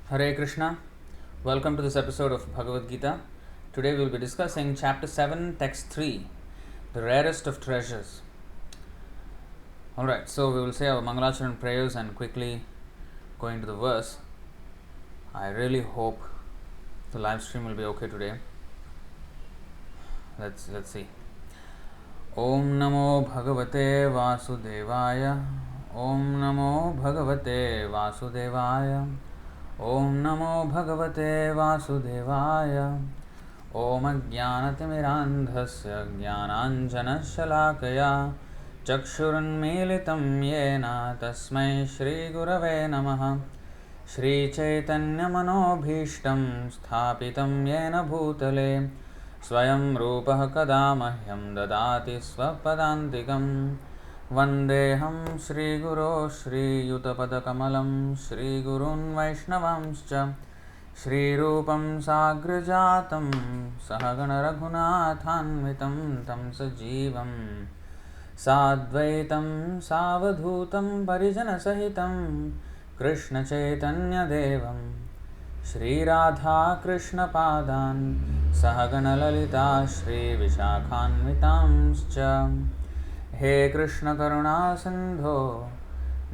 Hare Krishna. Welcome to this episode of Bhagavad Gita. Today we will be discussing Chapter 7, Text 3, the Rarest of Treasures. Alright, so we will say our Mangalacharan prayers and quickly go into the verse. I really hope the live stream will be okay today. Let's see. Om Namo Bhagavate Vasudevaya. Om Namo Bhagavate Vasudevaya. Om Namo Bhagavate Vasudevaya. Om Ajnanatimirandhasya Jnananjanashalakaya Chakshurunmilitam Yena Tasmai Shri Gurave Namaha. Shri Caitanya Manobhishtam Sthapitam Yena Bhutale Swayam Rupah Kada Mahyam Dadati Swapadantikam. Vandeham Shri Guru Shri Yutapadakamalam Shri Gurun Vaishnavamscha Shri Rupam Sagrajatam Sahagana Raghunathanvitam Tam Sajivam Sadvaitam Savadhutam Parijana Sahitam Krishna Caitanya Devam Shri Radha Krishna Padan Sahagana Lalita Shri Vishakhanvitamscha He Krishna Karuna Sindho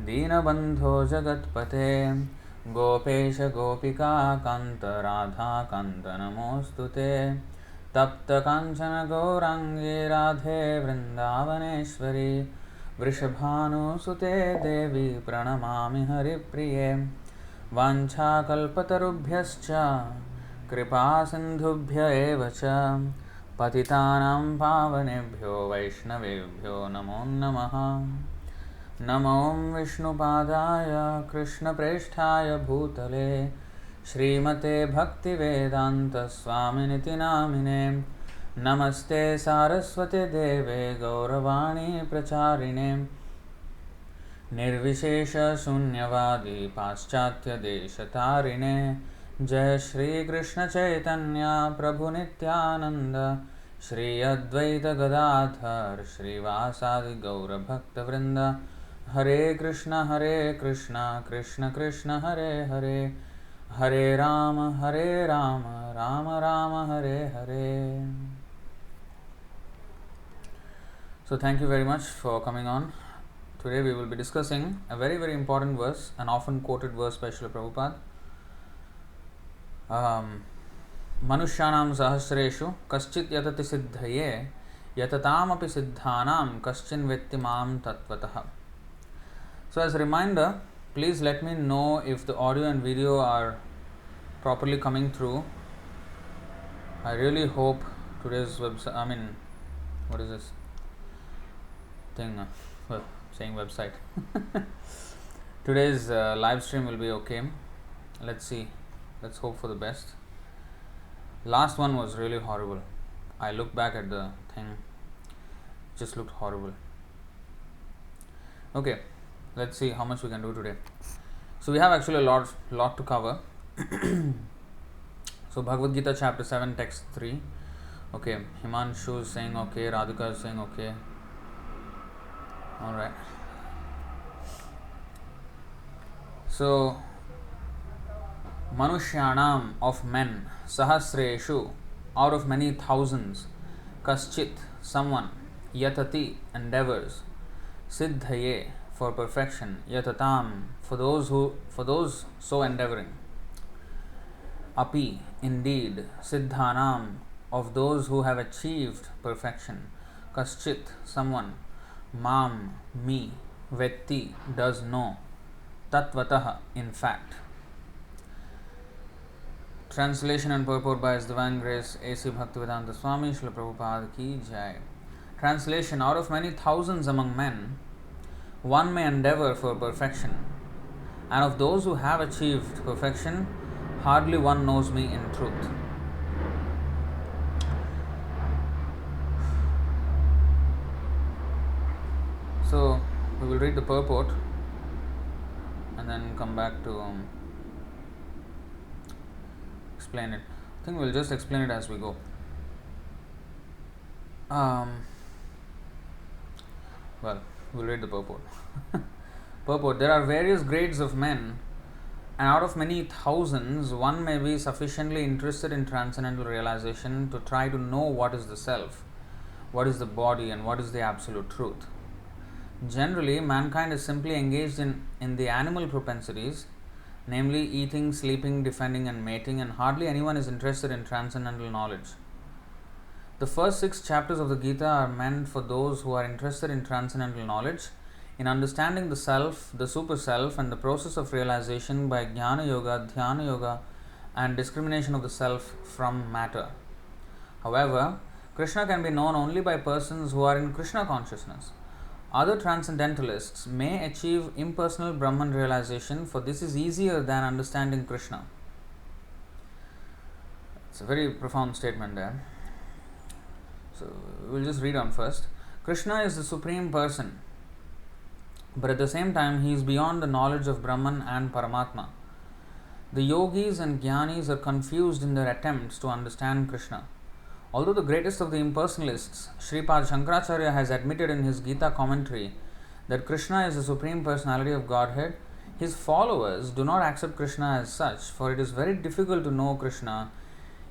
Deenabandho Jagatpate Gopesha Gopika Kanta Radha Kanta Namostute Tapta Kanchana Gaurangi Radhe Vrindavaneshwari Vrishabhanu Sute Devi Pranamami Haripriye Vancha Kalpatarubhyascha Kripa Sindhubhya Evacha Patitanam Pavanebhyo Vaishnavebhyo Namo Namaha. Namo Vishnupadaya Krishna Presthaya Bhutale Srimate Bhaktivedanta Swaminiti Namine Namaste Saraswate Deve Gauravani Pracharine Nirvishesha Shunyavadi Paschatya Deshatarine Jai Shri Krishna Chaitanya Prabhu Nityananda Shri Advaita Gadadhar Shri Vasadi Gaura Bhakta Vrinda Hare Krishna Krishna Krishna Hare Hare Hare Rama Rama Rama Hare Hare. So thank you very much for coming on. Today we will be discussing a very very important verse, an often quoted verse by Srila Prabhupada. Manusanam sahasreshu kaschit yatati siddhaye yatatam api siddhanam kaschin vettimam tattvataha. So as a reminder, please let me know if the audio and video are properly coming through. I really hope today's website, what is this thing? Saying website. Today's live stream will be okay. Let's see. Let's hope for the best. Last one was really horrible. I looked back at the thing. It just looked horrible. Okay, let's see how much we can do today. So we have actually a lot to cover. So Bhagavad Gita chapter 7 text 3. Okay, Himanshu is saying okay, Radhika is saying okay. Alright. So Manushyanam of men, Sahasreshu out of many thousands, Kaschit someone, Yatati endeavors, Siddhaye for perfection, Yatatam for those so endeavoring, Api indeed, Siddhanam of those who have achieved perfection, Kaschit someone, Mam me, Vetti does know, Tattvataha in fact. Translation and purport by His Divine Grace A.C. Bhaktivedanta Swami Srila Prabhupada Ki Jai. Translation: out of many thousands among men, one may endeavor for perfection, and of those who have achieved perfection, hardly one knows me in truth. So, we will read the purport and then come back to explain it. I think we'll just explain it as we go. Well, we'll read the purport. Purport: there are various grades of men And out of many thousands, one may be sufficiently interested in transcendental realization to try to know what is the self, what is the body, and what is the absolute truth. Generally, mankind is simply engaged in the animal propensities, namely eating, sleeping, defending, and mating, and hardly anyone is interested in transcendental knowledge. The first 6 chapters of the Gita are meant for those who are interested in transcendental knowledge, in understanding the self, the super self, and the process of realization by Jnana Yoga, Dhyana Yoga, and discrimination of the self from matter. However, Krishna can be known only by persons who are in Krishna consciousness. Other transcendentalists may achieve impersonal Brahman realization, for this is easier than understanding Krishna. It's a very profound statement there. So, we'll just read on first. Krishna is the Supreme Person, but at the same time, he is beyond the knowledge of Brahman and Paramatma. The yogis and jnanis are confused in their attempts to understand Krishna. Although the greatest of the impersonalists, Sripad Shankaracharya, has admitted in his Gita commentary that Krishna is the Supreme Personality of Godhead, his followers do not accept Krishna as such, for it is very difficult to know Krishna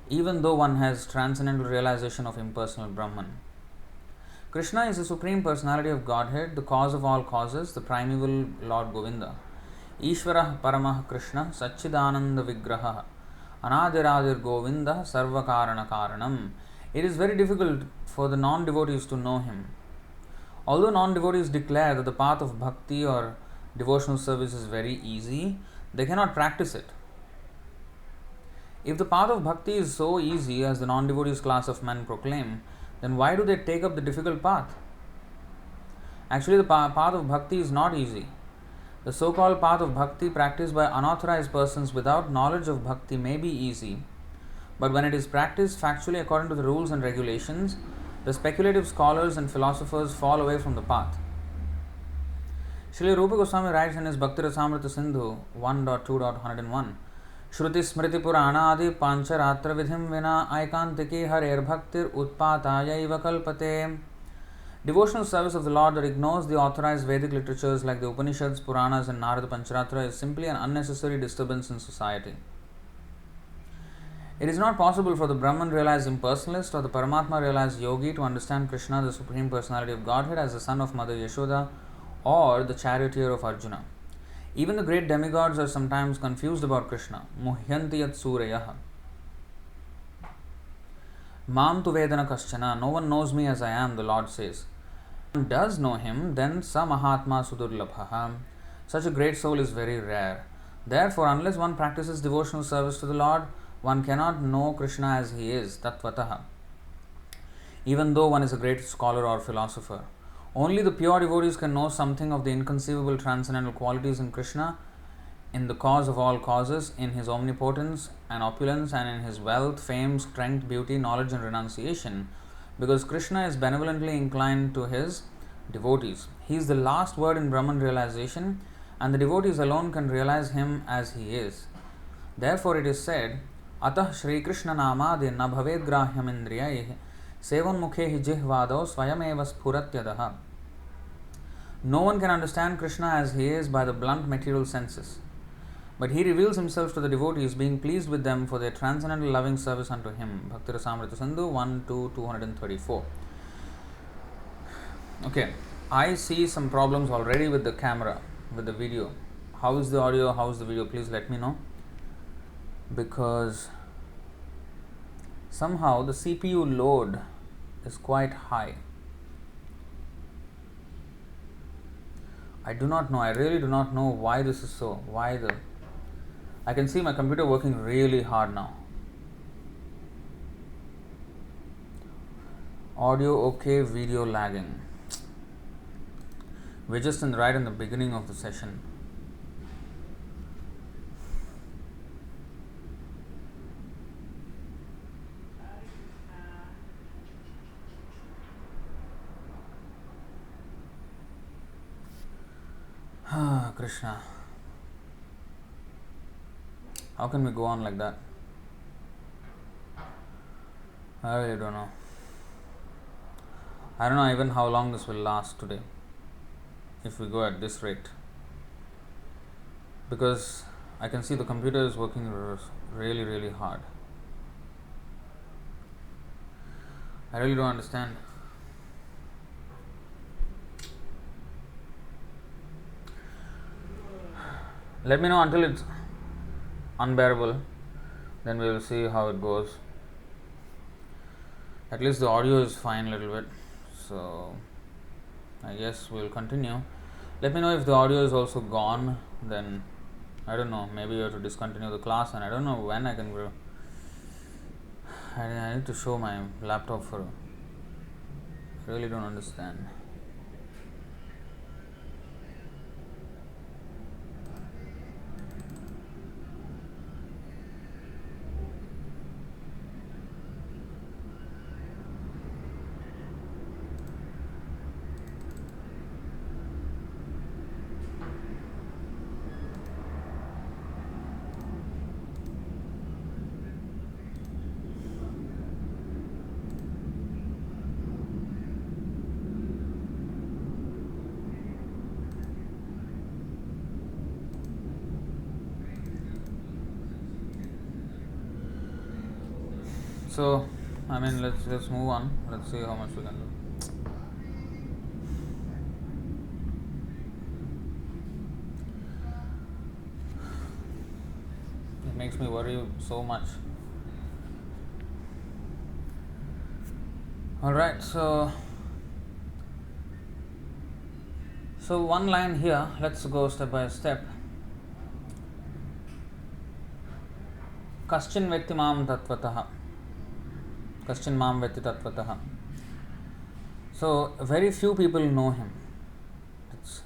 even though one has transcendental realization of impersonal Brahman. Krishna is the Supreme Personality of Godhead, the cause of all causes, the primeval Lord Govinda. Ishvarah Paramah Krishna Satchidananda Vigraha Anadiradir Govinda Sarva Karana Karanam. It is very difficult for the non-devotees to know him. Although non-devotees declare that the path of bhakti or devotional service is very easy, they cannot practice it. If the path of bhakti is so easy as the non-devotees class of men proclaim, then why do they take up the difficult path? Actually, the path of bhakti is not easy. The so-called path of bhakti practiced by unauthorized persons without knowledge of bhakti may be easy, but when it is practiced factually according to the rules and regulations, the speculative scholars and philosophers fall away from the path. Srila Rupa Goswami writes in his Bhakti Rasamrita Sindhu 1.2.101, Shruti Smriti Purana Adi Pancharatra Vidhim Vina Aikantiki Harer Bhaktir Utpatayaiva Kalpate. Devotional service of the Lord that ignores the authorized Vedic literatures like the Upanishads, Puranas, and Narada Pancharatra is simply an unnecessary disturbance in society. It is not possible for the Brahman realized impersonalist or the Paramatma realized yogi to understand Krishna, the Supreme Personality of Godhead, as the son of Mother Yashoda or the charioteer of Arjuna. Even the great demigods are sometimes confused about Krishna. Muhyanti yat surayah. Mam tu vedana kaschana. No one knows me as I am, the Lord says. If one does know him, then sa mahatma sudurlabha. Such a great soul is very rare. Therefore, unless one practices devotional service to the Lord, one cannot know Krishna as he is, tattvataha, even though one is a great scholar or philosopher. Only the pure devotees can know something of the inconceivable transcendental qualities in Krishna, in the cause of all causes, in his omnipotence and opulence, and in his wealth, fame, strength, beauty, knowledge, and renunciation, because Krishna is benevolently inclined to his devotees. He is the last word in Brahman realization, and the devotees alone can realize him as he is. Therefore, it is said, Atah Shri Krishna Namadi na bhaved grahyam indriyaihi sevan mukhehi jihvado swayameva spuratyadaha. No one can understand Krishna as he is by the blunt material senses, but he reveals himself to the devotees, being pleased with them for their transcendental loving service unto him. Bhakti Rasamrita Sindhu 1-2-234. Okay, I see some problems already with the camera, with the video. How is the audio? How is the video? Please let me know, because somehow the CPU load is quite high. I do not know. I really do not know why this is so. I can see my computer working really hard now. Audio okay, video lagging. We're just right in the beginning of the session. Krishna. How can we go on like that? I really don't know. I don't know even how long this will last today, if we go at this rate. Because I can see the computer is working really, really hard. I really don't understand. Let me know until it's unbearable, then we will see how it goes. At least the audio is fine a little bit, so I guess we'll continue. Let me know if the audio is also gone, then I don't know, maybe you have to discontinue the class, and I don't know when I can go. I need to show my laptop for. I really don't understand. So, I mean, let's move on. Let's see how much we can do. It makes me worry so much. Alright, so one line here, let's go step by step. Kaschin vetti mam tattvataha. Kaschin mam vetti tattvataha. So, very few people know him. It's,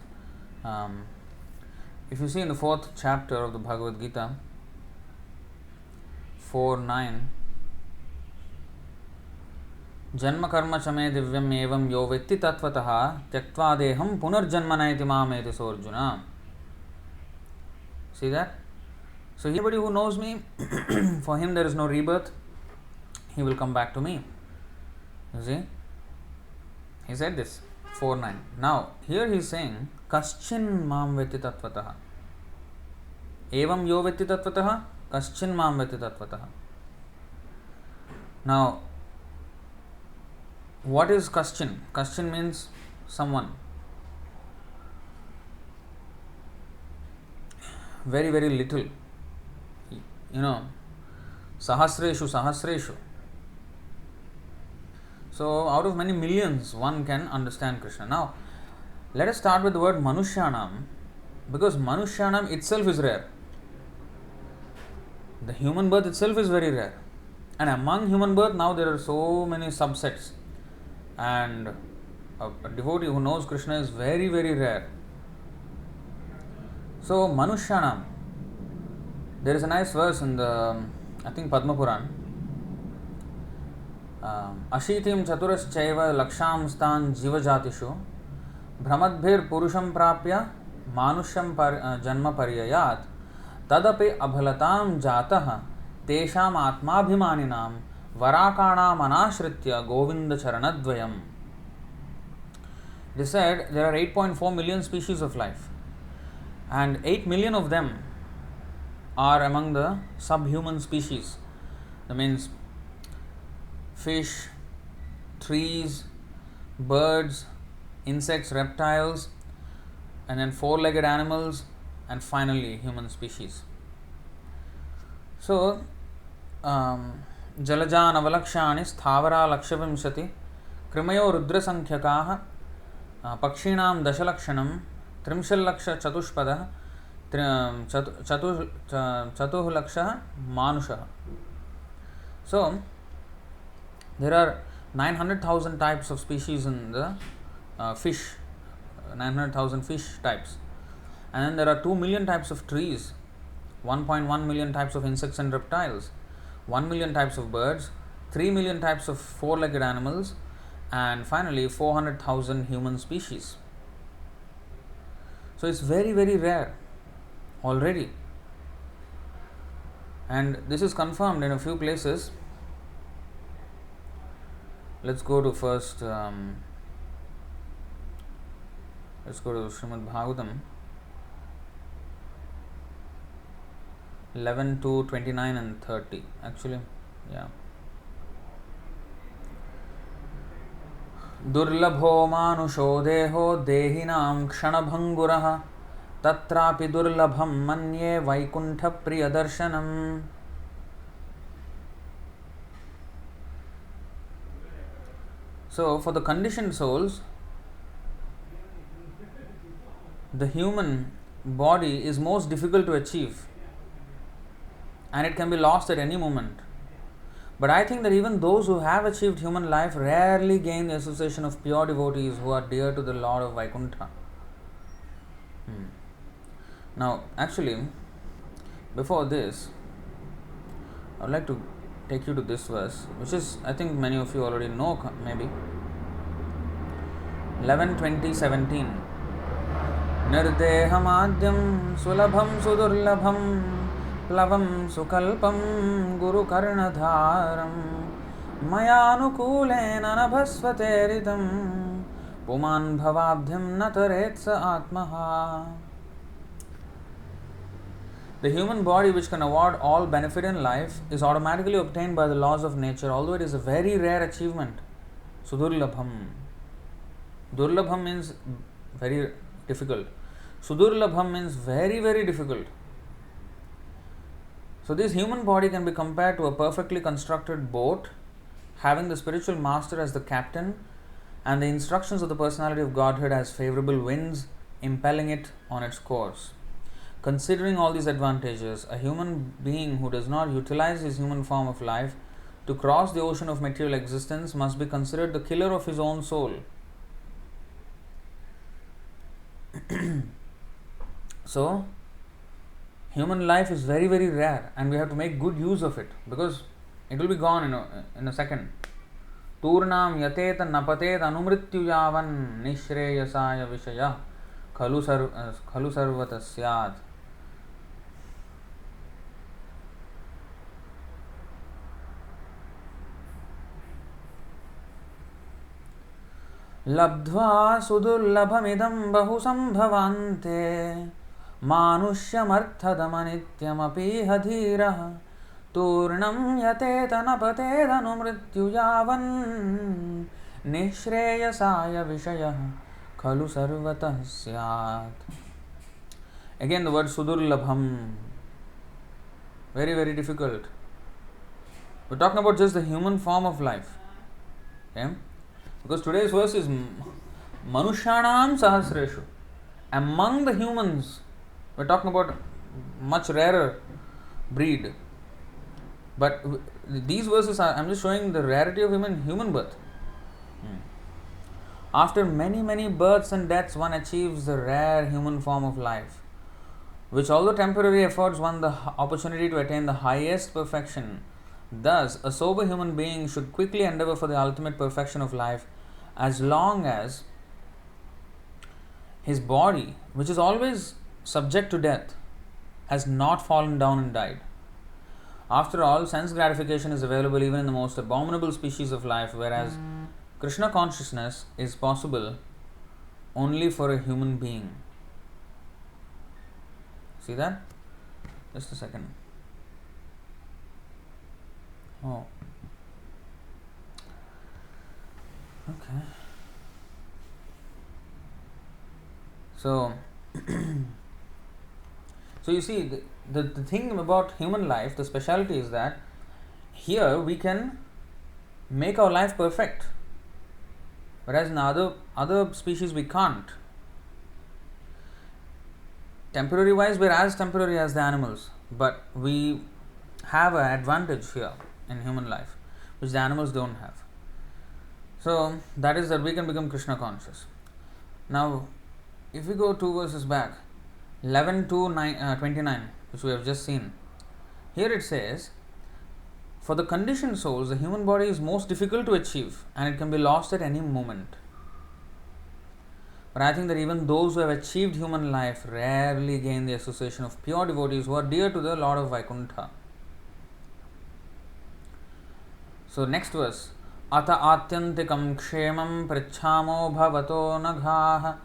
if you see in the 4th chapter of the Bhagavad Gita, 4:9, Janma karma chame divyam evam yo vetti tattvataha tyaktva deham punarjanmana iti mameti so Arjuna. See that? So anybody who knows me, for him there is no rebirth, he will come back to me. You see? He said this, 4:9. Now, here he is saying, Kaschin mam vetti tattvataha. Evam yo vetti tattvataha, Kaschin mam vetti tattvataha. Now, what is Kaschin? Kaschin means someone. Very, very little. You know, sahasreshu. So, out of many millions, one can understand Krishna. Now, let us start with the word Manusanam, because Manusanam itself is rare. The human birth itself is very rare. And among human birth, now there are so many subsets. And a devotee who knows Krishna is very, very rare. So, Manusanam, there is a nice verse in the, I think, Padma Puran. Ashitim chaturas-chaiva laksham-stan jiva-jatishu Brahmadbhir purusham prapya manusham janma paryayat tadapi abhalatam jataha tesham atmabhimaninam varakanam anashritya govinda charanadvayam. They said there are 8.4 million species of life, and 8 million of them are among the subhuman species. That means fish, trees, birds, insects, reptiles, and then four-legged animals, and finally human species. So, Jalajan avalakshani sthavara lakshavimshati krimayo rudra sankhyankaha pakshinam dashalakshanam trimshal laksha chatushpada chatuh laksha manusha. So, there are 900,000 types of species in the fish, 900,000 fish types, and then there are 2 million types of trees, 1.1 million types of insects and reptiles, 1 million types of birds, 3 million types of four-legged animals, and finally 400,000 human species. So it's very, very rare already, and this is confirmed in a few places. Let's go to first, let's go to Srimad-Bhagavatam. 11 to 29 and 30. Actually, yeah. Durlabho manusho deho dehinam kshanabhangurah tatrapi durlabham manye vaikuntha priyadarshanam. So, for the conditioned souls, the human body is most difficult to achieve and it can be lost at any moment. But I think that even those who have achieved human life rarely gain the association of pure devotees who are dear to the Lord of Vaikuntha. Now, actually, before this, I would like to take you to this verse, which is, I think many of you already know, maybe. 11:20:17. Nirdehamadyam sulabham sudurlabham plavam sukalpam guru karnadharam mayanukulena nabhasvateritam puman bhavabhyam nataretsa atmaha. The human body, which can award all benefit in life, is automatically obtained by the laws of nature, although it is a very rare achievement. Sudurlabham. Durlabham means very difficult. Sudurlabham means very, very difficult. So this human body can be compared to a perfectly constructed boat, having the spiritual master as the captain and the instructions of the personality of Godhead as favorable winds, impelling it on its course. Considering all these advantages, a human being who does not utilize his human form of life to cross the ocean of material existence must be considered the killer of his own soul. So, human life is very, very rare and we have to make good use of it because it will be gone in a second. Turnam yateta napatet anumrityu yavan nishreyasaya vishaya khalu sarvatasyat. Labdhva sudurlabhamidam bahu sambhavante manushyamarthadamanityamapi hadhirah turnam yateta napatedanumrityu yavan nishreyasaya vishayah khalu sarvatah syat. Again the word sudurlabham, very, very difficult. We're talking about just the human form of life. Okay? Because today's verse is Manusanam sahasreshu. Among the humans, we're talking about much rarer breed. But these verses are, I'm just showing the rarity of human birth. After many, many births and deaths, one achieves the rare human form of life, which although temporary affords one the opportunity to attain the highest perfection. Thus, a sober human being should quickly endeavor for the ultimate perfection of life as long as his body, which is always subject to death, has not fallen down and died. After all, sense gratification is available even in the most abominable species of life, whereas Krishna consciousness is possible only for a human being. See that? Just a second. Oh. Okay. So, you see, the thing about human life, the speciality is that here we can make our life perfect, whereas in other species we can't. Temporary wise, we're as temporary as the animals, but we have an advantage here in human life, which the animals don't have. So, that is that we can become Krishna conscious. Now, if we go 2 verses back, 11 to 29, which we have just seen, here it says, for the conditioned souls, the human body is most difficult to achieve and it can be lost at any moment. But I think that even those who have achieved human life rarely gain the association of pure devotees who are dear to the Lord of Vaikuntha. So, next verse. Ata atyantikam kshemam prichhamo bhavato naghaha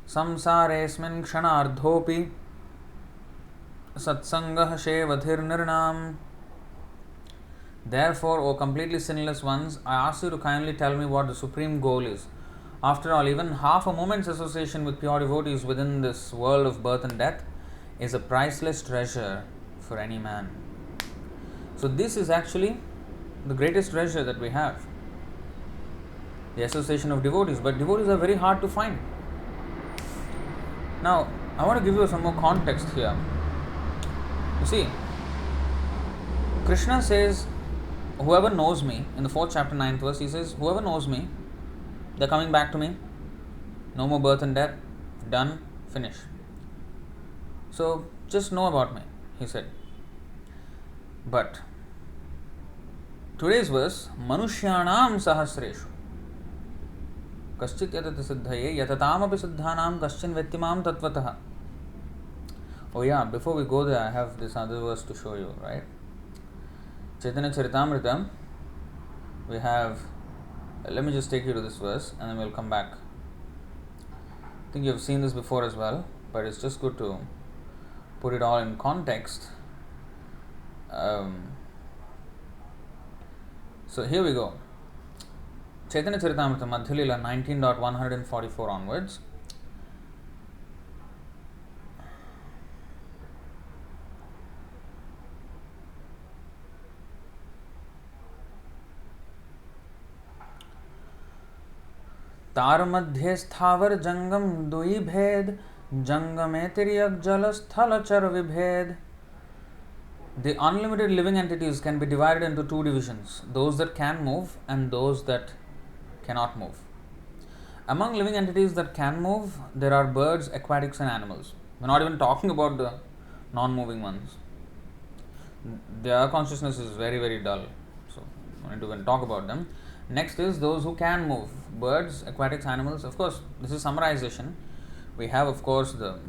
samsaresmin kshanardhopi satsangah shevadhir nirnam. Therefore, O completely sinless ones, I ask you to kindly tell me what the supreme goal is. After all, even half a moment's association with pure devotees within this world of birth and death is a priceless treasure for any man. So this is actually the greatest treasure that we have, the association of devotees. But devotees are very hard to find. Now, I want to give you some more context here. You see, Krishna says, whoever knows me, in the 4th chapter, 9th verse, he says, whoever knows me, they're coming back to me. No more birth and death. Done. Finish. So, just know about me, he said. But, today's verse, Manusanam sahasreshu. Kaschit yatati siddhaye yatatam api siddhanam kaschin vettimam tattvataha. Oh yeah, before we go there, I have this other verse to show you, right? Chaitanya Charitamrita, we have, let me just take you to this verse and then we'll come back. I think you've seen this before as well, but it's just good to put it all in context. So here we go. Chaitanya Charitamrita Madhyalila 19.144 onwards. तार मध्य स्थावर जंगम दुई भेद जंगमे तिर्यक जल स्थल चर विभेद. The unlimited living entities can be divided into two divisions, those that can move and those that cannot move. Among living entities that can move, there are birds, aquatics and animals. We're not even talking about the non-moving ones. Their consciousness is very, very dull, so we don't need to even talk about them. Next is those who can move, birds, aquatics, animals. Of course, this is summarization. We have, of course, the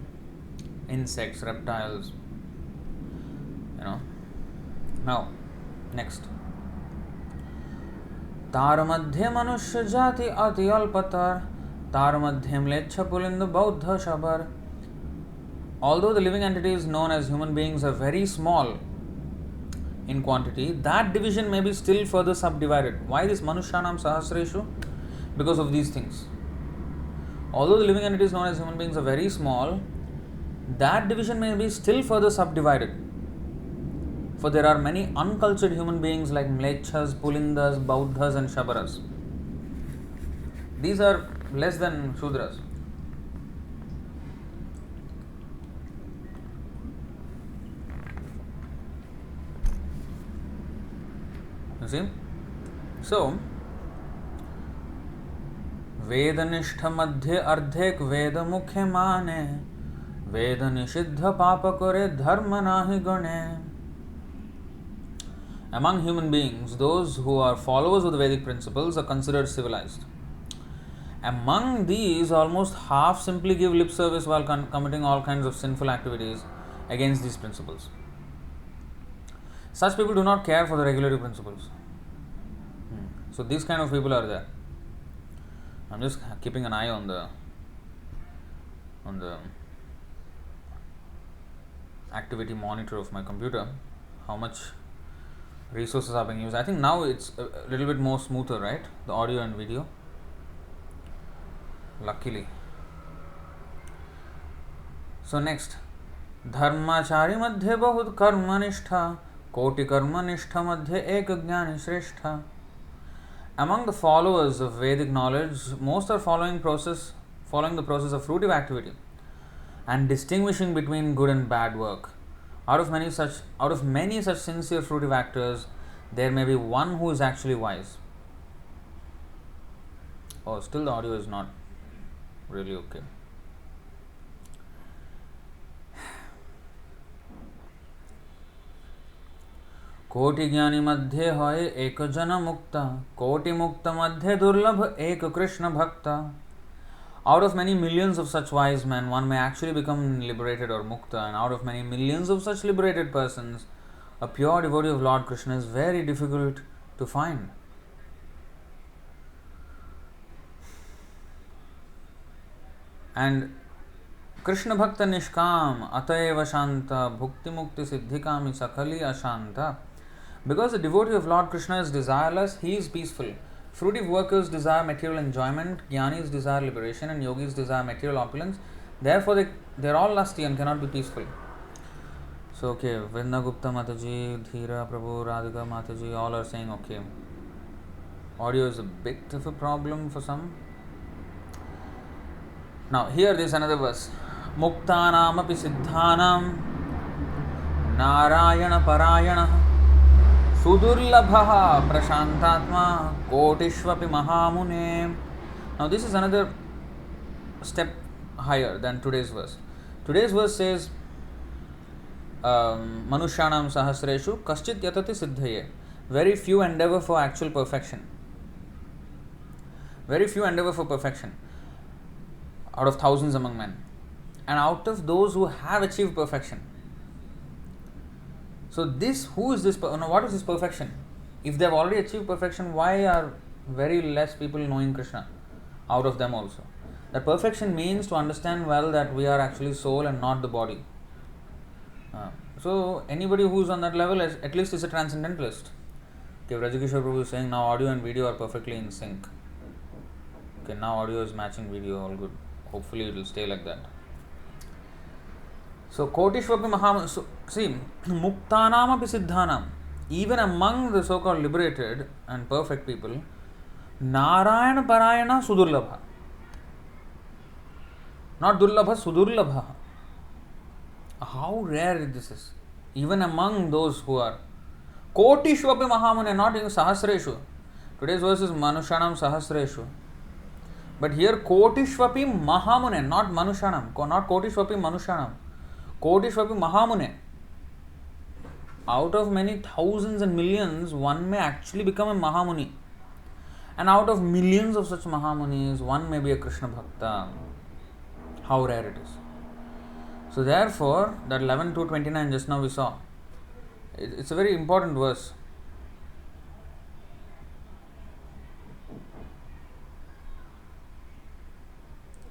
insects, reptiles, Now, next. तार मध्य मनुष्य जाति अति अल्पतर तार मध्य म्लेच्छ पुलिंद बौद्ध शबर. Although the living entities known as human beings are very small in quantity, that division may be still further subdivided. Why this Manusanam Sahasreshu? Because of these things. Although the living entities known as human beings are very small, that division may be still further subdivided. For there are many uncultured human beings like Mlecchas, Pulindas, Bauddhas and Shabaras. These are less than Shudras. You see? So, वेदनिष्ठ मध्य अर्धेक वेद मुख्य माने वेद निषिद्ध पाप करे धर्म नाहि गणे. Among human beings, those who are followers of the Vedic principles are considered civilized. Among these, almost half simply give lip service while committing all kinds of sinful activities against these principles. Such people do not care for the regulatory principles. So these kind of people are there. I'm just keeping an eye on the activity monitor of my computer, how much resources are being used. I think now it's a little bit more smoother, right? The audio and video. Luckily. So next, धर्माचारी मध्ये बहुत कर्मनिष्ठा कोटि कर्मनिष्ठा मध्ये एक ज्ञानी श्रेष्ठा. Among the followers of Vedic knowledge, most are following the process of fruitive activity and distinguishing between good and bad work. Out of many such sincere fruitive actors, there may be one who is actually wise. Oh, still the audio is not really okay. कोटि ज्ञानी मध्य होय एक जन मुक्ता कोटि मुक्त मध्य दुर्लभ एक कृष्ण भक्ता. Out of many millions of such wise men, one may actually become liberated or mukta, and out of many millions of such liberated persons, a pure devotee of Lord Krishna is very difficult to find. And Krishna Bhakta Nishkam Atayeva Shanta Bhukti Mukti Siddhikami Sakali Ashanta. Because the devotee of Lord Krishna is desireless, he is peaceful. Fruitive workers desire material enjoyment, jnanis desire liberation, and yogis desire material opulence. Therefore, they are all lusty and cannot be peaceful. So, okay, Vrinda Gupta Mataji, Dhira Prabhu, Radhika Mataji, all are saying okay. Audio is a bit of a problem for some. Now, here there is another verse. Muktanam api siddhanam Narayana Parayana Sudurlabha Prashantatma Kotishvapi Mahamune. Now, this is another step higher than today's verse. Today's verse says Manushanam Sahasreshu Kaschit Yatati Siddhaye. Very few endeavor for actual perfection. Very few endeavor for perfection out of thousands among men. And out of those who have achieved perfection. So this, who is this, what is this perfection? If they have already achieved perfection, why are very less people knowing Krishna out of them also? That perfection means to understand well that we are actually soul and not the body. So anybody who is on that level at least is a transcendentalist. Okay, Rajikishore Prabhu is saying now audio and video are perfectly in sync. Okay, now audio is matching video, all good. Hopefully it will stay like that. So, Kotishvapi Mahamana, so, see, Muktanam api Siddhanam, even among the so-called liberated and perfect people, Narayana Parayana Sudurlabha. Not Durlabha, Sudurlabha. How rare this is. Even among those who are Kotishvapi Mahamune, not even Sahasreshu. Today's verse is Manushanam Sahasreshu. But here Kotishvapi Mahamune, not Manushanam, not Kotishvapi Manushanam. Kotishvapi Mahamune. Out of many thousands and millions, one may actually become a Mahamuni. And out of millions of such Mahamunis, one may be a Krishna Bhakta. How rare it is. So therefore, that 11 to 29 just now we saw. It's a very important verse.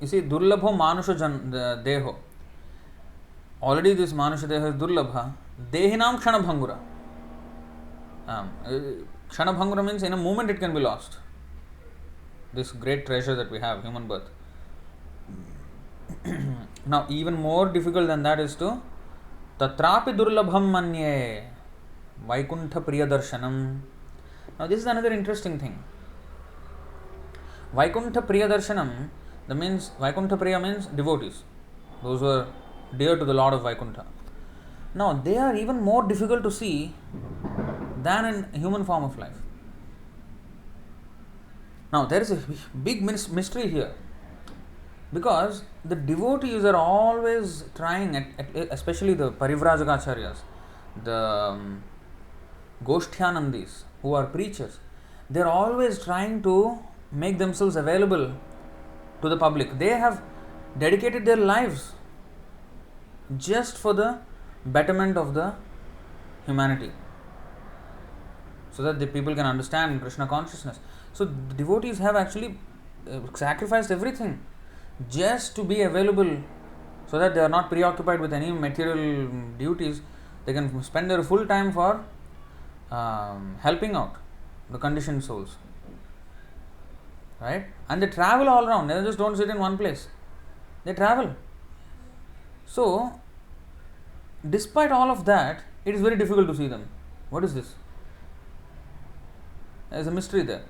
You see, Durlabho Manusha Deho. Already this Manusha Deha is Durlabha. Dehinam Kshanabhangura. Kshanabhangura means in a moment it can be lost. This great treasure that we have, human birth. Now, even more difficult than that is to Tatrapi Durlabham Manye Vaikuntha Priya Darshanam. Now, this is another interesting thing. Vaikuntha Priya Darshanam, that means Vaikuntha Priya means devotees, those who are dear to the Lord of Vaikuntha. Now, they are even more difficult to see than in human form of life. Now, there is a big mystery here. Because the devotees are always trying, especially the Parivrajakacharyas, the Goshthanandis, who are preachers, they are always trying to make themselves available to the public. They have dedicated their lives just for the betterment of the humanity, so that the people can understand Krishna consciousness. So the devotees have actually sacrificed everything just to be available, so that they are not preoccupied with any material duties. They can spend their full time for helping out the conditioned souls, right? And they travel all around. They just don't sit in one place. They travel. So, despite all of that, it is very difficult to see them. What is this? There is a mystery there.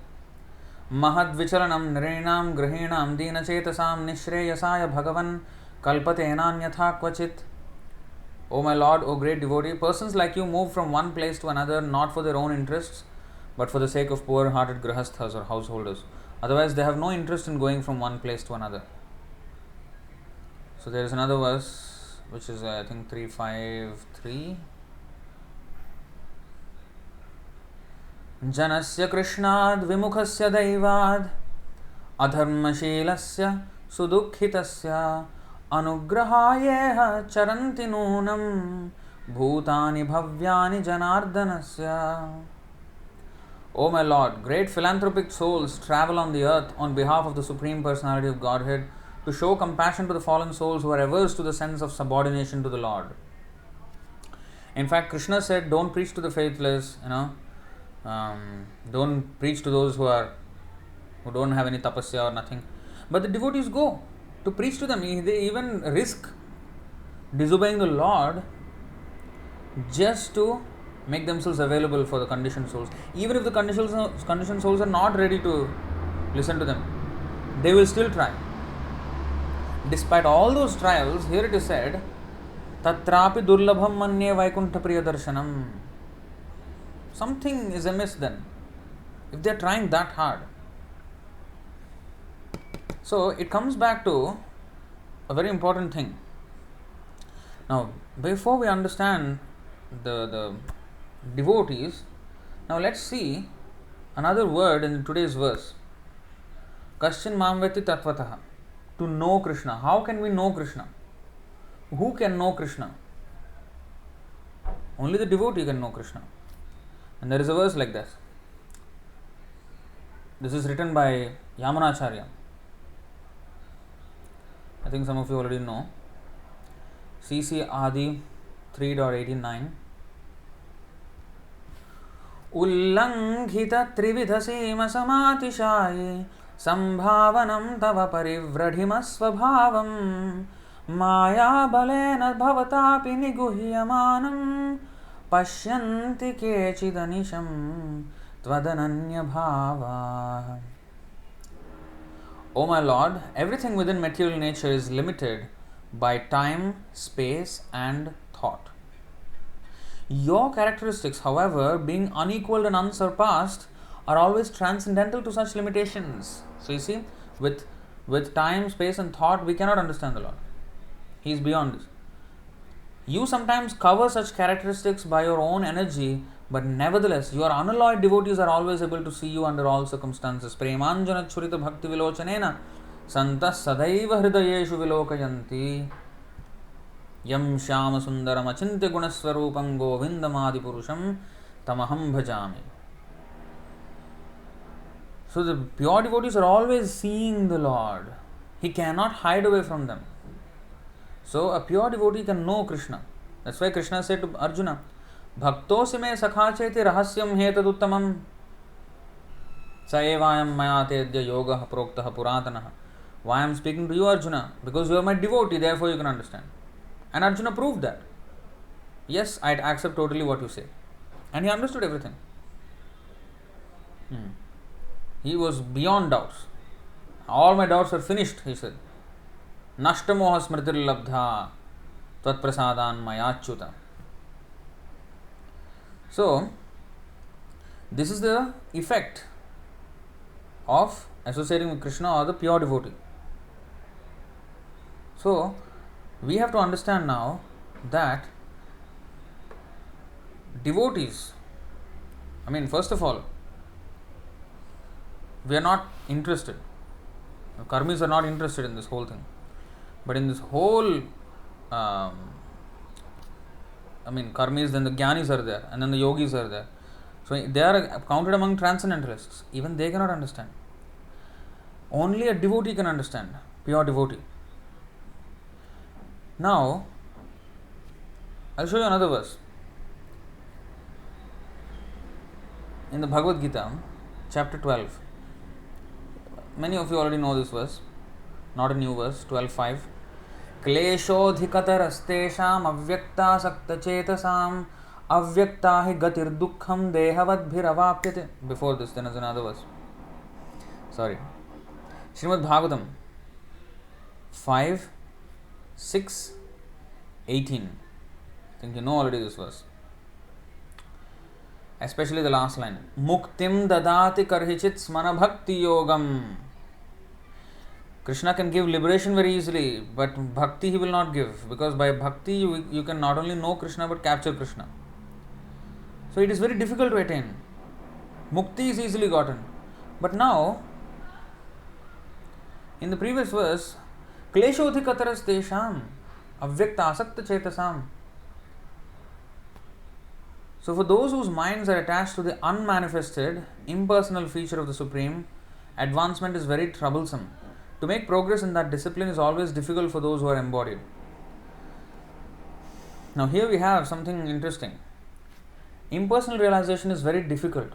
Mahad vichalanam nireinam grahinam dina chetasam nishreyasaya bhagavan kalpatenanyatha kvachit. O my Lord, O great devotee, persons like you move from one place to another not for their own interests, but for the sake of poor-hearted grahasthas or householders. Otherwise, they have no interest in going from one place to another. So there is another verse, which is I think 353. Janasya Krishnad Vimukhasya Daivad Adharmashilasya Sudukhitasya Anugrahayeha Charanti Nunam Bhutani Bhavyani Janardanasya. O my Lord, great philanthropic souls travel on the earth on behalf of the Supreme Personality of Godhead to show compassion to the fallen souls who are averse to the sense of subordination to the Lord. In fact, Krishna said, don't preach to the faithless, don't preach to those who don't have any tapasya or nothing. But the devotees go to preach to them. They even risk disobeying the Lord just to make themselves available for the conditioned souls. Even if the conditioned souls are not ready to listen to them, they will still try. Despite all those trials, here it is said, Tatrapi durlabham manye vaikuntha priyadarshanam. Something is amiss then, if they are trying that hard. So it comes back to a very important thing. Now, before we understand the devotees, now let's see another word in today's verse. Kaschin mamveti tattvataha. To know Krishna. How can we know Krishna? Who can know Krishna? Only the devotee can know Krishna. And there is a verse like this. This is written by Yamunacharya. I think some of you already know. CC Adi 3.89. Ullanghita trividha sima samatishayi sambhavanam tava parivradhima svabhavam maya balena bhavatapi niguhyamanam pashyanti kechidanisham tvadananya bhava. O my Lord, everything within material nature is limited by time, space and thought. Your characteristics, however, being unequaled and unsurpassed, are always transcendental to such limitations. So you see, with time, space and thought, we cannot understand the Lord. He is beyond this. You sometimes cover such characteristics by your own energy, but nevertheless, your unalloyed devotees are always able to see you under all circumstances. Premanjana churita bhakti vilochanena santas sadaiva hridayeshu vilokayanti yam shyama sundaram achintya gunaswarupam govindamadi purusham tamaham bhajami. So the pure devotees are always seeing the Lord. He cannot hide away from them. So a pure devotee can know Krishna. That's why Krishna said to Arjuna, Bhaktosi me sakha cheti rahasyam hetaduttamam saevayam maya tedya yoga proktaha puratanaha. Why I am speaking to you, Arjuna? Because you are my devotee, therefore you can understand. And Arjuna proved that. Yes, I accept totally what you say. And he understood everything. He was beyond doubts. All my doubts are finished, he said. Nashtamoha smritir labdha tvat prasadan mayachyuta. So, this is the effect of associating with Krishna or the pure devotee. So, we have to understand now that devotees, first of all, we are not interested. Karmis are not interested in this whole thing. But in this whole, karmis, then the jnanis are there, and then the yogis are there. So they are counted among transcendentalists. Even they cannot understand. Only a devotee can understand, pure devotee. Now, I'll show you another verse. In the Bhagavad Gita, chapter 12. Many of you already know this verse. Not a new verse, 12.5. Kleshodhikatarastesham avyakta sakta chetasam avyakta hi gatir dukkham dehavadbhiravapyate. Before this, then is another verse. Sorry. Srimad-Bhagavatam 5, 6, 18. I think you know already this verse. Especially the last line. Muktim dadati karhichit smana bhakti yogam. Krishna can give liberation very easily, but bhakti he will not give, because by bhakti you can not only know Krishna but capture Krishna. So it is very difficult to attain. Mukti is easily gotten. But now, in the previous verse, Kleshodhikataras tesham avyakta asakta chetasam. So for those whose minds are attached to the unmanifested, impersonal feature of the Supreme, advancement is very troublesome. to make progress in that discipline is always difficult for those who are embodied. Now here we have something interesting. Impersonal realization is very difficult.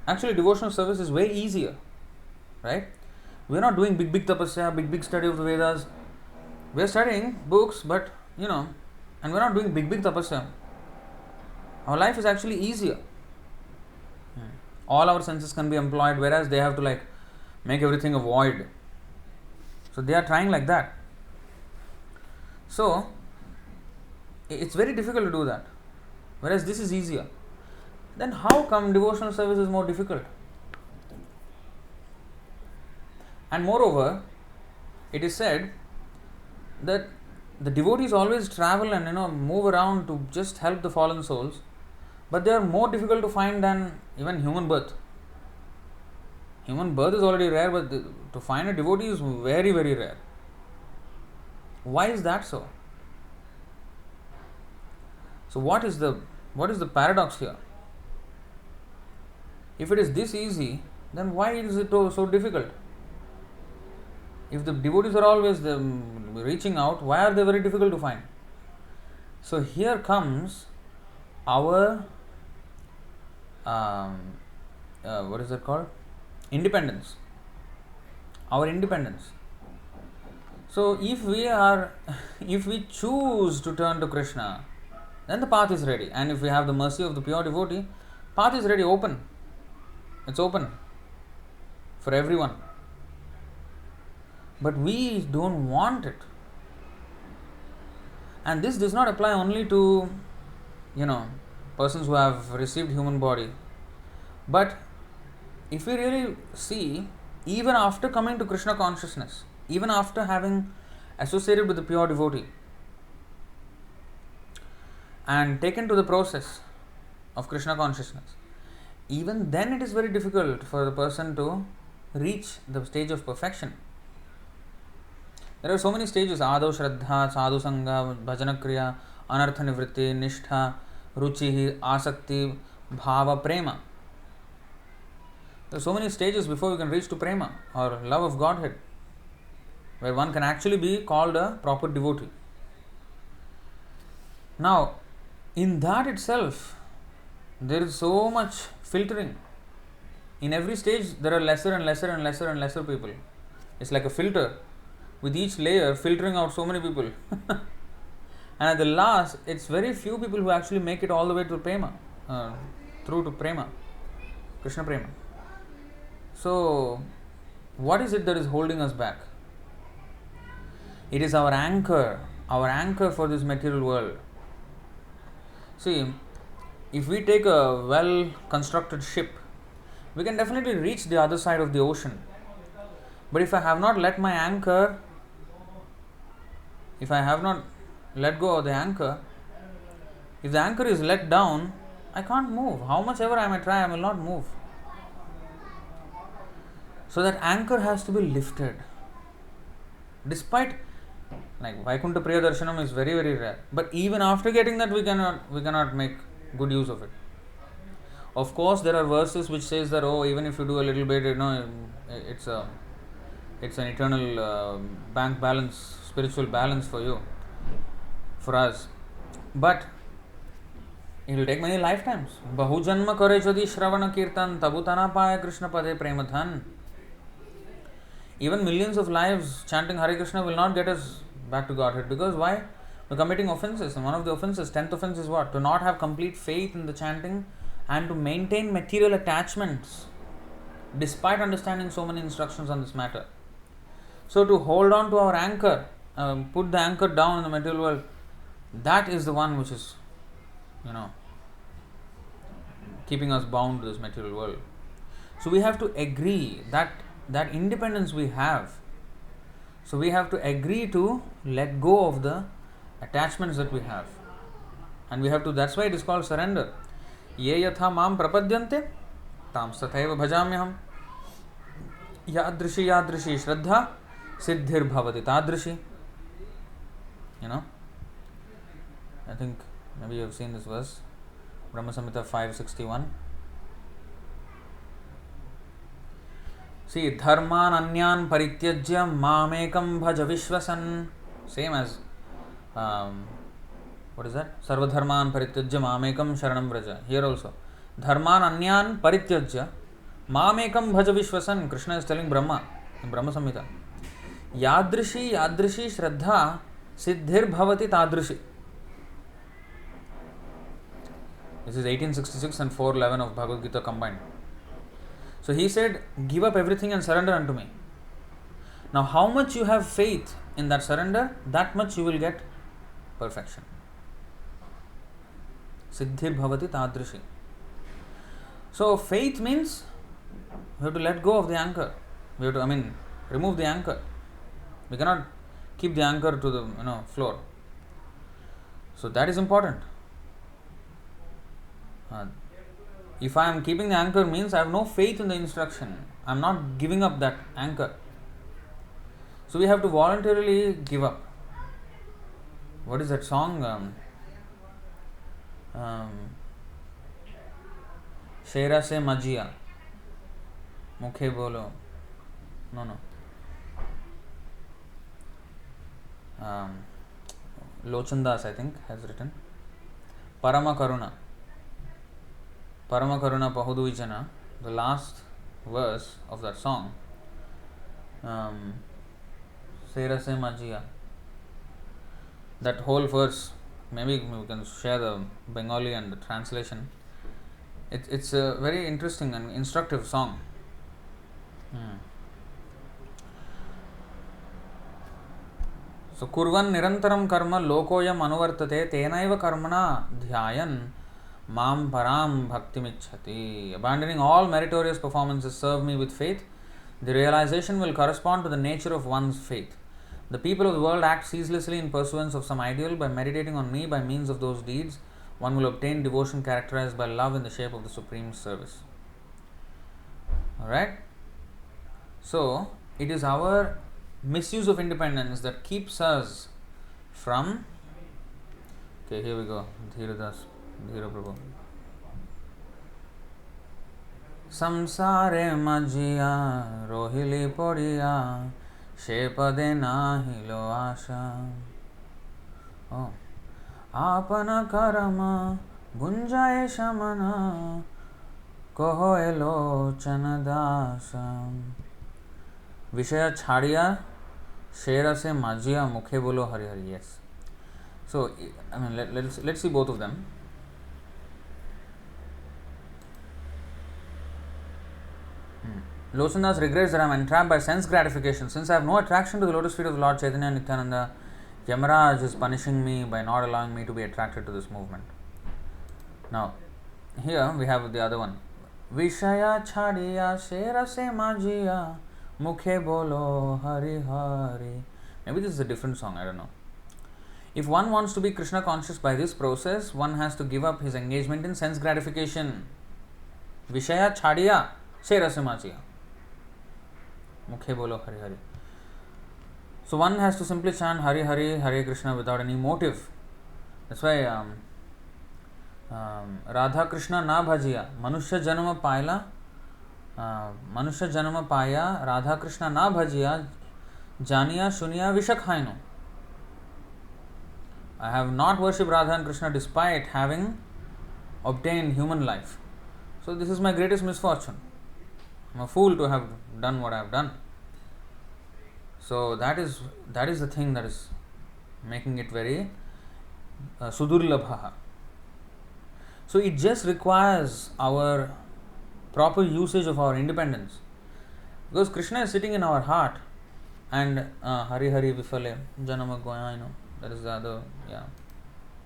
Actually, devotional service is way easier, right? We're not doing big tapasya, big study of the Vedas. We're studying books, but and we're not doing big tapasya. Our life is actually easier. All our senses can be employed, whereas they have to make everything a void. So they are trying like that. So it's very difficult to do that, whereas this is easier. Then how come devotional service is more difficult? And moreover, it is said that the devotees always travel and move around to just help the fallen souls, but they are more difficult to find than even human birth. Human birth is already rare, but to find a devotee is very, very rare. Why is that so? So what is the paradox here? If it is this easy, then why is it so difficult? If the devotees are always reaching out, why are they very difficult to find? So here comes our what is that called? Independence. Our independence. So if we choose to turn to Krishna, then the path is ready. And if we have the mercy of the pure devotee, path is ready, open. It's open for everyone. But we don't want it. And this does not apply only to, persons who have received human body. But if we really see, even after coming to Krishna consciousness, even after having associated with the pure devotee and taken to the process of Krishna consciousness, even then it is very difficult for the person to reach the stage of perfection. There are so many stages: Ādau Shraddha, Sadhu Sangha, Bhajana Kriya, Anartha Nivritti, Nishtha, Ruchi, Asakti, Bhava, Prema. There are so many stages before we can reach to Prema or love of Godhead, where one can actually be called a proper devotee. Now, in that itself, there is so much filtering. In every stage, there are lesser and lesser and lesser and lesser people. It's like a filter, with each layer filtering out so many people. And at the last, it's very few people who actually make it all the way to Prema, through to Prema, Krishna Prema. So, what is it that is holding us back? It is our anchor for this material world. See, if we take a well-constructed ship, we can definitely reach the other side of the ocean. But if I have not let my anchor, if I have not let go of the anchor, if the anchor is let down, I can't move. How much ever I may try, I will not move. So that anchor has to be lifted. Despite, Vaikuntha Priya Darshanam is very, very rare. But even after getting that, we cannot make good use of it. Of course, there are verses which says that, even if you do a little bit, it's an eternal bank balance, spiritual balance for you, for us. But it will take many lifetimes. Bahu janma kare jadi shravana kirtan tabu tana paya Krishna pade premathan. Even millions of lives chanting Hare Krishna will not get us back to Godhead. Because why? We're committing offenses. And one of the offenses, 10th offense is what? To not have complete faith in the chanting and to maintain material attachments despite understanding so many instructions on this matter. So to hold on to our anchor, put the anchor down in the material world, that is the one which is, keeping us bound to this material world. So we have to agree that independence we have. So we have to agree to let go of the attachments that we have. And we have to, that's why it is called surrender. Ye yatha mam prapadyante, tam sathaiva bhajamyaham. Yadrishi shraddha, siddhir bhavati tadrishi. I think maybe you have seen this verse, Brahma Samhita 5:61. See, dharman anyan parityajya mamekam bhaja vishwasan. Same as, what is that? Sarva dharman parityajya mamekam sharanam vraja. Here also. Dharman anyan parityajya mamekam bhaja vishwasan. Krishna is telling Brahma in Brahma Samhita. Yadrishi shraddha siddhir bhavati tadrishi. This is 1866 and 411 of Bhagavad Gita combined. So he said, give up everything and surrender unto me. Now how much you have faith in that surrender, that much you will get perfection. Siddhir bhavati tadrishi. So faith means we have to let go of the anchor. We have to, remove the anchor. We cannot keep the anchor to the floor. So that is important. If I am keeping the anchor means I have no faith in the instruction. I am not giving up that anchor. So we have to voluntarily give up. What is that song? Shera se majia. Mukhe bolo. No. Lochandas, I think, has written. Parama Karuna Pahudu Vijana, the last verse of that song. Sera se majia. That whole verse, maybe we can share the Bengali and the translation. It's a very interesting and instructive song. So kurvan nirantaram karma lokoyam anuvartate tenaiva karmana dhyayan mam param bhakti michhati. Abandoning all meritorious performances, serve me with faith. The realization will correspond to the nature of one's faith. The people of the world act ceaselessly in pursuance of some ideal. By meditating on me by means of those deeds, one will obtain devotion characterized by love in the shape of the supreme service. Alright? So, it is our misuse of independence that keeps us from... Okay, here we go. Dhira Prabhu. Samsare majia rohili poriya shepade nahilo asha. Oh. Apana karama gunjaye shamana koho elo chanadasa. Vishaya chhadiya shera se majia mukhe bolo hari hari. Yes. So, let's see both of them. Lochandas regrets that I am entrapped by sense gratification. Since I have no attraction to the lotus feet of Lord Chaitanya and Nityananda, Yamaraj is punishing me by not allowing me to be attracted to this movement. Now, here we have the other one. Vishaya chhadiya shera se majia mukhe bolo hari hari. Maybe this is a different song, I don't know. If one wants to be Krishna conscious by this process, one has to give up his engagement in sense gratification. Vishaya chhadiya shera se majia mukhe bolo hari hari. So one has to simply chant Hari Hari, Hare Krishna without any motive. That's why Radha Krishna na bhajiya Manushya janma paya Radha Krishna na bhajiya Janiya Shuniya Vishakhainu. I have not worshipped Radha and Krishna despite having obtained human life. So this is my greatest misfortune. I am a fool to have done what I have done. So that is the thing that is making it very sudurlabha. So it just requires our proper usage of our independence. Because Krishna is sitting in our heart and Hari Hari Vifale Janama Goya, that is the other,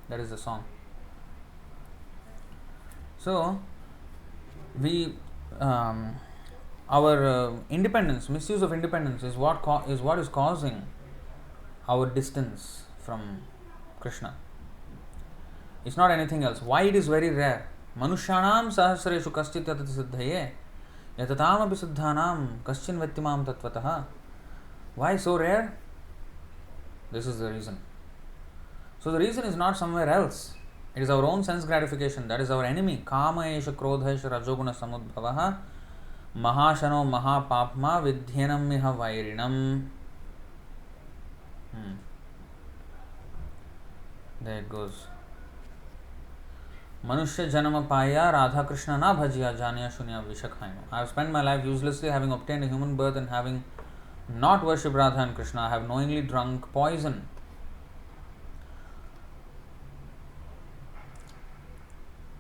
that is the song. So we our independence, misuse of independence is what is causing our distance from Krishna. It's not anything else. Why it is very rare? Manusanam sahasreshu kaschit yatati siddhaye yatatam api siddhanam kaschin vettimam tattvataha. Why so rare? This is the reason. So the reason is not somewhere else. It is our own sense gratification. That is our enemy. Kama esha krodha esha rajoguna samudbhavaha Mahashano Mahapapma Vidhyanam Miha Vairinam. There it goes. Manushya Janama Paya Radha Krishna Na Bhajiya Janya Shunya Vishakhaino. I have spent my life uselessly, having obtained a human birth and having not worshipped Radha and Krishna. I have knowingly drunk poison.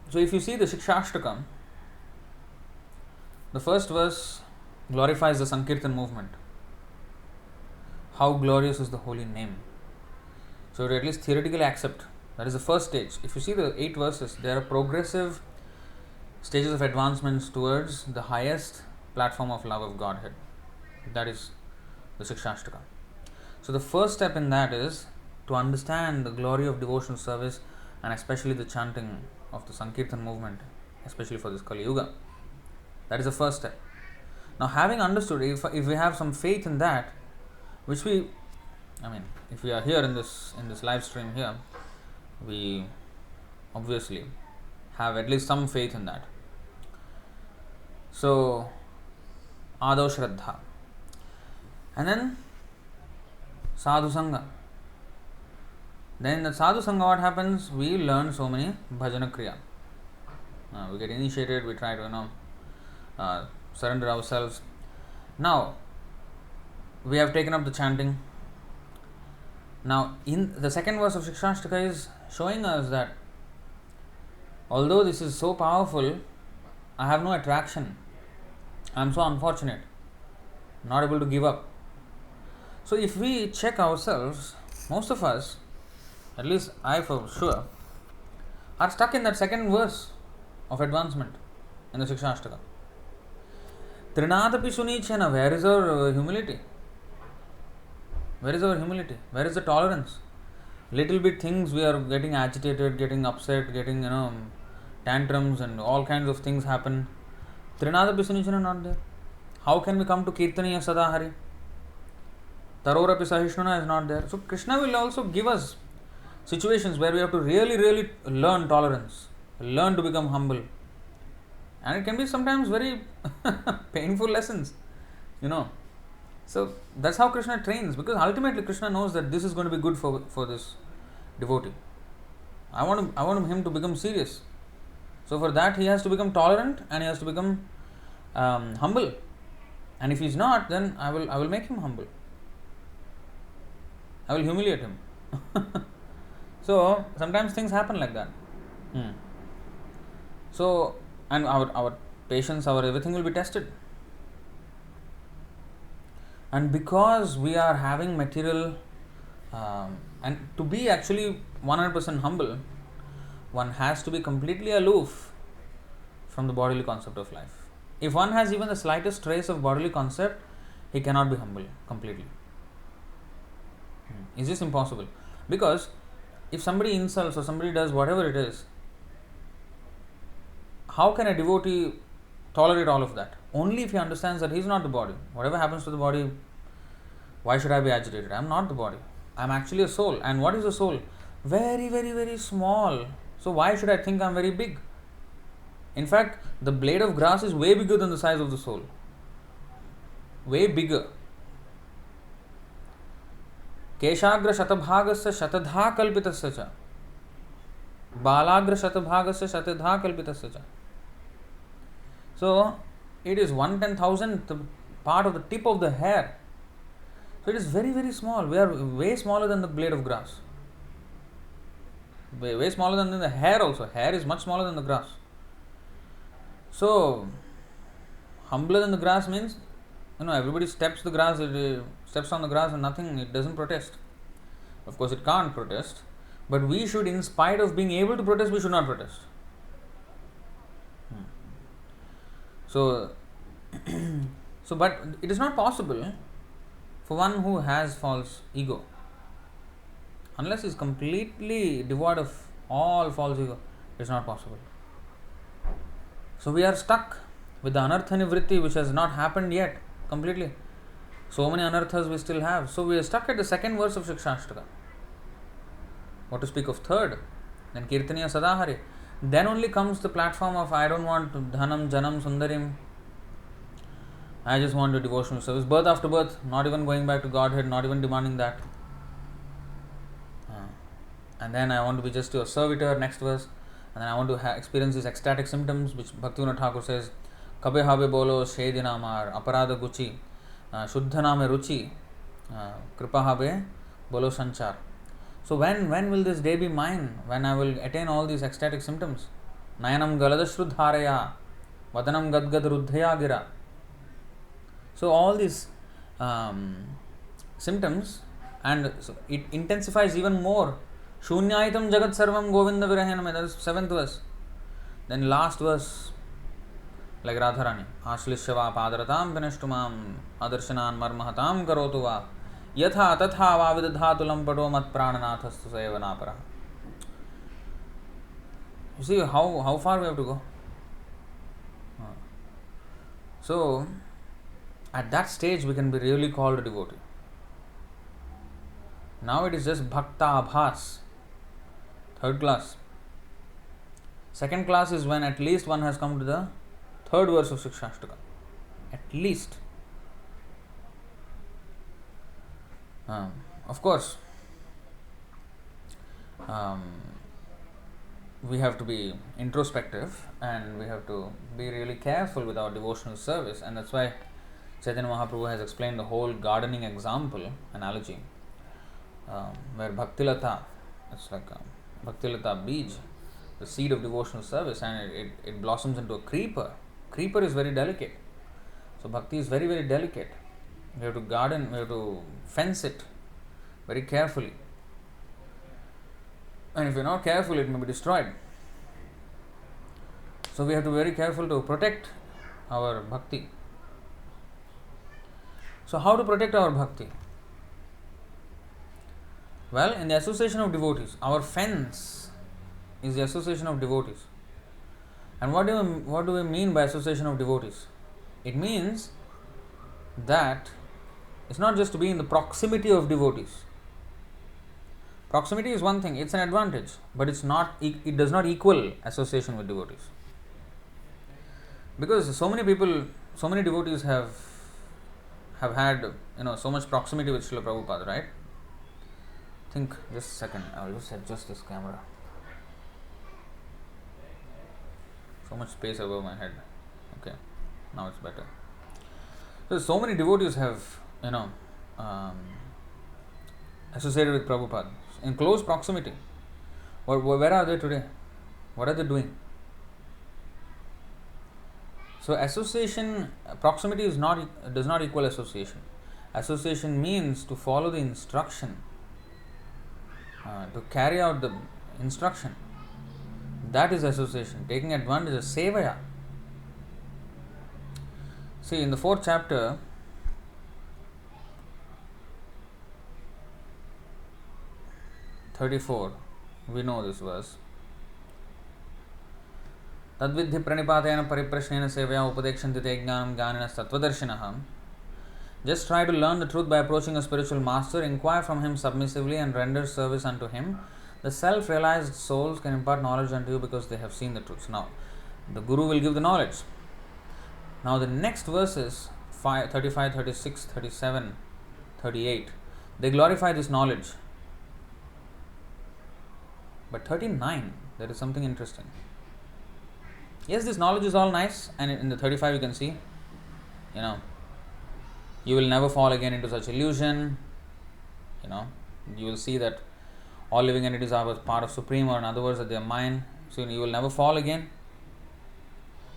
So if you see the Shikshashtakam, the first verse glorifies the Sankirtan movement. How glorious is the holy name. So to at least theoretically accept, that is the first stage. If you see the 8 verses, there are progressive stages of advancements towards the highest platform of love of Godhead. That is the Shikshashtakam. So the first step in that is to understand the glory of devotional service and especially the chanting of the Sankirtan movement, especially for this Kali Yuga. That is the first step. Now, having understood, if we have some faith in that, which if we are here in this live stream here, we obviously have at least some faith in that. So, Ado Shraddha. And then Sadhu Sangha. Then in the Sadhu Sangha, what happens? We learn so many bhajana kriya. We get initiated, we try to surrender ourselves. Now, we have taken up the chanting. Now, in the second verse of Shikshashtaka is showing us that although this is so powerful, I have no attraction. I am so unfortunate, not able to give up. So if we check ourselves, most of us, at least I for sure, are stuck in that second verse of advancement in the Shikshashtaka. Trinadapi Sunichana, where is our humility? Where is our humility? Where is the tolerance? Little bit things we are getting agitated, getting upset, getting tantrums and all kinds of things happen. Trinadapi Sunichana not there. How can we come to Kirtaniya Sadahari? Tarorapi Sahishnuna is not there. So Krishna will also give us situations where we have to really learn tolerance, learn to become humble. And it can be sometimes very painful lessons, So that's how Krishna trains, because ultimately Krishna knows that this is going to be good for this devotee. I want him to become serious. So for that he has to become tolerant and he has to become humble. And if he's not, then I will make him humble. I will humiliate him. So sometimes things happen like that. So, and our patience, our everything will be tested. And because we are having material, and to be actually 100% humble, one has to be completely aloof from the bodily concept of life. If one has even the slightest trace of bodily concept, he cannot be humble completely. It's just impossible. Because if somebody insults or somebody does whatever it is, how can a devotee tolerate all of that? Only if he understands that he is not the body. Whatever happens to the body, why should I be agitated? I am not the body. I am actually a soul. And what is a soul? Very small. So why should I think I am very big? In fact, the blade of grass is way bigger than the size of the soul. Way bigger. Keshagra shatabhagasya shatadha kalpitasya cha. Balagra shatabhagasya shatadha kalpitasya cha. So, it is 1/10,000th part of the tip of the hair. So, it is very small. We are way smaller than the blade of grass. Way smaller than the hair also. Hair is much smaller than the grass. So, humbler than the grass means, everybody steps on the grass and nothing, it doesn't protest. Of course, it can't protest. But we should, in spite of being able to protest, we should not protest. So, but it is not possible for one who has false ego. Unless he is completely devoid of all false ego, it is not possible. So we are stuck with the anartha nivritti, which has not happened yet completely. So many anarthas we still have. So we are stuck at the second verse of Shikshashtaka. What to speak of third? Then Kirtaniya Sadahari. Then only comes the platform of I don't want dhanam, janam, sundarim. I just want a devotional service, birth after birth, not even going back to Godhead, not even demanding that. And then I want to be just a servitor, next verse. And then I want to experience these ecstatic symptoms, which Bhaktivinoda Thakur says, Kabe habe bolo shedina mar, aparada guchi, shuddha name ruchi, kripa habe bolo sanchar. So when will this day be mine? When I will attain all these ecstatic symptoms? Nayanam galadashrudharaya, vadanam gadgad ruddhaya gira. So all these symptoms, and so it intensifies even more. Shunyaitam jagat sarvam govinda virahenam. That is 7th verse. Then last verse, like Radharani, Ashlishava padaratam vinashtumam adarshanan marmahatam karotu va yatha tatha va vidadhatulam pato mat prananathastu sayavanapara. You see how far we have to go. So at that stage we can be really called a devotee. Now it is just bhakta abhas, 3rd class. 2nd class is when at least one has come to the 3rd verse of Shikshashtaka. At least. Of course, we have to be introspective and we have to be really careful with our devotional service, and that's why Chaitanya Mahaprabhu has explained the whole gardening example analogy, where Bhaktilata, it's like a Bhaktilata beej, the seed of devotional service, and it blossoms into a creeper. Creeper is very delicate. So bhakti is very, very delicate. We have to garden, we have to fence it very carefully. And if you're not careful, it may be destroyed. So we have to be very careful to protect our bhakti. So how to protect our bhakti? Well, in the association of devotees, our fence is the association of devotees. And what do we mean by association of devotees? It means that it's not just to be in the proximity of devotees. Proximity is one thing, it's an advantage, but it does not equal association with devotees. Because so many people, so many devotees have had so much proximity with Srila Prabhupada, right? Think, just a second, I will just adjust this camera. So much space above my head. Okay, now it's better. So many devotees have associated with Prabhupada in close proximity. Where are they today? What are they doing? So association, proximity does not equal association. Association means to follow the instruction, to carry out the instruction. That is association. Taking advantage is sevaya. See, in the 4th chapter, (34), we know this verse. Tadvidhi pranipatena pariprashnena sevaya upadekshanti te jnanam jnaninas tattvadarshinaha. Just try to learn the truth by approaching a spiritual master, inquire from him submissively and render service unto him. The self-realized souls can impart knowledge unto you because they have seen the truth. Now, the Guru will give the knowledge. Now, the next verses, 35, 36, 37, 38, they glorify this knowledge. But 39, there is something interesting. Yes, this knowledge is all nice, and in the 35 you can see, you will never fall again into such illusion. You will see that all living entities are part of Supreme, or in other words, that they are mine. So you will never fall again.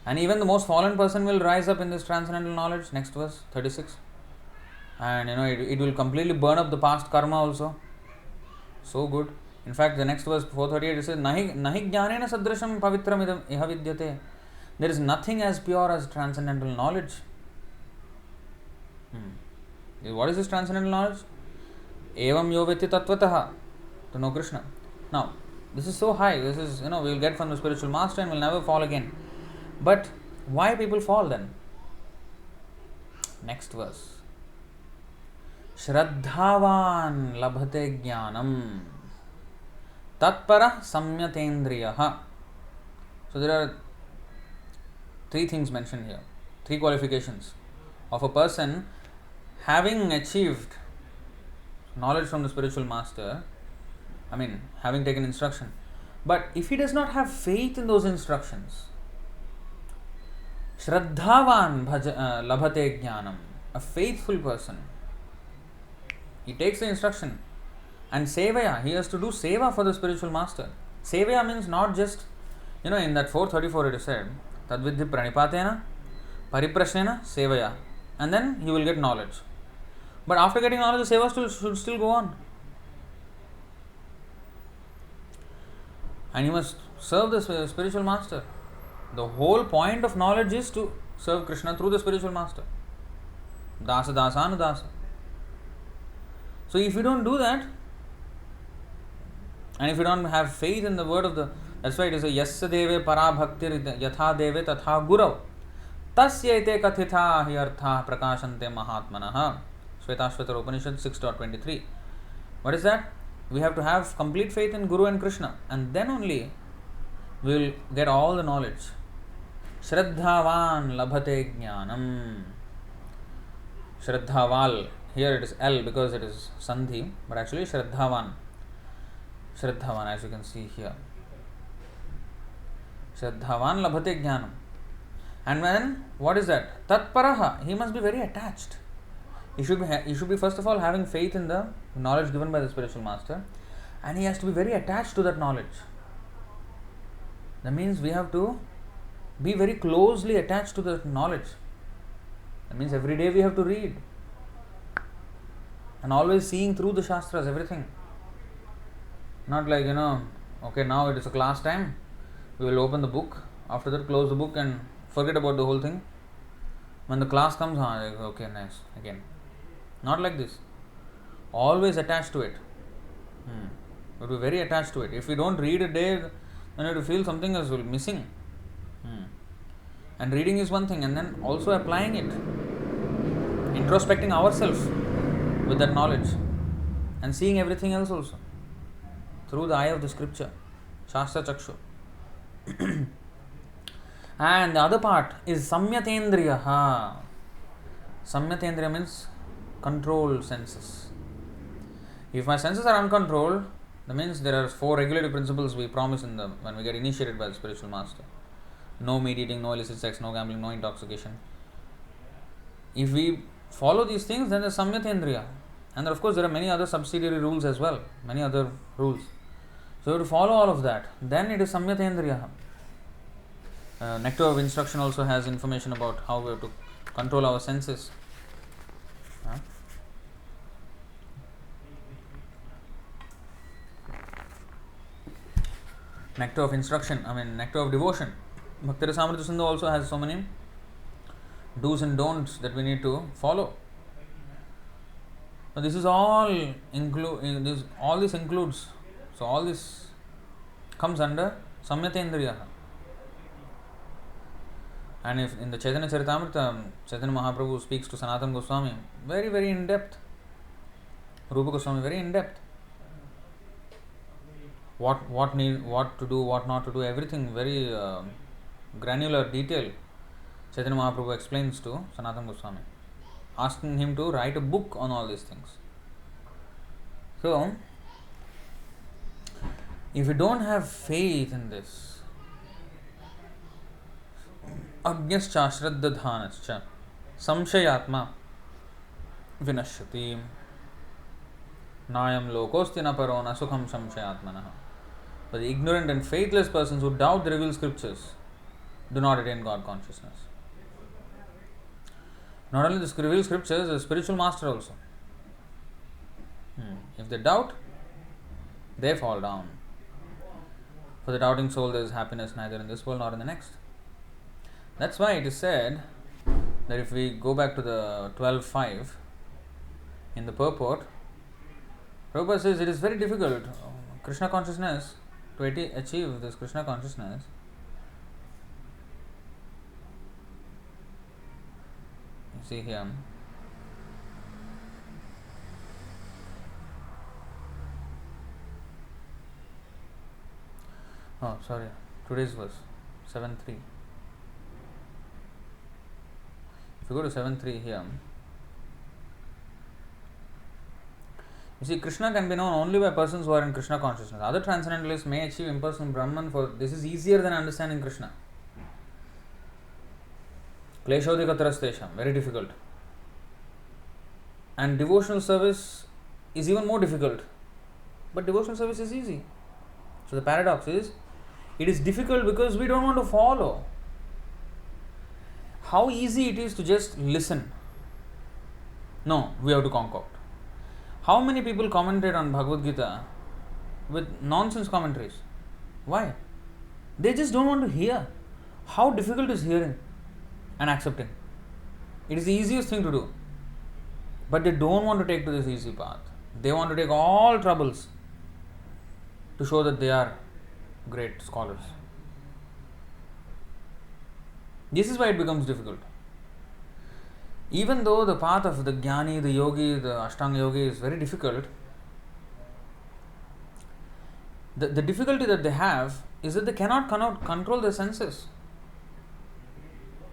And even the most fallen person will rise up in this transcendental knowledge. Next verse, 36. And it will completely burn up the past karma also. So good. In fact, the next verse, 438, it says, Nahi jnanena sadrasham pavitram idam iha vidyate. There is nothing as pure as transcendental knowledge. What is this transcendental knowledge? Evam yoveti tattvataha, to know Krishna. Now, this is so high. This is, we will get from the spiritual master and will never fall again. But why people fall then? Next verse. Shraddhavan labhate jnanam tatpara samyatendriyaha. So there are 3 things mentioned here. 3 qualifications. of a person having achieved knowledge from the spiritual master, having taken instruction, but if he does not have faith in those instructions, Shraddhavan labhate jnanam, a faithful person, he takes the instruction, and sevaya, he has to do seva for the spiritual master. Sevaya means not just, in that 434 it is said, Tadvidhi pranipatena, pariprasnena, sevaya, and then he will get knowledge. But after getting knowledge, the seva should still go on. And he must serve the spiritual master. The whole point of knowledge is to serve Krishna through the spiritual master. Dāsa, dāsa, anudāsa. So if you don't do that, and if you don't have faith in the word of the, that's why it is a yasya deve para bhaktir yatha deve tatha gurav tasya ete kathitha hi artha prakashante mahatmanah. Shvetashvatara Upanishad 6.23. What is that? We have to have complete faith in Guru and Krishna, and then only we will get all the knowledge. Shraddhavan labhate jnanam. Shraddhaval, here it is L because it is Sandhi, but actually Shraddhavan. Shraddhavan, as you can see here. Shraddhavan labhate jnanam. And then, what is that? Tatparaha, he must be very attached. He should be first of all having faith in the knowledge given by the spiritual master, and he has to be very attached to that knowledge. That means we have to be very closely attached to the knowledge. That means every day we have to read and always seeing through the Shastras, everything. Not like, okay, now it is a class time, we will open the book, after that close the book and forget about the whole thing. When the class comes, okay, nice, again. Not like this. Always attached to it. But we're very attached to it. If we don't read a day, then you feel something is missing. And reading is one thing, and then also applying it. Introspecting ourselves with that knowledge. And seeing everything else also. Through the eye of the scripture. Shastra Chakshu. And the other part is Samyatendriyaha. Samyatendriya means controlled senses. If my senses are uncontrolled, that means there are 4 regulative principles we promise in them when we get initiated by the spiritual master. No meat eating, no illicit sex, no gambling, no intoxication. If we follow these things, then there's Samyatendriya. And of course there are many other subsidiary rules as well, many other rules. So you have to follow all of that. Then it is Samyatendriya. Nectar of Instruction also has information about how we have to control our senses. Nectar of Instruction, Nectar of Devotion. Bhakti Rasamrita Sindhu also has so many do's and don'ts that we need to follow. But this is all this includes, so all this comes under Samyatendriya. And if in the Chaitanya Charitamrita, Chaitanya Mahaprabhu speaks to Sanatana Goswami very, very in depth. Rupa Goswami very in depth. What to do, what not to do, everything very granular detail. Chaitanya Mahaprabhu explains to Sanatana Goswami, asking him to write a book on all these things. So, if you don't have faith in this, Ajñascha Shraddhadhanascha Samshayatma Vinashyati Nayam Lokosti na Parona Sukham Samshayatmanah. But the ignorant and faithless persons who doubt the revealed scriptures do not attain God consciousness. Not only the revealed scriptures, the spiritual master also. If they doubt, they fall down. For the doubting soul there is happiness neither in this world nor in the next. That's why it is said that if we go back to the 12.5 in the purport, Prabhupada says it is very difficult, Krishna consciousness, to achieve this Krishna consciousness. You see here, today's verse 7.3. If you go to 7.3 here, you see Krishna can be known only by persons who are in Krishna consciousness. Other transcendentalists may achieve impersonal Brahman, for this is easier than understanding Krishna. Kleshodikatarastesham, very difficult. And devotional service is even more difficult. But devotional service is easy. So the paradox is, it is difficult because we don't want to follow. How easy it is to just listen. No, we have to concoct. How many people commented on Bhagavad Gita with nonsense commentaries? Why? They just don't want to hear. How difficult is hearing and accepting? It is the easiest thing to do. But they don't want to take to this easy path. They want to take all troubles to show that they are great scholars. This is why it becomes difficult. Even though the path of the Jnani, the Yogi, the Ashtanga Yogi is very difficult, the difficulty that they have is that they cannot control their senses.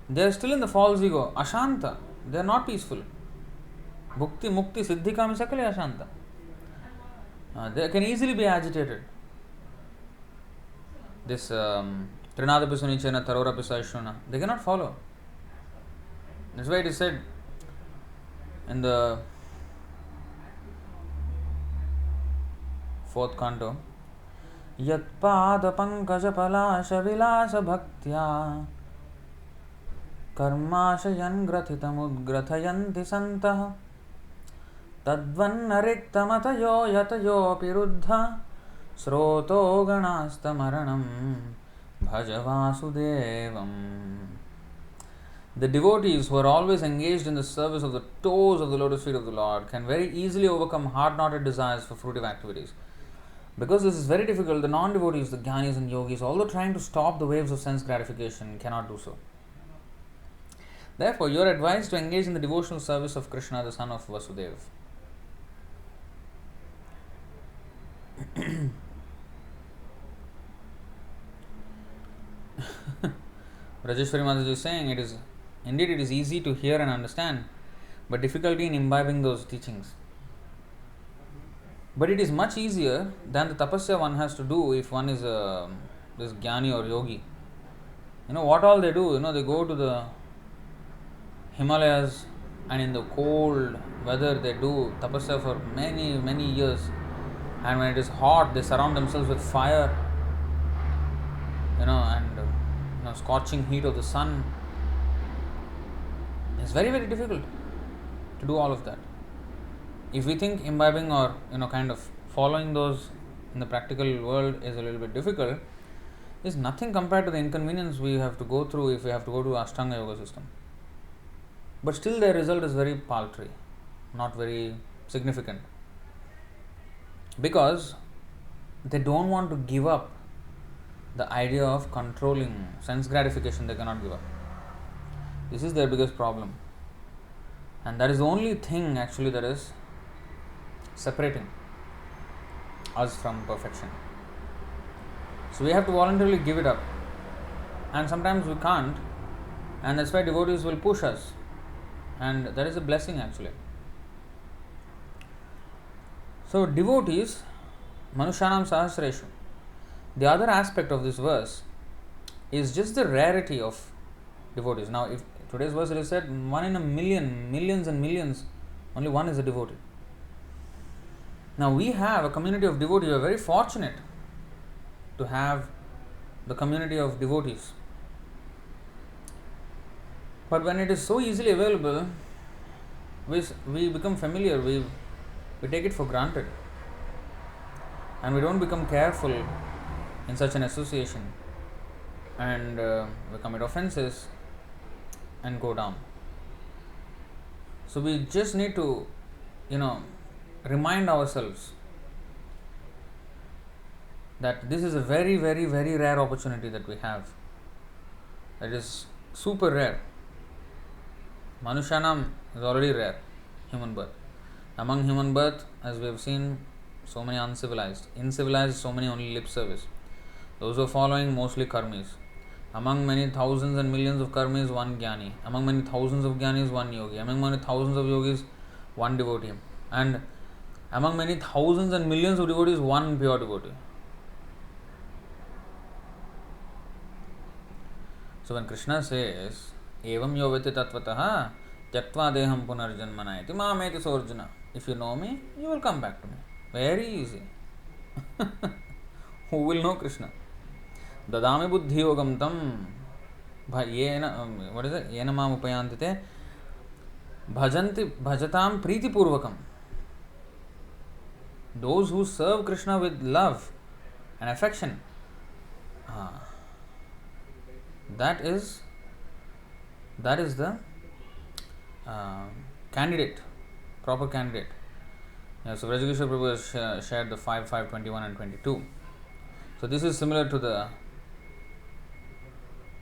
They are still in the false ego, Ashanta. They are not peaceful. Bhukti, Mukti, Siddhi, Kami, Sakale Ashanta. They can easily be agitated. This Trinadapi Sunichena, Tarorapi Saishuna, they cannot follow. That's why it is said in the 4th canto, Yat pada pankaja palasha vilasa bhaktya karmashayan grathitam udgrathayanti santah tadvannariktamatayo yatayo piruddha sroto ganastamaranam bhaja vasudevam. The devotees who are always engaged in the service of the toes of the lotus feet of the Lord can very easily overcome hard-knotted desires for fruitive activities. Because this is very difficult, the non-devotees, the Jnanis and Yogis, although trying to stop the waves of sense gratification, cannot do so. Therefore, you are advised to engage in the devotional service of Krishna, the son of Vasudeva. Rajeshwari Mataji is saying, it is easy to hear and understand, but difficulty in imbibing those teachings. But it is much easier than the tapasya one has to do if one is this Jnani or Yogi. What all they do, they go to the Himalayas and in the cold weather they do tapasya for many, many years. And when it is hot, they surround themselves with fire, and scorching heat of the sun. It's very, very difficult to do all of that. If we think imbibing or kind of following those in the practical world is a little bit difficult, it's nothing compared to the inconvenience we have to go through if we have to go to Ashtanga Yoga system. But still their result is very paltry, not very significant. Because they don't want to give up the idea of controlling sense gratification. They cannot give up. This is their biggest problem. And that is the only thing actually that is separating us from perfection. So we have to voluntarily give it up. And sometimes we can't. And that's why devotees will push us. And that is a blessing actually. So devotees, Manusanam Sahasreshu. The other aspect of this verse is just the rarity of devotees. Now, if today's verse is said 1 in a million, millions and millions, only one is a devotee. Now, we have a community of devotees. We are very fortunate to have the community of devotees. But when it is so easily available, we become familiar, we take it for granted. And we don't become careful in such an association, and we commit offenses and go down. So we just need to, remind ourselves that this is a very, very, very rare opportunity that we have. It is super rare. Manusanam is already rare, human birth. Among human birth, as we have seen, so many uncivilized. Incivilized, so many only lip service. Those who are following, mostly karmis. Among many thousands and millions of karmis, one jnani. Among many thousands of jnanis, one yogi. Among many thousands of yogis, one devotee. And among many thousands and millions of devotees, one pure devotee. So when Krishna says, Evam yovati tattvataha tyaktva deham punarjanmana iti mameti sorjuna. If you know me, you will come back to me. Very easy. Who will know Krishna? Dadami buddhi yogam tam what is it? Yena mam upayantite bhajatam priti purvakam. Those who serve Krishna with love and affection, that is the candidate, proper candidate. Yeah, so Vrajageshwar Prabhu has shared the 5, 5, 21 and 22. So this is similar to the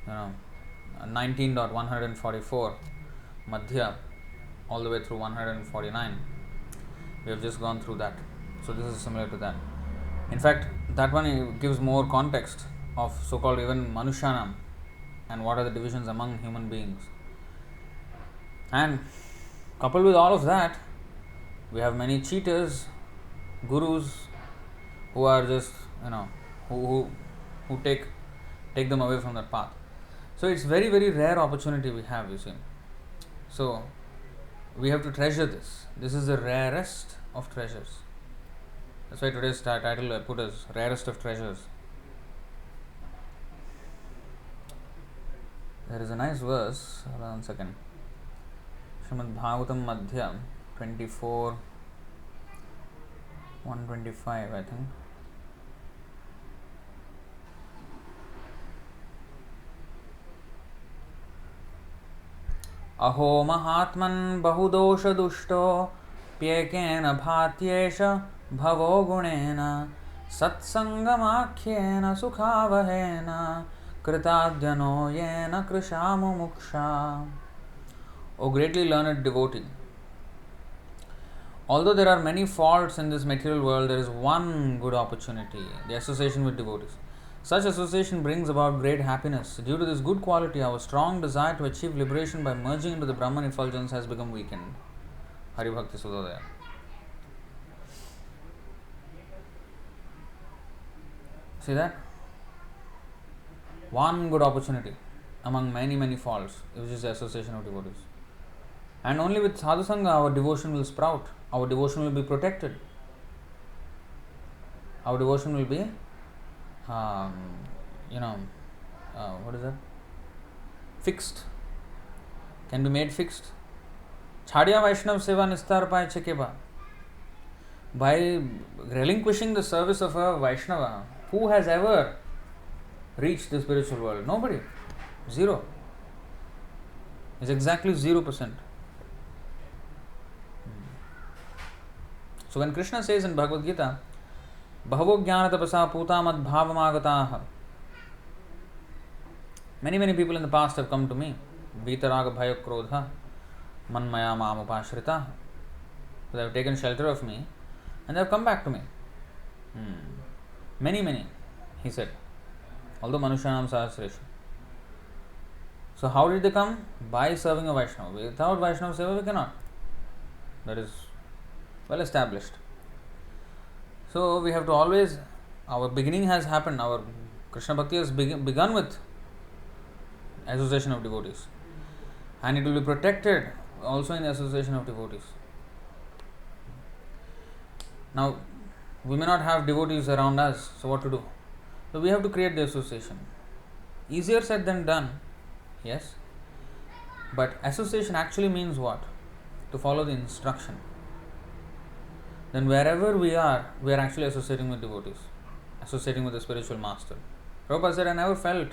19.144 Madhya all the way through 149. We have just gone through that. So this is similar to that. In fact, that one gives more context of so-called even Manusanam and what are the divisions among human beings. And coupled with all of that, we have many cheaters, gurus who are just, who take them away from that path. So it's very, very rare opportunity we have, you see. So we have to treasure this. This is the rarest of treasures. That's why today's title I put as Rarest of Treasures. There is a nice verse, hold on a second. Srimad-Bhagavatam Madhya 24, 125, I think. Aho mahatman bahudosha dushto pyekena bhatyesha bhavo gunena satsangamakhyena sukhavahena kritadhyano yena krishamu muksha. O greatly learned devotee, although there are many faults in this material world, there is one good opportunity, the association with devotees. Such association brings about great happiness. Due to this good quality, our strong desire to achieve liberation by merging into the Brahman effulgence has become weakened. Hari Bhakti Sudodaya. See that? One good opportunity among many, many faults, which is the association of devotees. And only with sadhu sangha our devotion will sprout. Our devotion will be protected. Our devotion will be, what is that? Fixed. Can be made fixed. Chhadiya Vaishnav Seva Nistar Pai Chekeba. By relinquishing the service of a Vaishnava, who has ever reached the spiritual world? Nobody. Zero. It's exactly 0%. So when Krishna says in Bhagavad Gita, Bhavo jnana tapasa puta mad bhavamagataha. Many people in the past have come to me. Vitaraga bhaya krodha manmaya mam upashrita. So they have taken shelter of me and they have come back to me. Many, he said. Although Manusanam Sahasreshu. So how did they come? By serving a Vaishnava. Without Vaishnava Seva we cannot. That is well established. So we have to always, our beginning has happened, our Krishna Bhakti has begun with association of devotees. And it will be protected also in the association of devotees. Now, we may not have devotees around us, so what to do? So we have to create the association. Easier said than done, yes. But association actually means what? To follow the instruction. Then wherever we are actually associating with devotees, associating with the spiritual master. Prabhupada said, I never felt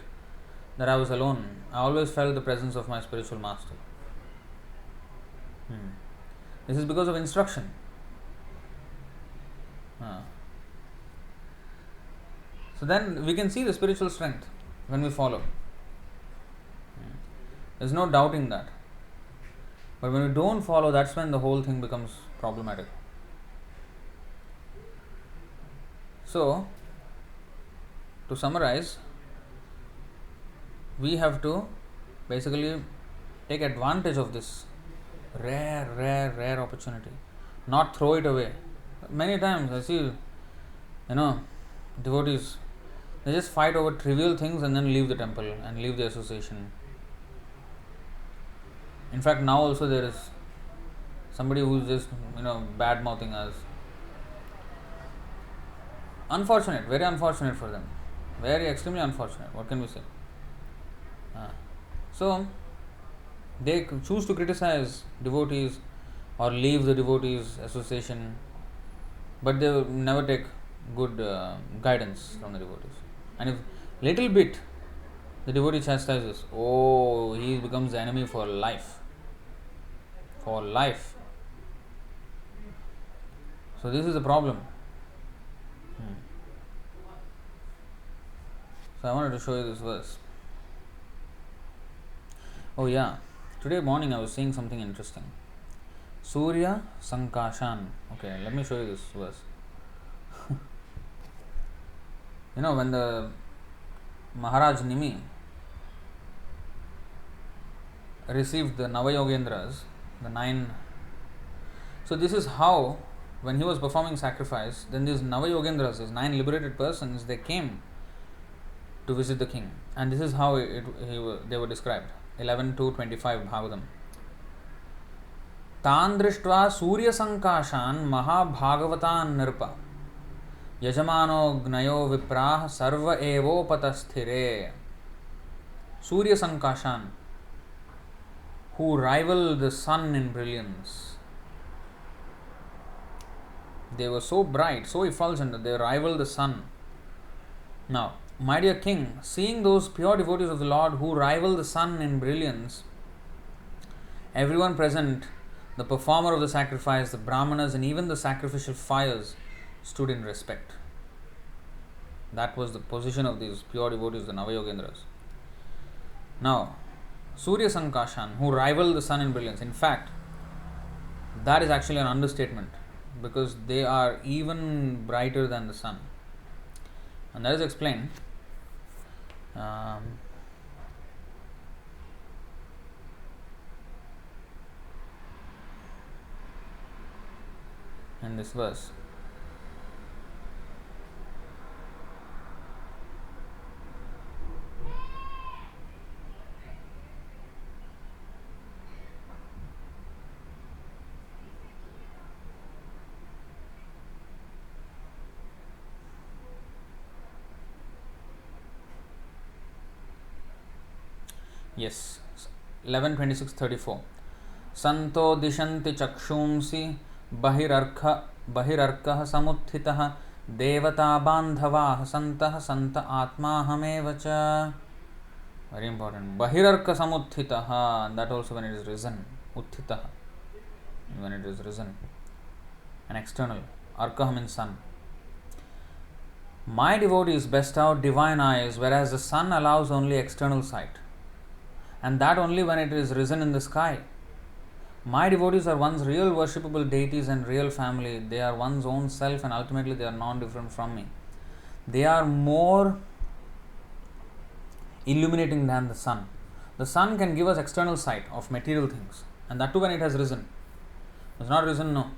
that I was alone. I always felt the presence of my spiritual master. This is because of instruction. So then we can see the spiritual strength when we follow. There's no doubting that. But when we don't follow, that's when the whole thing becomes problematic. So, to summarize, we have to basically take advantage of this rare opportunity, not throw it away. Many times I see, devotees, they just fight over trivial things and then leave the temple and leave the association. In fact, now also there is somebody who is just, bad mouthing us. Unfortunate, very unfortunate for them. Very extremely unfortunate. What can we say? So, they choose to criticize devotees or leave the devotees association, but they will never take good guidance from the devotees. And if little bit the devotee chastises, oh, he becomes the enemy for life. For life. So this is the problem. So I wanted to show you this verse. Oh yeah, today morning I was seeing something interesting. Surya Sankashan. Okay, let me show you this verse. When the Maharaj Nimi received the Navayogendras, the 9. So this is how, when he was performing sacrifice, then these Navayogendras, these 9 liberated persons, they came to visit the king. And this is how they were described. 11-25 Bhagavatam. Tan drishtva Surya Sankashan Mahabhagavatan Nirpa Yajamano Gnayo Viprah Sarva Evopatasthire. Surya Sankashan, who rival the sun in brilliance. They were so bright, so effulgent that they rival the sun. Now, my dear king, seeing those pure devotees of the Lord who rival the sun in brilliance, everyone present, the performer of the sacrifice, the brahmanas, and even the sacrificial fires stood in respect. That was the position of these pure devotees, the Navayogendras. Now, Surya Sankashan, who rival the sun in brilliance. In fact, that is actually an understatement, because they are even brighter than the sun. And that is explained in this verse. Yes, 11:26-34. Santo dishanti chakshumsi bahirarkha samuttitah devata bandhavah santah santa atma hamevacha. Very important. Bahirarkha samuttitah, that also when it is risen. Uttitah, when it is risen. An external. Arka means sun. My devotees bestow divine eyes, whereas the sun allows only external sight. And that only when it is risen in the sky. My devotees are one's real worshipable deities and real family. They are one's own self, and ultimately they are non-different from me. They are more illuminating than the sun. The sun can give us external sight of material things, and that too when it has risen. It has not risen, no.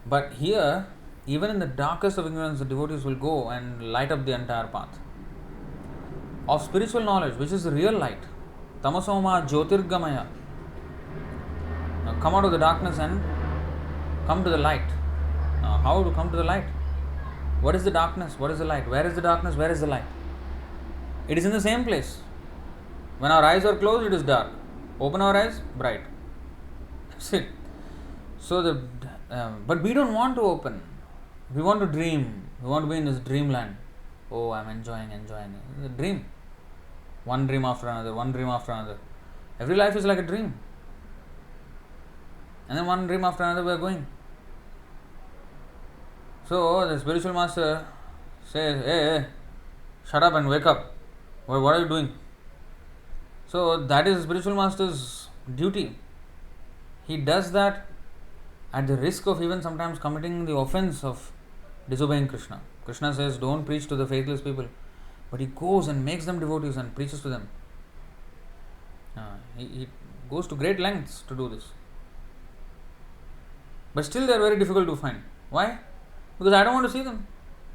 But here, even in the darkest of ignorance, the devotees will go and light up the entire path of spiritual knowledge, which is the real light. Tamasoma Jyotirgamaya. Now come out of the darkness and come to the light. Now, how to come to the light? What is the darkness? What is the light? Where is the darkness? Where is the light? It is in the same place. When our eyes are closed, it is dark. Open our eyes, bright. That's it. So but we don't want to open. We want to dream. We want to be in this dreamland. Oh, I'm enjoying. It's a dream. One dream after another. Every life is like a dream. And then one dream after another we are going. So the spiritual master says, hey, shut up and wake up. What are you doing? So that is the spiritual master's duty. He does that at the risk of even sometimes committing the offense of disobeying Krishna. Krishna says, don't preach to the faithless people. But he goes and makes them devotees and preaches to them. He goes to great lengths to do this. But still they are very difficult to find. Why? Because I don't want to see them.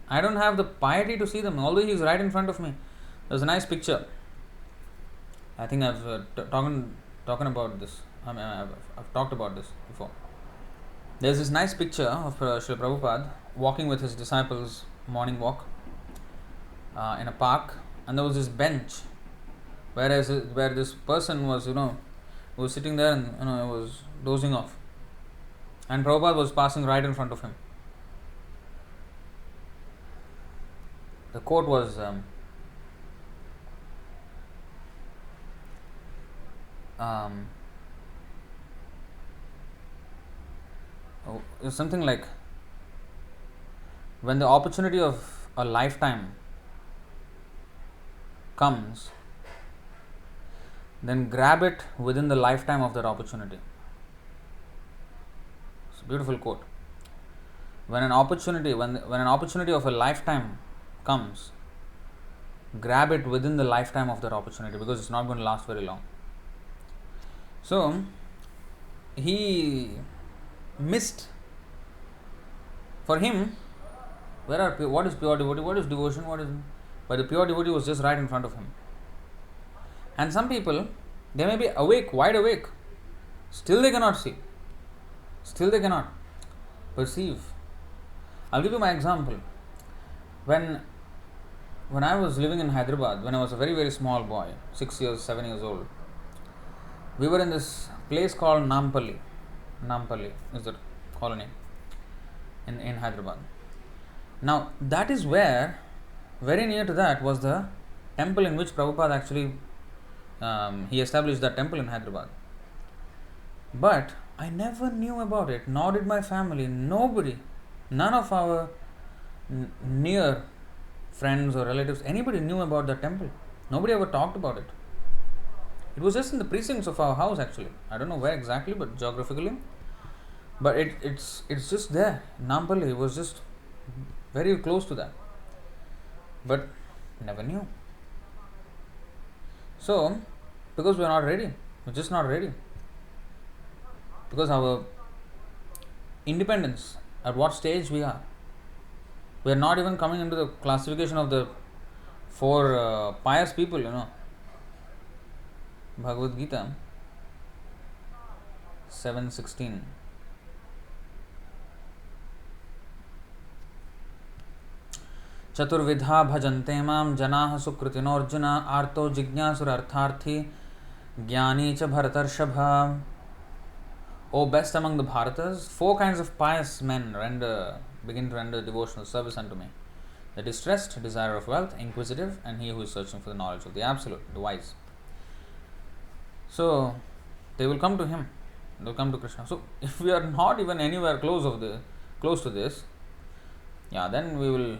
I don't have the piety to see them, although he is right in front of me. There's a nice picture. I think I've talking about this. I've talked about this before. There's this nice picture of Srila Prabhupada walking with his disciples, morning walk, in a park, and there was this bench, where this person was, was sitting there and was dozing off, and Prabhupada was passing right in front of him. The quote was something like, when the opportunity of a lifetime comes, then grab it within the lifetime of that opportunity. It's a beautiful quote. When an opportunity of a lifetime comes, grab it within the lifetime of that opportunity, because it's not going to last very long. So he missed. For him, what is pure devotee? What is devotion? But the pure devotee was just right in front of him. And some people, they may be awake, wide awake, still they cannot see. Still they cannot perceive. I'll give you my example. When I was living in Hyderabad, when I was a very, very small boy, 6 years, 7 years old, we were in this place called Nampalli. Nampalli is the colony in Hyderabad. Now, that is where, very near to that, was the temple in which Prabhupada actually, he established that temple in Hyderabad. But I never knew about it, nor did my family, nobody, none of our near friends or relatives, anybody knew about that temple. Nobody ever talked about it. It was just in the precincts of our house actually. I don't know where exactly, but geographically. But it's just there. Nampalli was just very close to that. But never knew. So, because we are not ready. We're just not ready. Because our independence, at what stage we are. We are not even coming into the classification of the 4 pious people, Bhagavad Gita 7:16. Chaturvidha bhajante mam janaha sukritino arjuna arto jignasura artharthi jnani cha bharatarshabha. O best among the Bharatas, 4 kinds of pious men begin to render devotional service unto me. The distressed, desire of wealth, inquisitive, and he who is searching for the knowledge of the Absolute, the wise. So, they will come to him. They will come to Krishna. So, if we are not even anywhere close to this, then we will,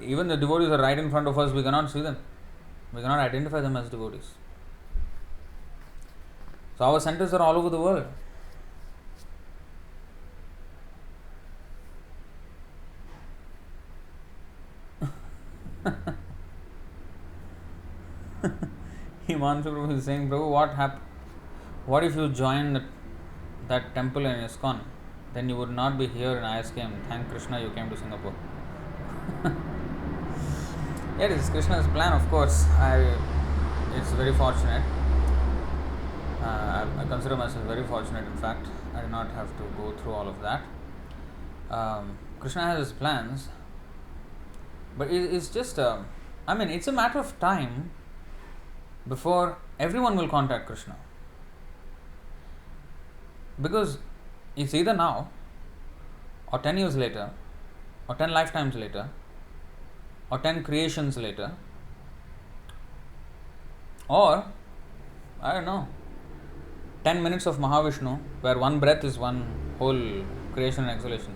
even the devotees are right in front of us, we cannot see them. We cannot identify them as devotees. So, our centers are all over the world. Himanshu Prabhu is saying, Prabhu, what if you joined that temple in ISKCON? Then you would not be here in ISKM. Thank Krishna you came to Singapore. It is Krishna's plan, of course. It's very fortunate. I consider myself very fortunate, in fact. I did not have to go through all of that. Krishna has his plans, but it's just, it's a matter of time before everyone will contact Krishna. Because it's either now, or 10 years later, or 10 lifetimes later, or 10 creations later, or, 10 minutes of Mahavishnu, where one breath is one whole creation and exhalation,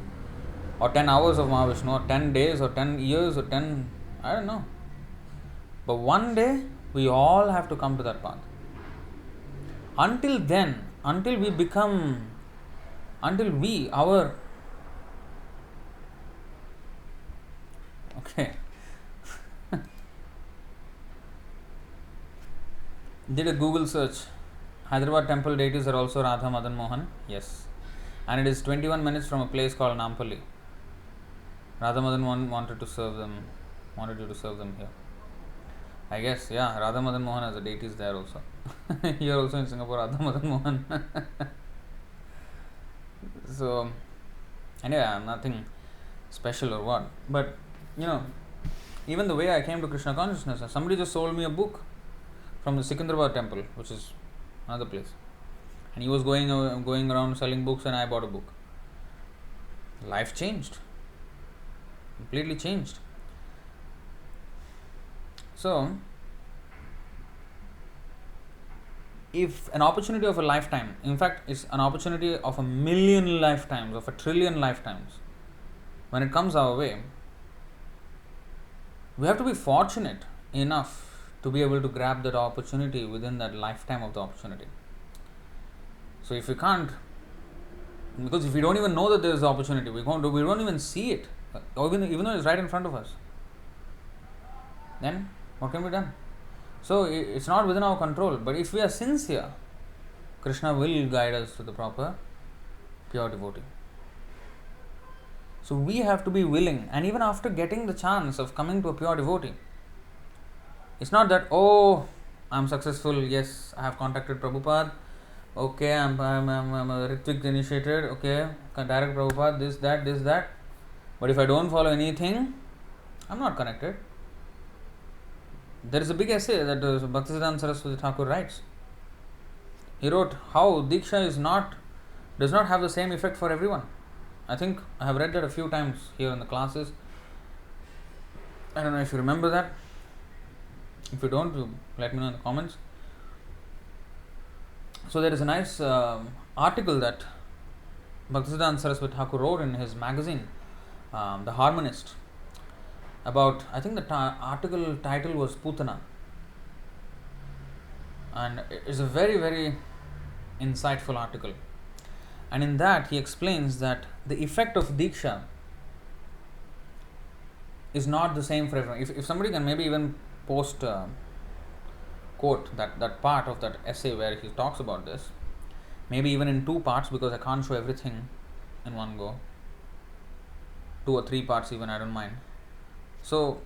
or 10 hours of Mahavishnu, or 10 days, or 10 years, or 10, But one day, we all have to come to that path. Until then, until did a Google search. Hyderabad temple deities are also Radha Madan Mohan. Yes. And it is 21 minutes from a place called Nampalli. Radha Madan Mohan wanted you to serve them here. I guess, yeah, Radha Madan Mohan has a deities there also. Here also in Singapore, Radha Madan Mohan. So, and yeah, nothing special or what. But, even the way I came to Krishna consciousness, somebody just sold me a book from the Secunderabad temple, which is another place. And he was going around selling books, and I bought a book. Life changed. Completely changed. So, if an opportunity of a lifetime, in fact, it's an opportunity of 1,000,000 lifetimes, of 1,000,000,000,000 lifetimes, when it comes our way, we have to be fortunate enough to be able to grab that opportunity within that lifetime of the opportunity. So if we can't, because if we don't even know that there is an opportunity, we don't even see it, even though it's right in front of us, then what can be done? So it's not within our control. But if we are sincere, Krishna will guide us to the proper pure devotee. So we have to be willing, and even after getting the chance of coming to a pure devotee, it's not that, oh, I'm successful, yes, I have contacted Prabhupada, okay, I'm a Ritvik initiated, okay, direct Prabhupada, this, that. But if I don't follow anything, I'm not connected. There is a big essay that Bhaktisiddhanta Saraswati Thakur writes. He wrote how Diksha does not have the same effect for everyone. I think I have read that a few times here in the classes. I don't know if you remember that. If you don't, you let me know in the comments. So there is a nice article that Bhaktisiddhanta Saraswati Thakur wrote in his magazine, The Harmonist, about, I think the article title was Putana, and it's a very, very insightful article. And in that he explains that the effect of Diksha is not the same for everyone. If somebody can maybe even post quote that part of that essay where he talks about this, maybe even in 2 parts, because I can't show everything in one go, 2 or 3 parts even, I don't mind. So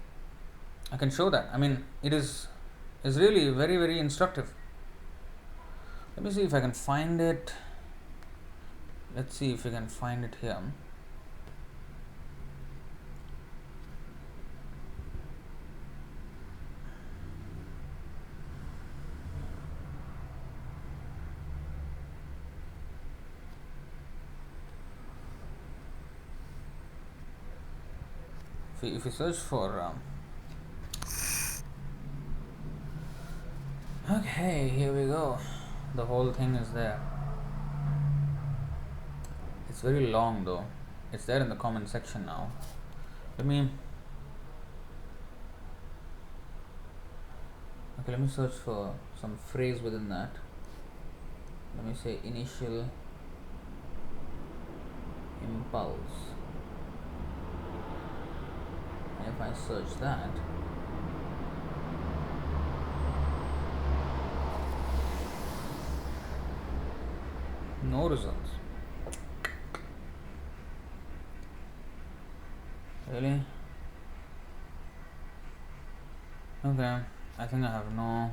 I can show that. I mean, it is really very, very instructive. Let me see if I can find it. Let's see if we can find it here. If you search for okay, here we go. The whole thing is there. It's very long though. It's there in the comment section now. Let me search for some phrase within that. Let me say initial impulse. And if I search that, no results. Really? Okay, I think I have no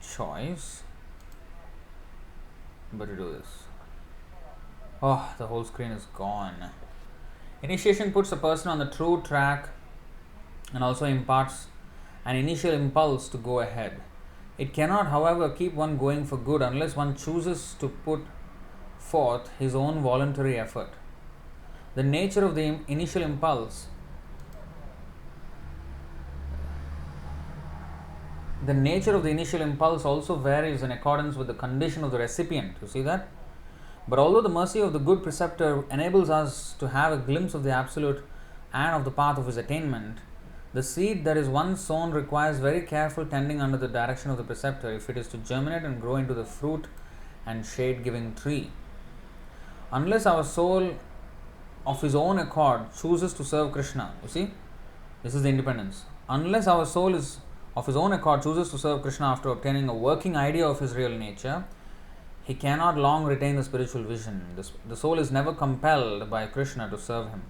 choice but to do this. Oh, the whole screen is gone. Initiation puts a person on the true track and also imparts an initial impulse to go ahead. It cannot, however, keep one going for good unless one chooses to put forth his own voluntary effort. The nature of the initial impulse also varies in accordance with the condition of the recipient. You see that? But although the mercy of the good preceptor enables us to have a glimpse of the absolute and of the path of his attainment, the seed that is once sown requires very careful tending under the direction of the preceptor if it is to germinate and grow into the fruit and shade-giving tree. Unless our soul of his own accord chooses to serve Krishna, you see, this is the independence. Unless our soul of his own accord chooses to serve Krishna after obtaining a working idea of his real nature, he cannot long retain the spiritual vision. The soul is never compelled by Krishna to serve him.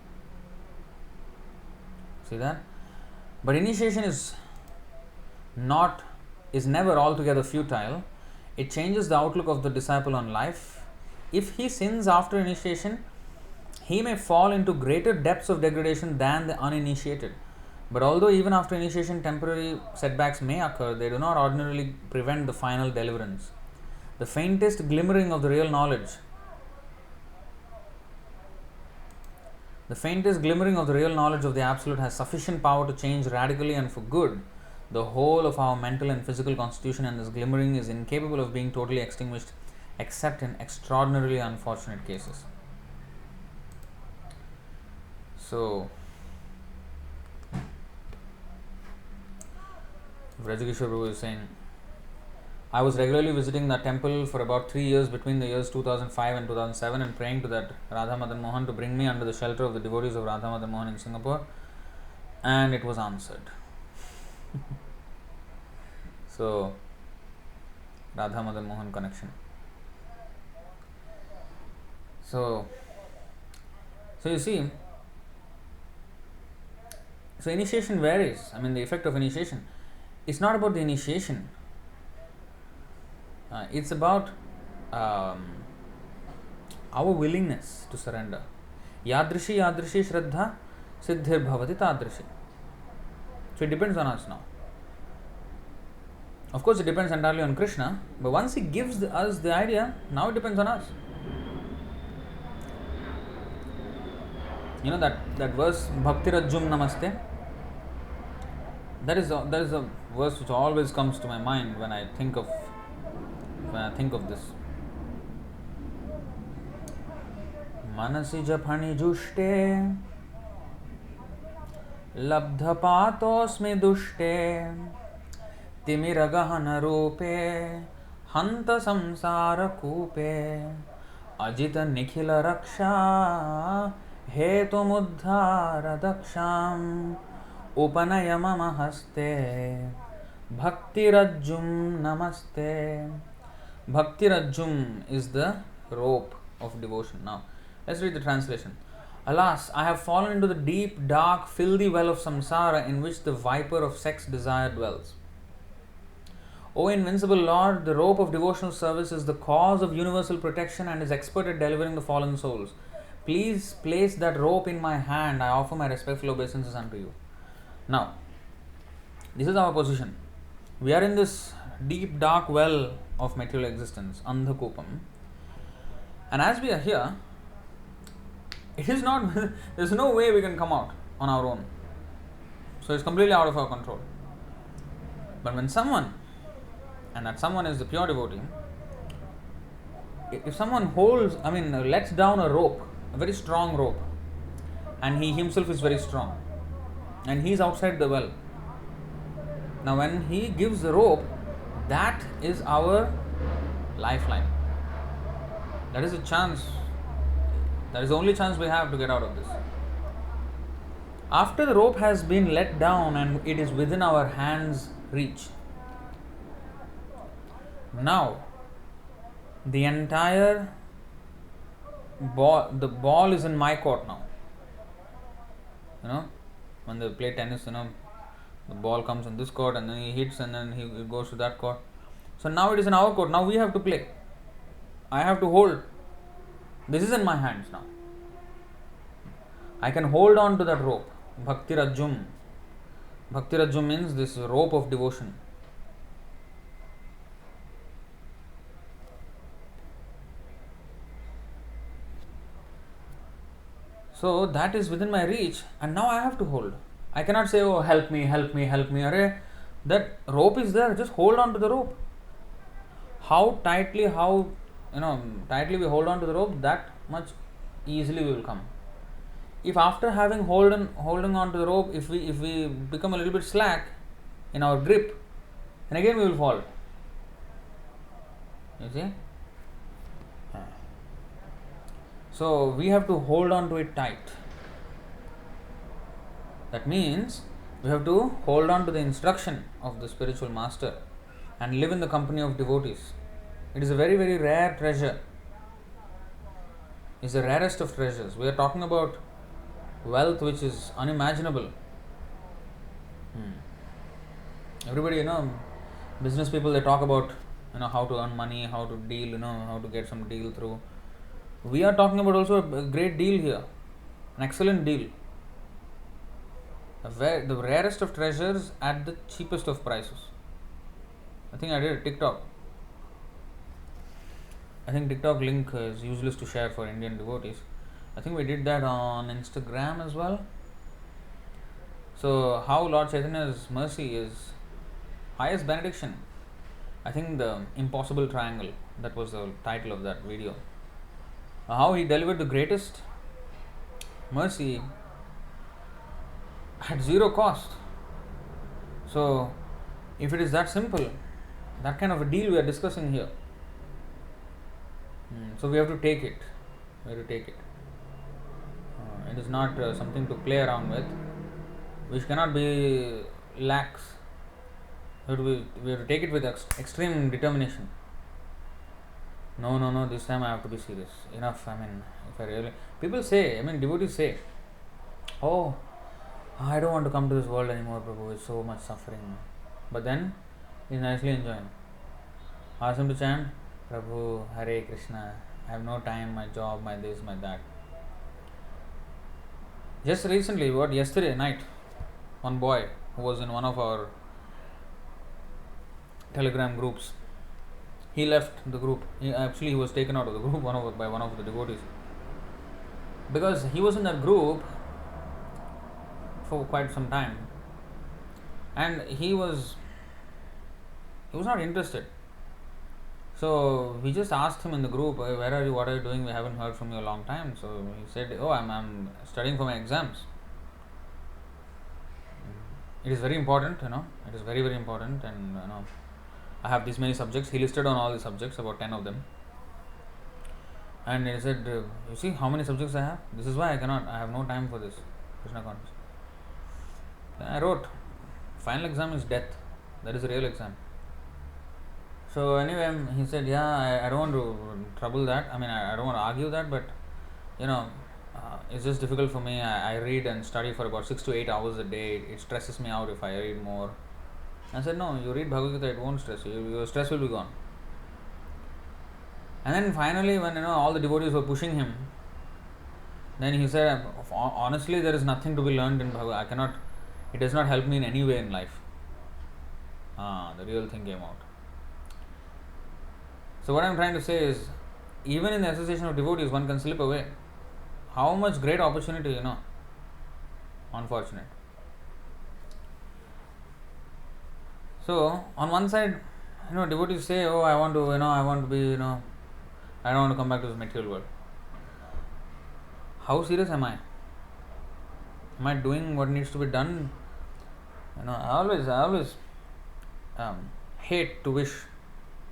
See that? But initiation is never altogether futile. It changes the outlook of the disciple on life. If he sins after initiation, he may fall into greater depths of degradation than the uninitiated. But although even after initiation temporary setbacks may occur, they do not ordinarily prevent the final deliverance. The faintest glimmering of the real knowledge, of the Absolute has sufficient power to change radically and for good the whole of our mental and physical constitution, and this glimmering is incapable of being totally extinguished except in extraordinarily unfortunate cases. So, Vrajageshwar Prabhu is saying, I was regularly visiting that temple for about 3 years between the years 2005 and 2007 and praying to that Radha Madan Mohan to bring me under the shelter of the devotees of Radha Madan Mohan in Singapore, and it was answered. So, Radha Madan Mohan connection. So you see, so initiation varies. I mean, the effect of initiation. It's not about the initiation. It's about our willingness to surrender. Yadrishi Shraddha Siddhir Bhavati Tadrishi. So it depends on us now. Of course, it depends entirely on Krishna, but once he gives us the idea, now it depends on us. You know that verse, Bhakti Rajjum Namaste? That is a verse which always comes to my mind when I think of this. Manasi Japani Jushte Labdhapatosmi Dushte Timiragahana Rupe Hanta Samsara Kupe Ajita Nikhila Raksha Hetumudhara Daksham Upanayama Haste Bhakti Rajjum Namaste. Bhakti Rajjum is the rope of devotion. Now, let's read the translation. Alas, I have fallen into the deep, dark, filthy well of samsara in which the viper of sex desire dwells. O invincible Lord, the rope of devotional service is the cause of universal protection and is expert at delivering the fallen souls. Please place that rope in my hand. I offer my respectful obeisances unto you. Now, this is our position. We are in this deep, dark well of material existence, Andhakupam. And as we are here, there's no way we can come out on our own. So it's completely out of our control. But when someone, and that someone is the pure devotee, if someone lets down a rope, a very strong rope, and he himself is very strong, and he is outside the well. Now when he gives the rope, that is our lifeline. That is a chance. That is the only chance we have to get out of this. After the rope has been let down and it is within our hands' reach, now the entire the ball is in my court now. You know, when they play tennis, the ball comes in this court and then he hits and then he goes to that court. So now it is in our court. Now we have to play. I have to hold. This is in my hands now. I can hold on to that rope. Bhakti Rajjum. Bhakti Rajjum means this rope of devotion. So that is within my reach and now I have to hold. I cannot say, oh, help me. Arre, that rope is there. Just hold on to the rope. How tightly we hold on to the rope, that much easily we will come. If after having holding on to the rope, if we become a little bit slack in our grip, then again we will fall. You see? So we have to hold on to it tight. That means We have to hold on to the instruction of the spiritual master and live in the company of devotees. It is a very, very rare treasure. It's the rarest of treasures. We are talking about wealth which is unimaginable. Everybody, business people, they talk about, how to earn money, how to deal, how to get some deal through. We are talking about also a great deal here, an excellent deal. The rarest of treasures at the cheapest of prices. I think I did a TikTok. I think TikTok link is useless to share for Indian devotees. I think we did that on Instagram as well. So, how Lord Chaitanya's mercy is highest benediction. I think the impossible triangle, that was the title of that video. How he delivered the greatest mercy at zero cost. So, if it is that simple, that kind of a deal we are discussing here. So we have to take it. It is not something to play around with. We cannot be lax. We have to take it with extreme determination. No, this time I have to be serious. Enough. If I really... People say, devotees say, oh, I don't want to come to this world anymore, Prabhu, it's so much suffering. But then, he's nicely enjoying. Ask him to chant, Prabhu, Hare Krishna, I have no time, my job, my this, my that. Just recently, yesterday night, one boy who was in one of our Telegram groups, he left the group. He was taken out of the group by one of the devotees. Because he was in that group for quite some time. And he was not interested. So we just asked him in the group, where are you, what are you doing, we haven't heard from you a long time. So he said, oh, I'm studying for my exams. It is very important, it is very, very important, and I have this many subjects. He listed on all the subjects, about 10 of them. And he said, you see how many subjects I have? This is why I have no time for this Krishna consciousness. Then I wrote, final exam is death. That is a real exam. So anyway, he said, I don't want to trouble that. I don't want to argue that, but it's just difficult for me. I read and study for about 6 to 8 hours a day. It stresses me out if I read more. I said, no, you read Bhagavad Gita, it won't stress you. Your stress will be gone. And then finally, when all the devotees were pushing him, then he said, honestly, there is nothing to be learned in Bhagavad Gita. It does not help me in any way in life. The real thing came out. So what I am trying to say is, even in the association of devotees, one can slip away. How much great opportunity, unfortunate. So on one side, devotees say, oh, I want to be, I don't want to come back to this material world. How serious am I? Am I doing what needs to be done? I always hate to wish.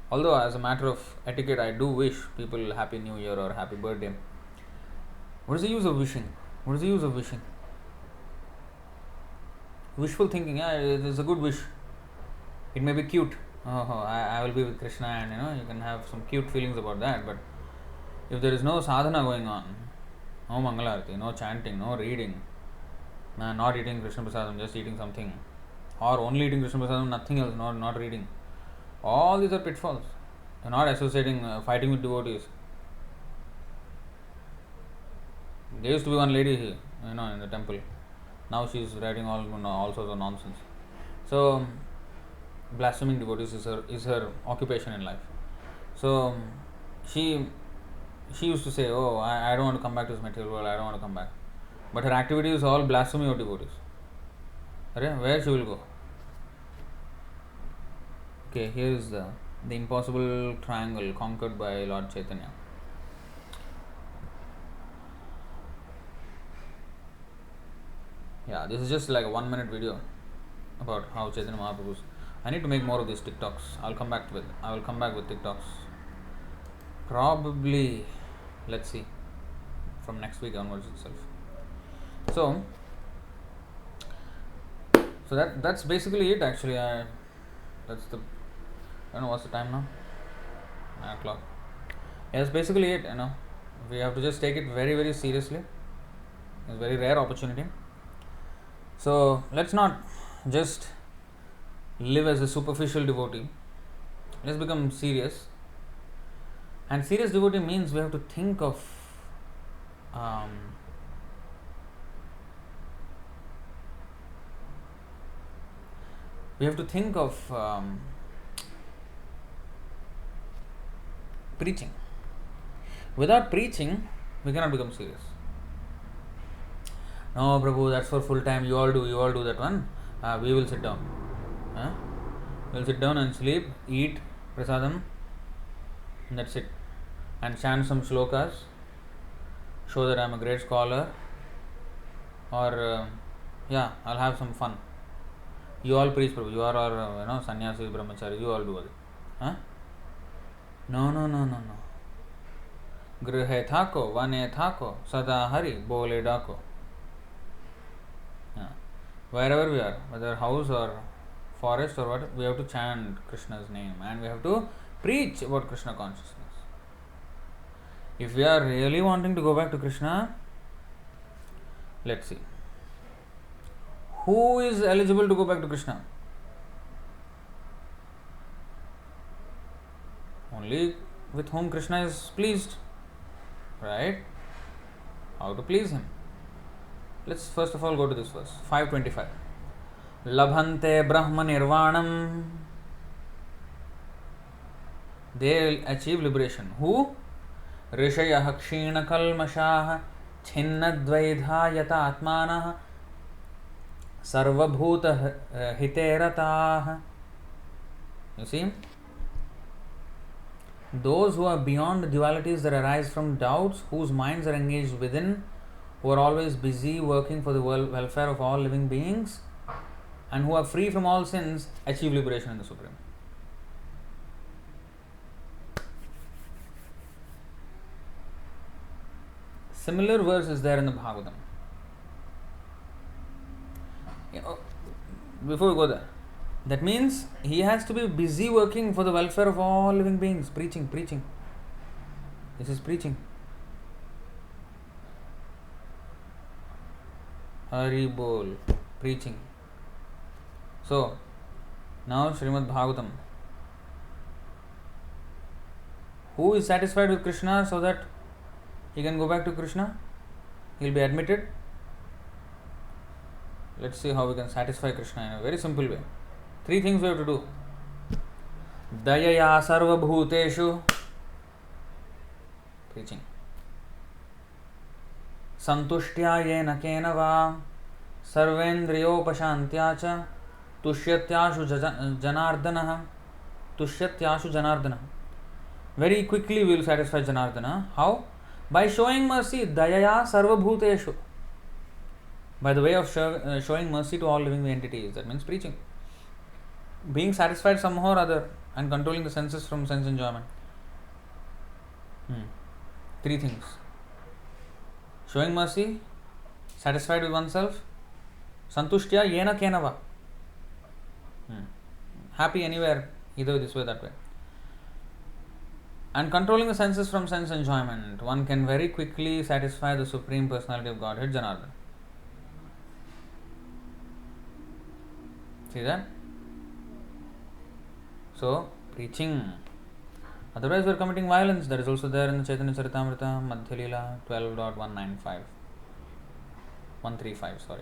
Although as a matter of etiquette, I do wish people Happy New Year or Happy Birthday. What is the use of wishing? Wishful thinking, it is a good wish. It may be cute. I will be with Krishna, and you can have some cute feelings about that. But if there is no sadhana going on, no Mangalarati, no chanting, no reading, not eating Krishna Prasadam, just eating something, or only eating Krishna Prasadam, nothing else, not reading. All these are pitfalls. You're not associating, fighting with devotees. There used to be one lady here, in the temple. Now she is writing all sorts of nonsense. So, blaspheming devotees is her occupation in life. So, she used to say, oh, I don't want to come back to this material world, I don't want to come back. But her activity is all blasphemy of devotees. Where she will go? Okay, here is the impossible triangle conquered by Lord Chaitanya. Yeah, this is just like a 1 minute video about how Chaitanya Mahaprabhu's. I need to make more of these TikToks. I will come back with TikToks. Probably, let's see, from next week onwards itself. So that's basically it actually. That's the, I don't know what's the time now. 9 o'clock. Yeah, that's basically it. We have to just take it very very seriously. It's a very rare opportunity. So let's not just live as a superficial devotee. Let's become serious. And serious devotee means we have to think of preaching. Without preaching, we cannot become serious. No, Prabhu, that's for full time. You all do that one. We will sit down. We'll sit down and sleep, eat prasadam, and that's it. And chant some shlokas, show that I'm a great scholar, or I'll have some fun. You all preach, Prabhu. You are all sannyasi, brahmachari. You all do it. No. Grihe thako, vane thako, sada hari, bole dako. Wherever we are, whether house or forest or what, we have to chant Krishna's name and we have to preach about Krishna consciousness. If we are really wanting to go back to Krishna, let's see. Who is eligible to go back to Krishna? Only with whom Krishna is pleased. Right? How to please him? Let's first of all go to this verse, 525. Labhante Brahma Nirvanam. They will achieve liberation. Who? Rishayah Kshina Kalmashaha Chinnadvaidha Yata Atmanah Sarvabhuta Hiteratah. You see? Those who are beyond the dualities that arise from doubts, whose minds are engaged within, who are always busy working for the welfare of all living beings, and who are free from all sins, achieve liberation in the Supreme. Similar verse is there in the Bhagavatam. Before we go there, that means he has to be busy working for the welfare of all living beings. Preaching. This is preaching. Hari Bol. Preaching. So, now Srimad-Bhagavatam. Who is satisfied with Krishna so that he can go back to Krishna? He will be admitted. Let's see how we can satisfy Krishna in a very simple way. 3 things we have to do. Dayaya sarva bhuteshu. Preaching. Santushtya yena kena va sarvendriyopashantya cha tushyatyashu janardana. Very quickly we will satisfy Janardana. How? By showing mercy. Dayaya sarva bhuteshu. By the way of showing mercy to all living entities. That means preaching. Being satisfied somehow or other and controlling the senses from sense enjoyment. 3 things. Showing mercy, satisfied with oneself, santushtya yena kenava. Happy anywhere, either this way, that way. And controlling the senses from sense enjoyment. One can very quickly satisfy the Supreme Personality of Godhead, Janardana. See that? So, preaching. Otherwise, we are committing violence. That is also there in the Chaitanya Charitamrita, Madhya Leela 12.195. 135, sorry.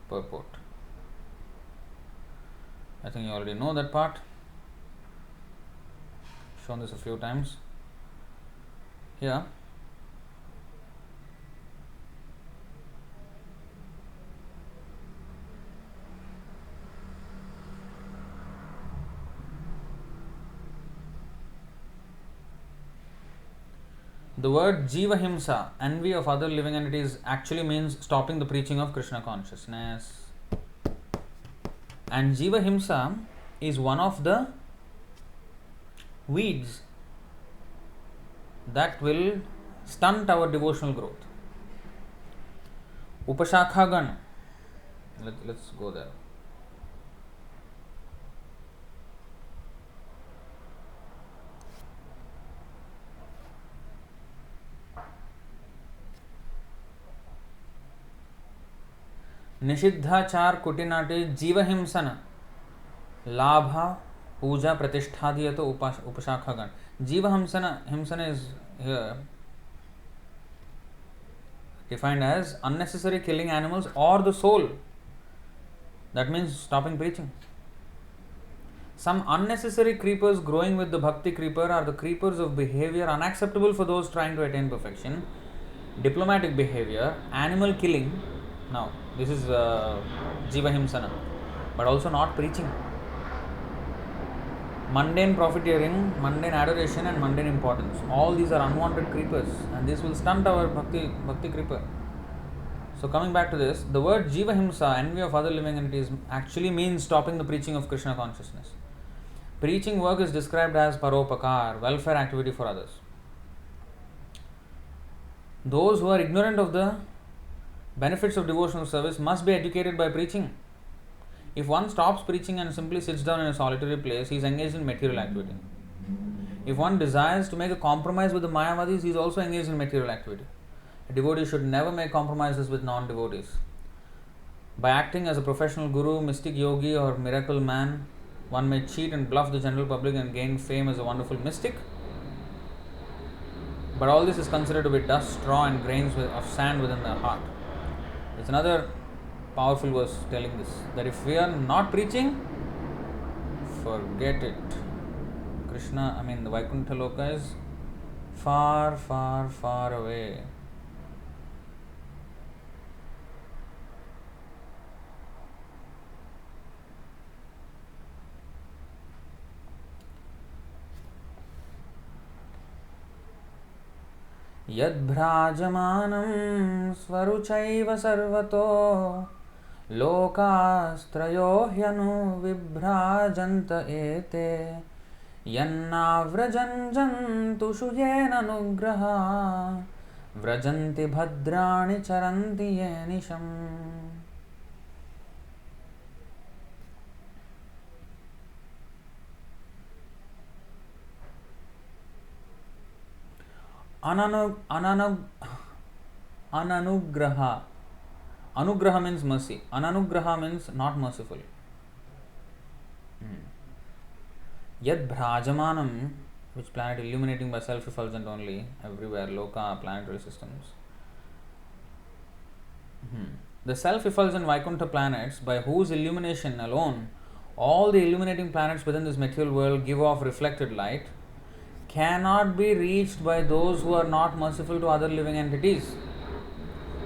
Purport. I think you already know that part. Shown this a few times. Here. The word Jiva Himsa, envy of other living entities, actually means stopping the preaching of Krishna consciousness. And Jiva Himsa is one of the weeds that will stunt our devotional growth. Upashakhagan, Let's go there. निषिद्धाचार कुटिनाटे जीवहिंसन लाभ पूजा प्रतिष्ठादि तो उपशाखागण. Himsana is here defined as unnecessary killing animals or the soul. That means stopping preaching. Some unnecessary creepers growing with the bhakti creeper are the creepers of behavior unacceptable for those trying to attain perfection. Diplomatic behavior, animal killing. Now, this is Jiva Himsana, but also not preaching. Mundane profiteering, mundane adoration, and mundane importance. All these are unwanted creepers, and this will stunt our bhakti creeper. So, coming back to this, the word Jiva Himsa, envy of other living entities, actually means stopping the preaching of Krishna consciousness. Preaching work is described as paropakar, welfare activity for others. Those who are ignorant of the benefits of devotional service must be educated by preaching. If one stops preaching and simply sits down in a solitary place, he is engaged in material activity. If one desires to make a compromise with the Mayavadis, he is also engaged in material activity. A devotee should never make compromises with non-devotees. By acting as a professional guru, mystic yogi, or miracle man, one may cheat and bluff the general public and gain fame as a wonderful mystic. But all this is considered to be dust, straw, and grains of sand within the heart. It's another powerful verse telling this, that if we are not preaching, forget it. Krishna, the Vaikuntha Loka is far, far, far away. यद्भ्राजमानं स्वरुचैव सर्वतो लोकास्त्रयो ह्यनुविभ्राजन्त एते यन्नाव्रजन् जन्तुषु येन अनुग्रहा व्रजन्ति भद्राणि चरन्ति ये निशम्. Ananugraha. Anugraha means mercy. Ananugraha means not merciful. Yad Bhrajamanam, which planet illuminating by self-effulgent only, everywhere, Loka, planetary systems. The self-effulgent Vaikuntha planets, by whose illumination alone all the illuminating planets within this material world give off reflected light, cannot be reached by those who are not merciful to other living entities.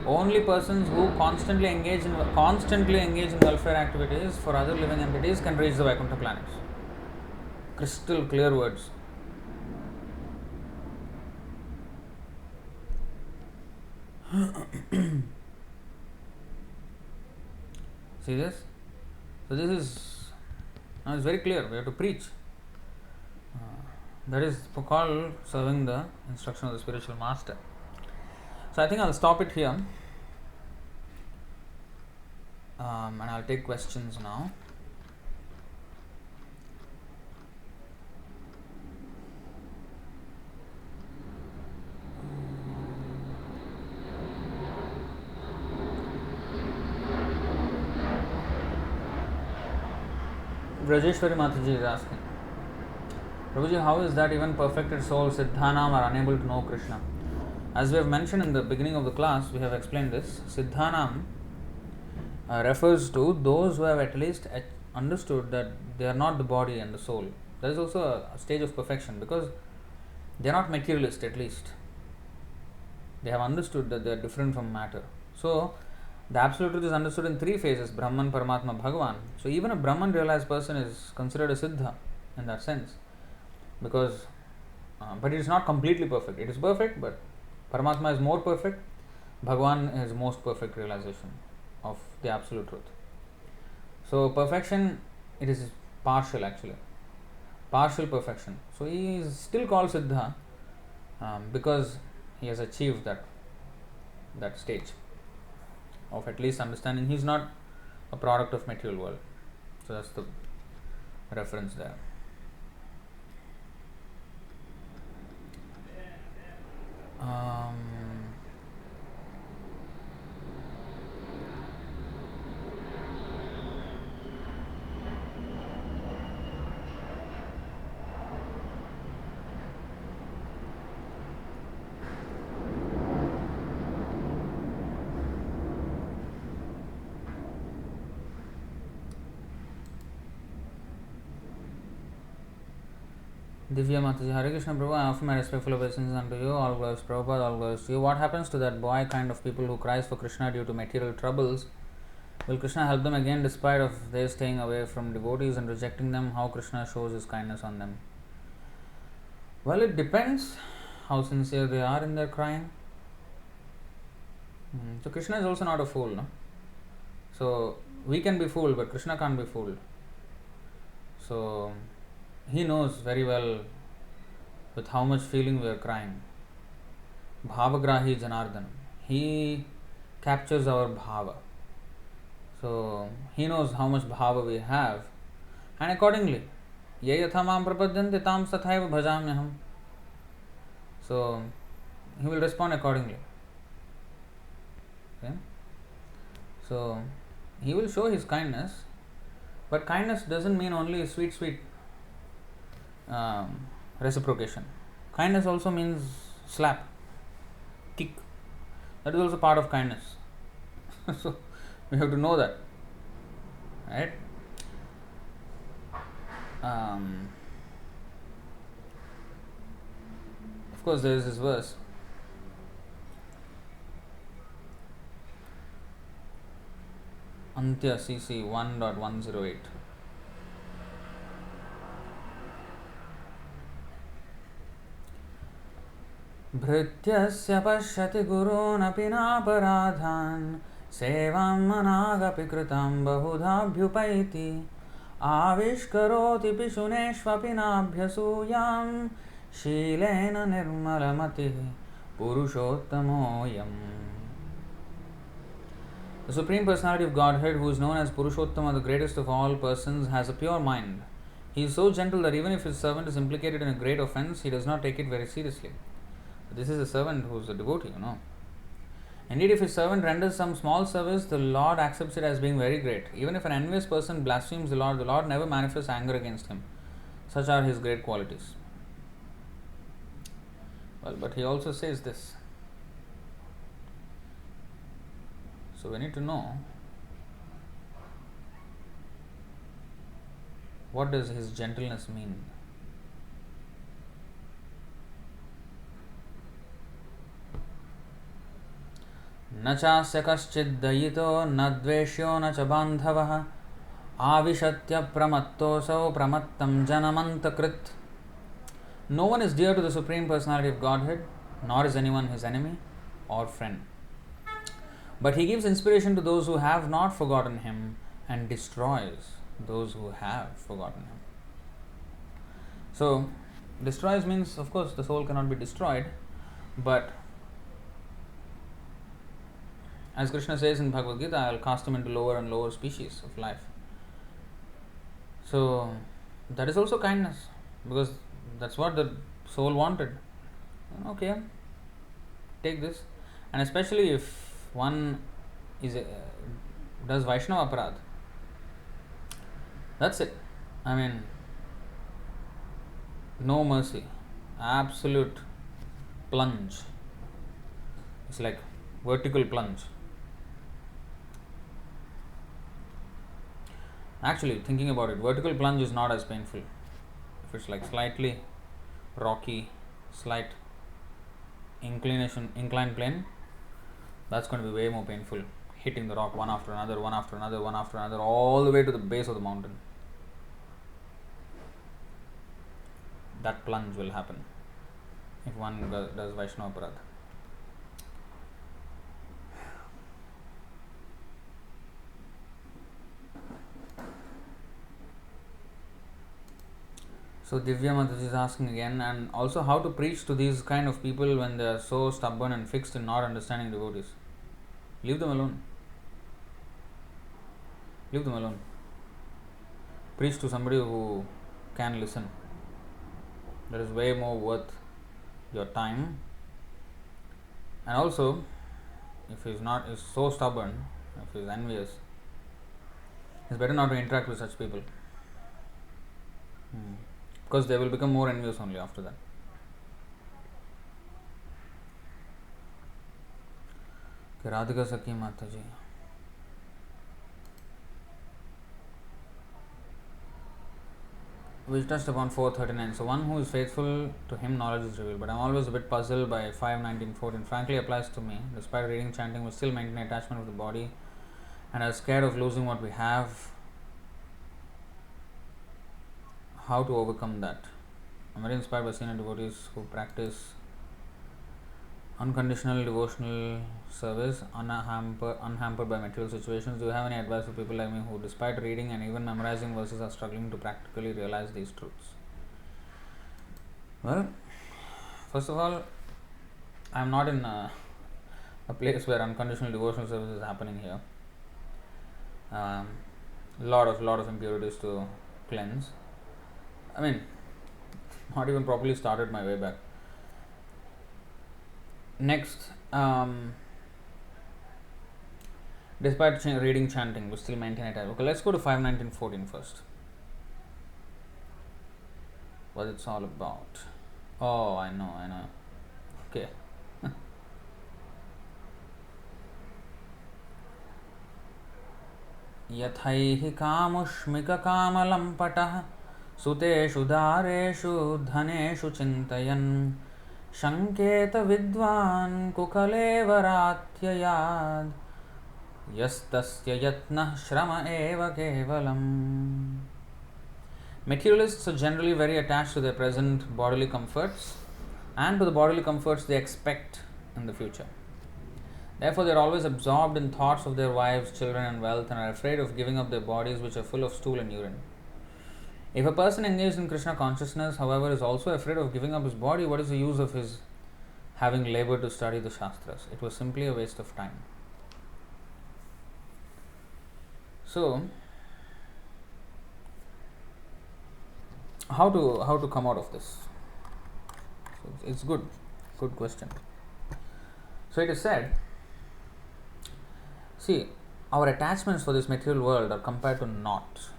Only persons who constantly engage in welfare activities for other living entities can reach the Vaikuntha planets. Crystal clear words. See this? So this is, now it's very clear, we have to preach. That is called serving the instruction of the spiritual master. So I think I'll stop it here, and I'll take questions now. Rajeshwari Mataji is asking, Prabhuji, how is that even perfected souls, Siddhanam, are unable to know Krishna? As we have mentioned in the beginning of the class, we have explained this. Siddhanam refers to those who have at least understood that they are not the body and the soul. That is also a stage of perfection, because they are not materialist at least. They have understood that they are different from matter. So, the absolute truth is understood in three phases: Brahman, Paramatma, Bhagavan. So, even a Brahman realized person is considered a Siddha in that sense, because, but it is not completely perfect. It is perfect, but Paramatma is more perfect. Bhagavan is most perfect realization of the absolute truth. So, perfection, it is partial actually. Partial perfection. So, he is still called Siddha because he has achieved that stage of at least understanding. He is not a product of material world. So that's the reference there. Divya Mataji, Hare Krishna Prabhu, I offer my respectful obeisances unto you. All glories Prabhupada, all glories to you. What happens to that boy kind of people who cries for Krishna due to material troubles? Will Krishna help them again despite of their staying away from devotees and rejecting them? How Krishna shows his kindness on them? Well, it depends how sincere they are in their crying. So Krishna is also not a fool, no? So we can be fooled, but Krishna can't be fooled. So he knows very well with how much feeling we are crying. Bhavagrahi Janardhan. He captures our bhava. So he knows how much bhava we have, and accordingly, ye yatha mam prapadyanti tam sathaiva bhajamyaham. So he will respond accordingly. Okay? So he will show his kindness, but kindness doesn't mean only sweet reciprocation. Kindness also means slap, kick. That is also part of kindness. So we have to know that, right? Of course, there is this verse. Antya CC 1.108. भृत्यस्य पश्यति गुरूनपि नापराधान् सेवां मनागपि कृतां बहुधाभ्युपैति आविष्करोति पिशुनेष्वपि नाभ्यसूयां शीलेन निर्मलमतिः पुरुषोत्तमोऽयम्. The Supreme Personality of Godhead, who is known as Purushottama, the greatest of all persons, has a pure mind. He is so gentle that even if his servant is implicated in a great offense, he does not take it very seriously. This is a servant who is a devotee, you know. Indeed, if his servant renders some small service, the Lord accepts it as being very great. Even if an envious person blasphemes the Lord never manifests anger against him. Such are his great qualities. Well, but he also says this. So we need to know what does his gentleness mean. न चास्य कश्चिद्दयितो न द्वेष्यो न च बान्धवः आविशत्यप्रमत्तोऽसौ प्रमत्तं जनमन्तकृत्. No one is dear to the Supreme Personality of Godhead, nor is anyone his enemy or friend. But he gives inspiration to those who have not forgotten him and destroys those who have forgotten him. So, destroys means, of course, the soul cannot be destroyed, but as Krishna says in Bhagavad Gita, I will cast him into lower and lower species of life. So, that is also kindness, because that's what the soul wanted. Okay, take this. And especially if one does Vaishnava aparadh, that's it. I mean, no mercy, absolute plunge. It's like vertical plunge. Actually, thinking about it, vertical plunge is not as painful. If it's like slightly rocky, slight inclined plane, that's going to be way more painful. Hitting the rock one after another, all the way to the base of the mountain. That plunge will happen if one does Vaishnava aparadh. So Divya Mataji is asking again, and also how to preach to these kind of people when they are so stubborn and fixed in not understanding devotees. Leave them alone. Leave them alone. Preach to somebody who can listen. That is way more worth your time. And also, if he is so stubborn, if he is envious, it's better not to interact with such people. Because they will become more envious only after that. Radhika Sakhi Mataji. We touched upon 439. So, one who is faithful to him, knowledge is revealed. But I am always a bit puzzled by 5:19:14. Frankly, applies to me. Despite reading, chanting, we still maintain attachment of the body and are scared of losing what we have. How to overcome that? I am very inspired by senior devotees who practice unconditional devotional service, unhampered by material situations. Do you have any advice for people like me who, despite reading and even memorizing verses, are struggling to practically realize these truths? Well, first of all, I am not in a place where unconditional devotional service is happening here. Lot of impurities to cleanse. I mean, not even properly started my way back. Next, despite reading, chanting, we still maintain it. Okay, let's go to 5:19:14 first. What it's all about. Oh, I know. Okay. यथैहि कामुष्मिककामलम्पटः सुतेषु दारेषु धनेषु चिन्तयन् शङ्केत विद्वान् कुकलेवरात्ययाद् यस्तस्य यत्नः श्रम एव केवलम्. Materialists are generally very attached to their present bodily comforts and to the bodily comforts they expect in the future. Therefore, they are always absorbed in thoughts of their wives, children, and wealth, and are afraid of giving up their bodies, which are full of stool and urine. If a person engaged in Krishna consciousness, however, is also afraid of giving up his body, what is the use of his having labored to study the Shastras? It was simply a waste of time. So, how to come out of this? So it's good question. So it is said, see, our attachments for this material world are compared to naught.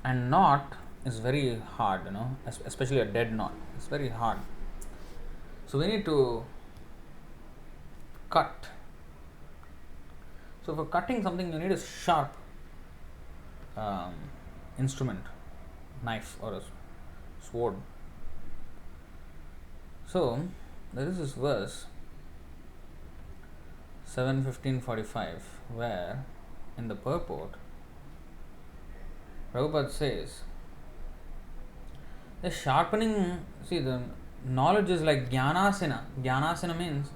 And knot is very hard, especially a dead knot. It's very hard. So we need to cut. So for cutting something, you need a sharp instrument, knife or a sword. So there is this verse 7:15:45 where in the purport Prabhupada says the sharpening, see, the knowledge is like jnanasena. Jnanasena means,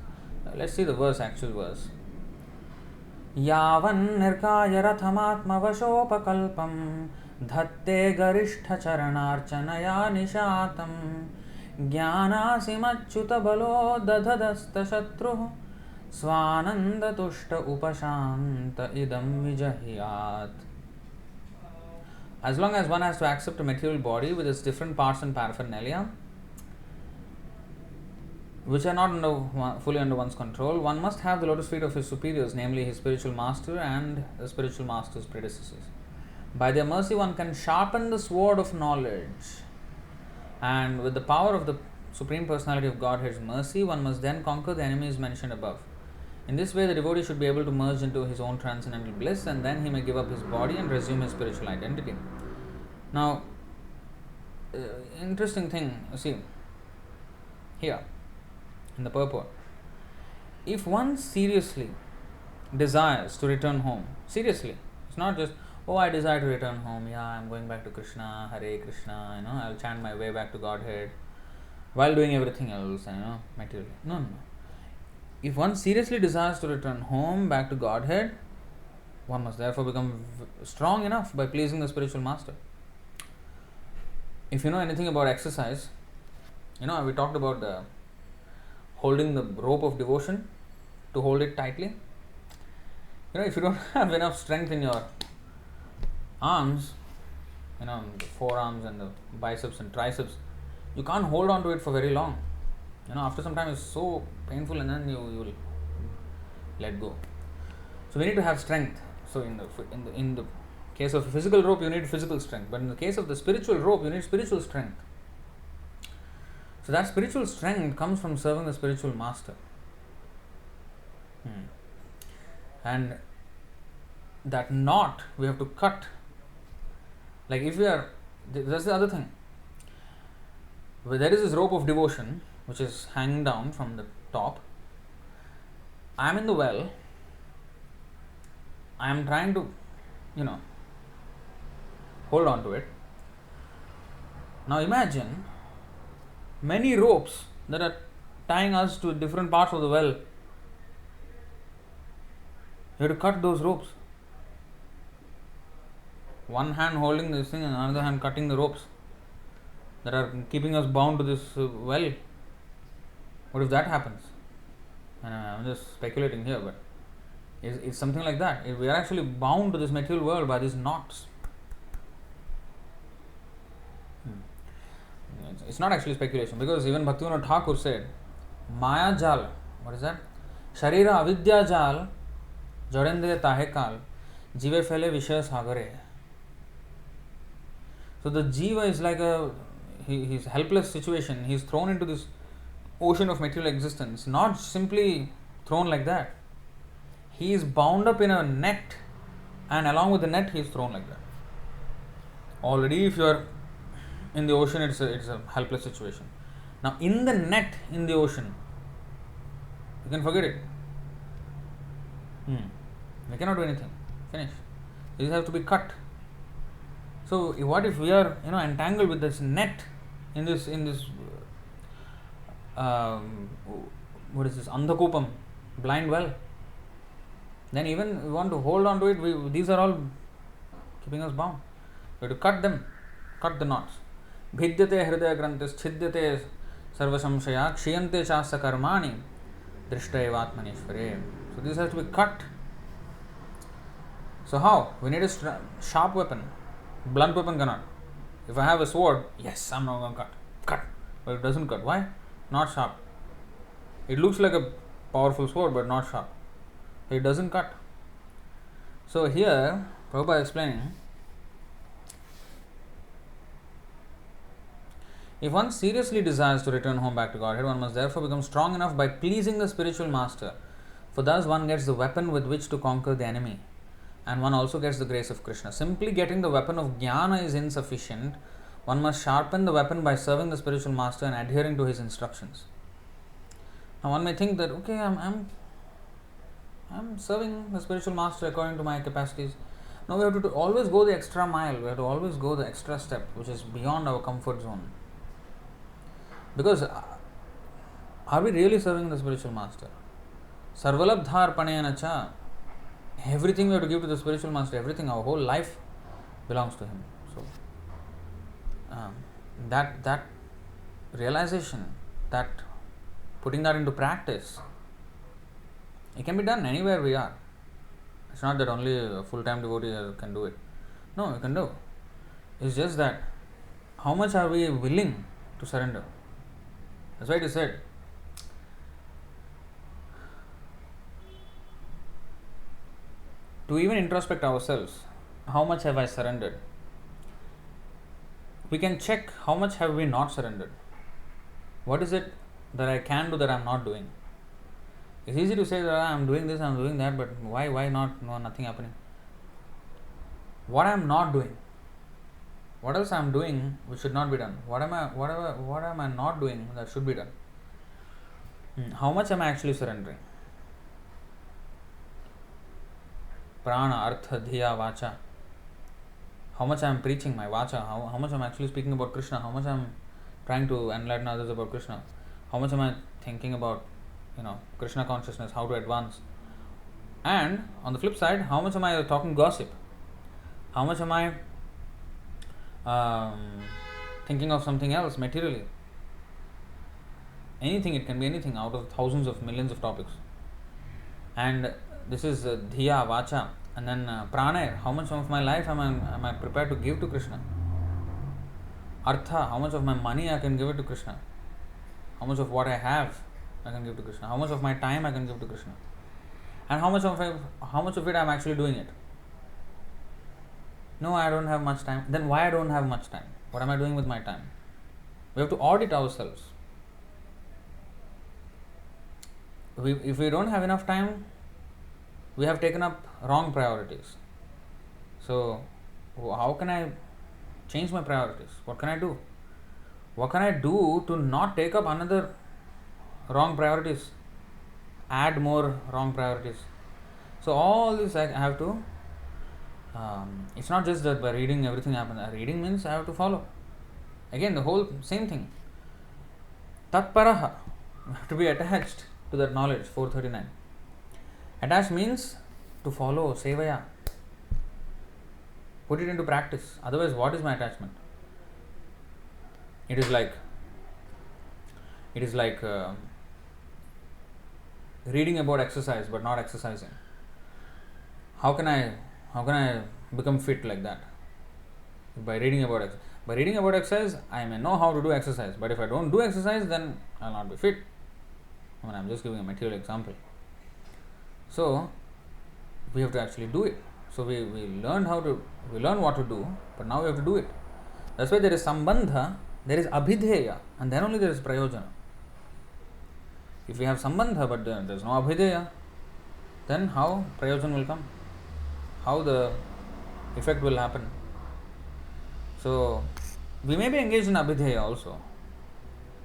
let's see the verse, actual verse. Yavan nirkaya rathamatmavashopakalpam dhatte garishtha charanarchanaya nishatam jnanasimachyuta balo dadhadasta shatruh swananda tushta upashanta idam vijahyat. As long as one has to accept a material body with its different parts and paraphernalia, which are not fully under one's control, one must have the lotus feet of his superiors, namely his spiritual master and the spiritual master's predecessors. By their mercy, one can sharpen the sword of knowledge, and with the power of the Supreme Personality of Godhead's mercy, one must then conquer the enemies mentioned above. In this way, the devotee should be able to merge into his own transcendental bliss, and then he may give up his body and resume his spiritual identity. Now, interesting thing, see, here in the purport, if one seriously desires to return home, seriously, it's not just, oh, I desire to return home, I'm going back to Krishna, Hare Krishna, I'll chant my way back to Godhead while doing everything else, materially. No. If one seriously desires to return home back to Godhead, one must therefore become strong enough by pleasing the spiritual master. If you know anything about exercise, we talked about holding the rope of devotion, to hold it tightly. if you don't have enough strength in your arms, the forearms and the biceps and triceps, you can't hold on to it for very long. After some time it's so painful, and then you will let go. So we need to have strength. So in the case of a physical rope, you need physical strength, but in the case of the spiritual rope, you need spiritual strength. So that spiritual strength comes from serving the spiritual master. And that knot we have to cut. Like if we are, that's the other thing. Where there is this rope of devotion which is hanging down from the top. I am in the well. I am trying to, hold on to it. Now imagine many ropes that are tying us to different parts of the well. You have to cut those ropes. One hand holding this thing and another hand cutting the ropes that are keeping us bound to this well. What if that happens? And I'm just speculating here, but it's something like that. We are actually bound to this material world by these knots. It's not actually speculation, because even Bhaktivinoda Thakur said, Maya Jal, what is that? Sharira Avidya Jal, Jodendriya Tahe Kal, Jive Fele Vishaya Sagare. So the Jiva is like his helpless situation. He is thrown into this ocean of material existence, not simply thrown like that. He is bound up in a net, and along with the net he is thrown like that. Already if you are in the ocean, it's a helpless situation. Now in the net in the ocean, you can forget it. We cannot do anything. Finish. These have to be cut. So what if we are entangled with this net in this what is this, Andhakupam, blind well? Then even we want to hold on to it, these are all keeping us bound. We have to cut them, cut the knots. Bhidyate hridaya grantis chhidyate sarvasamshaya kshiyante chasa karmani drishtaeva atmanishvare. So this has to be cut. So how? We need a sharp weapon. Blunt weapon cannot. If I have a sword, yes, I'm not going to cut. But it doesn't cut. Why? Not sharp. It looks like a powerful sword, but not sharp. It doesn't cut. So here, Prabhupada is explaining, if one seriously desires to return home back to Godhead, one must therefore become strong enough by pleasing the spiritual master, for thus one gets the weapon with which to conquer the enemy, and one also gets the grace of Krishna. Simply getting the weapon of jnana is insufficient. One must sharpen the weapon by serving the spiritual master and adhering to his instructions. Now one may think that, okay, I'm serving the spiritual master according to my capacities. No, we have to always go the extra mile. We have to always go the extra step, which is beyond our comfort zone. Because are we really serving the spiritual master? Sarvalabdhar panayana cha. Everything we have to give to the spiritual master, everything, our whole life belongs to him. So that realization, that putting that into practice, it can be done anywhere we are. It's not that only a full-time devotee can do it. No, you can do. It's just that how much are we willing to surrender? That's why it is said, to even introspect ourselves, how much have I surrendered? We can check how much have we not surrendered. What is it that I can do that I am not doing? It's easy to say that I am doing this, I am doing that, but why not? No, nothing happening. What I am not doing? What else I am doing which should not be done? What am I not doing that should be done? How much am I actually surrendering? Prana, Artha, Dhiya, Vacha. How much I am preaching my Vacha? How much I am actually speaking about Krishna? How much I am trying to enlighten others about Krishna? How much am I thinking about Krishna consciousness, how to advance? And on the flip side, how much am I talking gossip? How much am I thinking of something else materially? Anything, it can be anything out of thousands of millions of topics. And this is dhiya, vacha, and then pranay. How much of my life am I prepared to give to Krishna? Artha, how much of my money I can give it to Krishna? How much of what I have I can give to Krishna? How much of my time I can give to Krishna? And how much of it I am actually doing it? No, I don't have much time. Then why I don't have much time? What am I doing with my time? We have to audit ourselves. If we don't have enough time, we have taken up wrong priorities. So, how can I change my priorities? What can I do? What can I do to not take up another wrong priorities? Add more wrong priorities. So, all this I have to. It's not just that by reading everything happens. Reading means I have to follow. Again, the whole same thing. Tatparaha, to be attached to that knowledge, 439. Attached means to follow, sevaya. Put it into practice. Otherwise, what is my attachment? It is like reading about exercise but not exercising. How can I become fit like that? By reading about exercise. By reading about exercise, I may know how to do exercise, but if I don't do exercise, then I'll not be fit. I'm just giving a material example. So we have to actually do it. So we learn what to do, but now we have to do it. That's why there is sambandha, there is abhidheya, and then only there is prayojana. If we have sambandha but there is no abhidheya, then how prayojana will come? How the effect will happen? So we may be engaged in abhidheya also,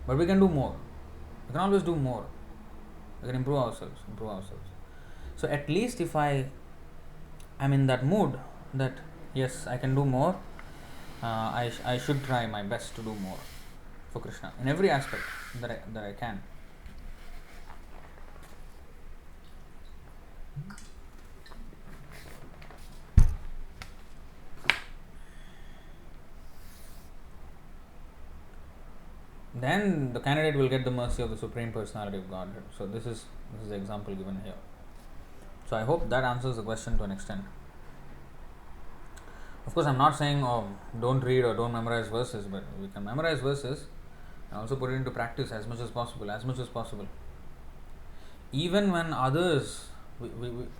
but we can do more. We can always do more. We can improve ourselves. So at least if I am in that mood that yes, I can do more, I should try my best to do more for Krishna in every aspect that I can. Then the candidate will get the mercy of the Supreme Personality of Godhead. So this is the example given here. So I hope that answers the question to an extent. Of course, I'm not saying don't read or don't memorize verses, but we can memorize verses and also put it into practice as much as possible. Even when others,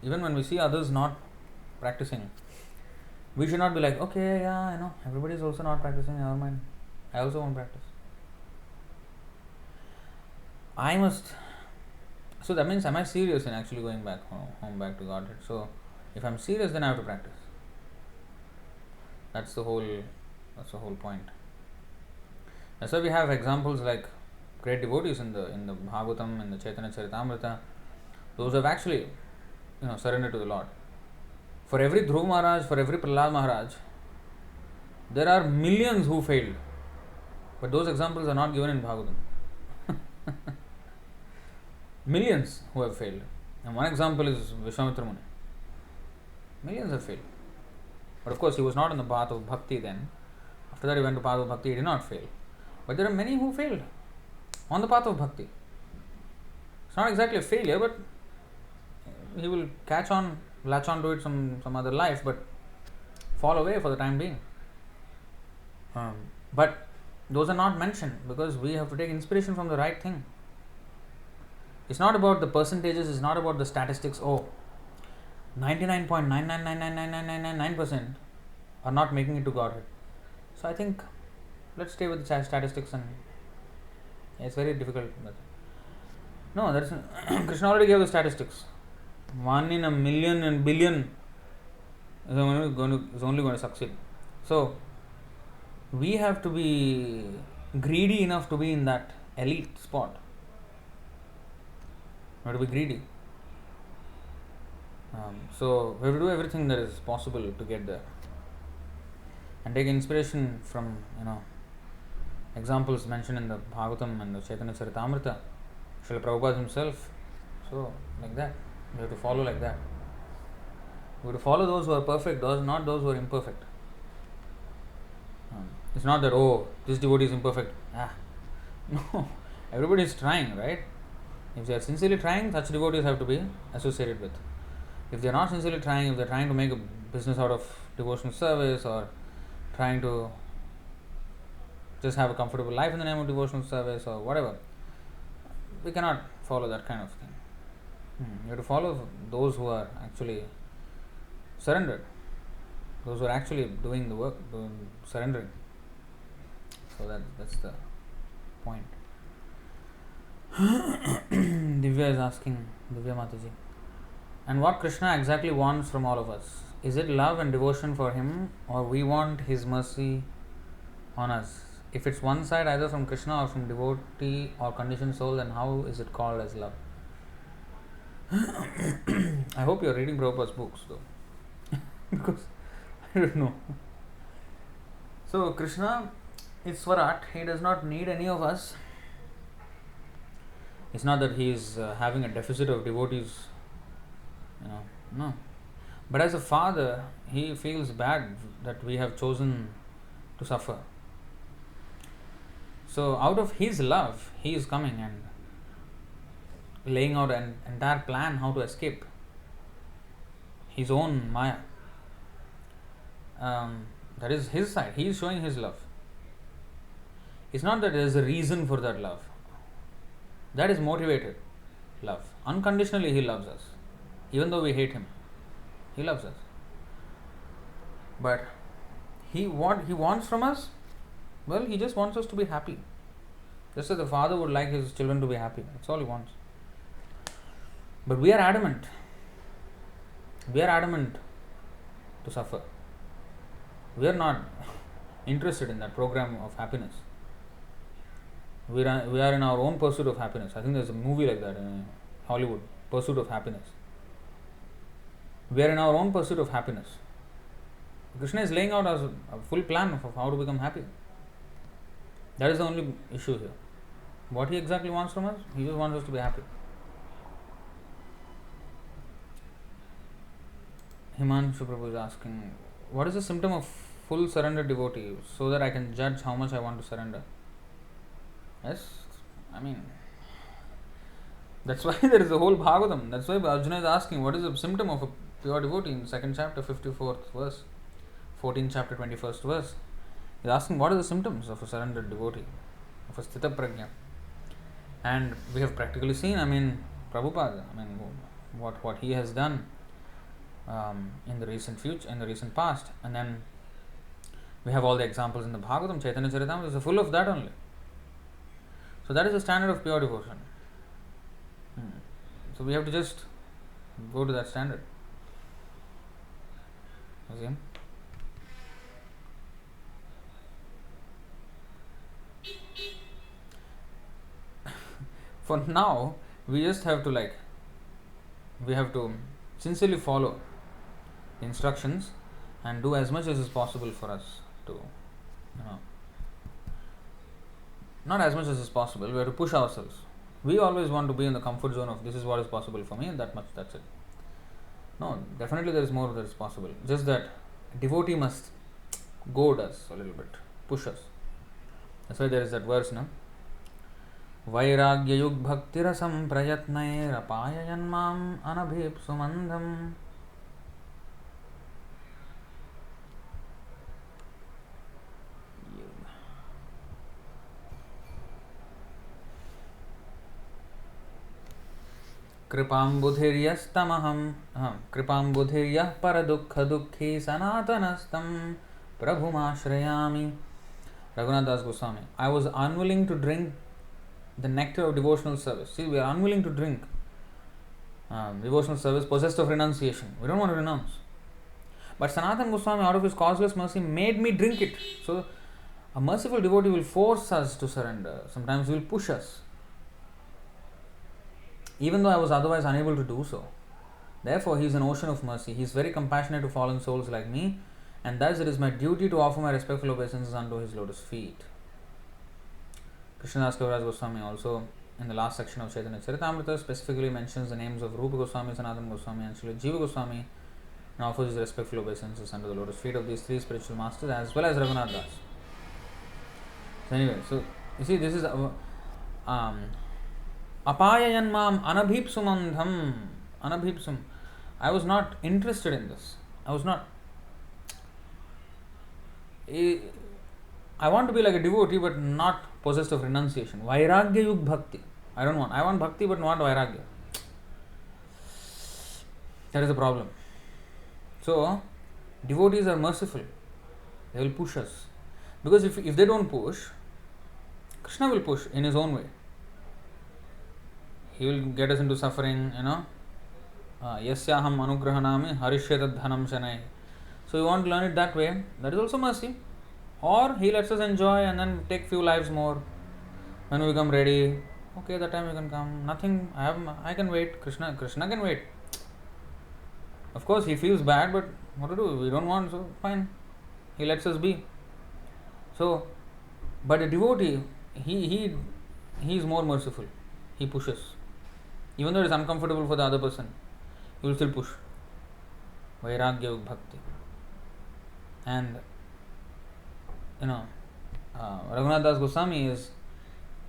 even when we see others not practicing, we should not be like, okay, yeah, I know, everybody is also not practicing, never mind, I also won't practice. So that means, am I serious in actually going back home back to Godhead? So if I'm serious, then I have to practice. That's the whole point. That's why we have examples like great devotees in the Bhagavatam, in the Caitanya Charitamrita. Those have actually, surrendered to the Lord. For every Dhruv Maharaj, for every Prahlad Maharaj, there are millions who failed. But those examples are not given in Bhagavatam. Millions who have failed. And one example is Vishwamitra Muni. Millions have failed. But of course, he was not on the path of bhakti then. After that, he went to path of bhakti, he did not fail. But there are many who failed on the path of bhakti. It's not exactly a failure, but he will latch on to it some other life, but fall away for the time being. But those are not mentioned because we have to take inspiration from the right thing. It's not about the percentages, it's not about the statistics. 99.9999999% are not making it to Godhead. So I think let's stay with the statistics, and it's very difficult. No, Krishna already gave the statistics. 1 in a million and billion is only going to succeed. So we have to be greedy enough to be in that elite spot. We have to be greedy. So we have to do everything that is possible to get there, and take inspiration from examples mentioned in the Bhagavatam and the Caitanya Charitamrita, Srila Prabhupada himself. So like that, we have to follow like that. We have to follow those who are perfect, not those who are imperfect. It's not that this devotee is imperfect. No, everybody is trying, right? If they are sincerely trying, such devotees have to be associated with. If they are not sincerely trying, if they are trying to make a business out of devotional service or trying to just have a comfortable life in the name of devotional service or whatever, we cannot follow that kind of thing. You have to follow those who are actually surrendered, those who are actually doing the work, surrendering. So that's the point. Divya is asking, Divya Mataji, and what Krishna exactly wants from all of us? Is it love and devotion for him, or we want his mercy on us? If it's one side, either from Krishna or from devotee or conditioned soul, then how is it called as love? I hope you're reading Prabhupada's books though, because I don't know. So Krishna is Swarat, he does not need any of us. It's not that he is having a deficit of devotees, no. But as a father, he feels bad that we have chosen to suffer. So out of his love, he is coming and laying out an entire plan how to escape his own Maya. That is his side. He is showing his love. It's not that there is a reason for that love. That is motivated love. Unconditionally he loves us. Even though we hate him, he loves us. But what he wants from us? Well, he just wants us to be happy. Just as the father would like his children to be happy. That's all he wants. But we are adamant. We are adamant to suffer. We are not interested in that program of happiness. We are in our own pursuit of happiness. I think there's a movie like that in Hollywood, Pursuit of Happiness. We are in our own pursuit of happiness. Krishna is laying out a full plan of how to become happy. That is the only issue here. What he exactly wants from us? He just wants us to be happy. Himanshu Prabhu is asking, what is the symptom of full surrender devotee so that I can judge how much I want to surrender? Yes, I mean, that's why there is a whole Bhagavatam. That's why Arjuna is asking, what is the symptom of a pure devotee in 2nd chapter, 54th verse, 14th chapter, 21st verse. He is asking, what are the symptoms of a surrendered devotee, of a sthita prajna? And we have practically seen, Prabhupada, what he has done in the recent future, in the recent past. And then we have all the examples in the Bhagavatam, Caitanya Charitamrita is full of that only. So that is the standard of pure devotion. So we have to just go to that standard. Okay? For now, we just have to we have to sincerely follow the instructions and do as much as is possible for us to, not as much as is possible, we have to push ourselves. We always want to be in the comfort zone of this is what is possible for me and that much, that's it. No, definitely there is more that is possible. Just that devotee must goad us a little bit, push us. That's why there is that verse, no? Vairagyayug bhaktirasam prayatnair apayayanmam anabhipsumandham. कृपाम्बुधिर्यस्तमहं कृपाम्बुधिर्यः परदुःख दुःखी सनातनस्तं प्रभुमाश्रयामि. Raghunath Das Goswami. I was unwilling to drink the nectar of devotional service. See, we are unwilling to drink devotional service possessed of renunciation. We don't want to renounce. But Sanatana Goswami, out of his causeless mercy, made me drink it. So, a merciful devotee will force us to surrender. Sometimes he will push us, even though I was otherwise unable to do so. Therefore, he is an ocean of mercy. He is very compassionate to fallen souls like me, and thus it is my duty to offer my respectful obeisances unto his lotus feet. Krishnadas Kaviraj Goswami also, in the last section of Chaitanya Charitamrita, specifically mentions the names of Rupa Goswami, Sanatana Goswami and Srila Jiva Goswami, and offers his respectful obeisances under the lotus feet of these three spiritual masters as well as Raghunath Das. So anyway, so you see, this is apayayanmam anabhipsumandham. Anabhipsum. I was not interested in this. I was not. I want to be like a devotee, but not possessed of renunciation. Vairagya yug bhakti. I don't want. I want bhakti, but not vairagya. That is the problem. So, devotees are merciful. They will push us. Because if they don't push, Krishna will push in his own way. He will get us into suffering, Yasyaham anugrahanami harishyatad dhanam shanai. So you want to learn it that way, that is also mercy. Or he lets us enjoy and then take few lives more. When we become ready, okay, that time you can come. Nothing, I can wait. Krishna can wait. Of course, he feels bad, but what to do? We don't want, so fine. He lets us be. So, but a devotee, he is more merciful. He pushes. Even though it is uncomfortable for the other person, he will still push. Vairagya bhakti. And, Raghunath Das Goswami is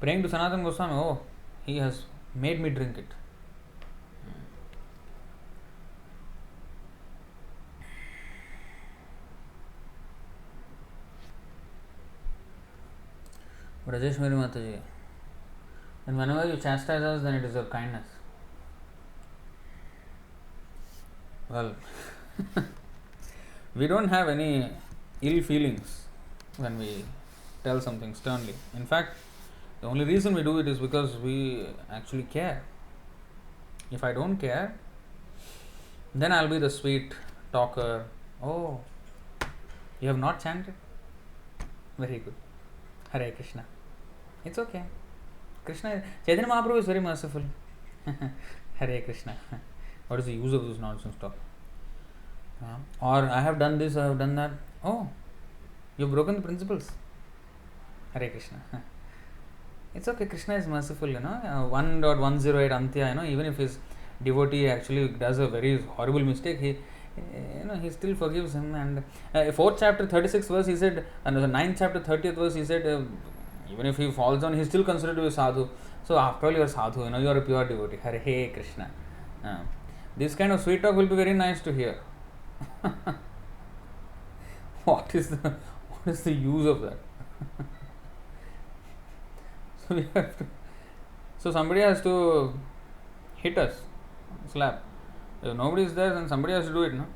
praying to Sanatana Goswami, oh, he has made me drink it. Rajeshwari Mataji, and whenever you chastise us, then it is your kindness. Well, we don't have any ill feelings when we tell something sternly. In fact, the only reason we do it is because we actually care. If I don't care, then I'll be the sweet talker. Oh, you have not chanted? Very good. Hare Krishna. It's okay. Chaitanya Mahaprabhu is very merciful. Hare Krishna. What is the use of this nonsense talk? Or I have done this, I have done that. Oh, you've broken the principles. Hare Krishna. It's okay. Krishna is merciful, 1.108 Antya, even if his devotee actually does a very horrible mistake, he still forgives him. And 4th chapter 36th verse he said, and the 9th chapter 30th verse he said, even if he falls down, he is still considered to be a sadhu. So after all, you are sadhu, you are a pure devotee. Hare Krishna. This kind of sweet talk will be very nice to hear. What is the use of that? So somebody has to hit us, slap. If nobody is there, then somebody has to do it. No?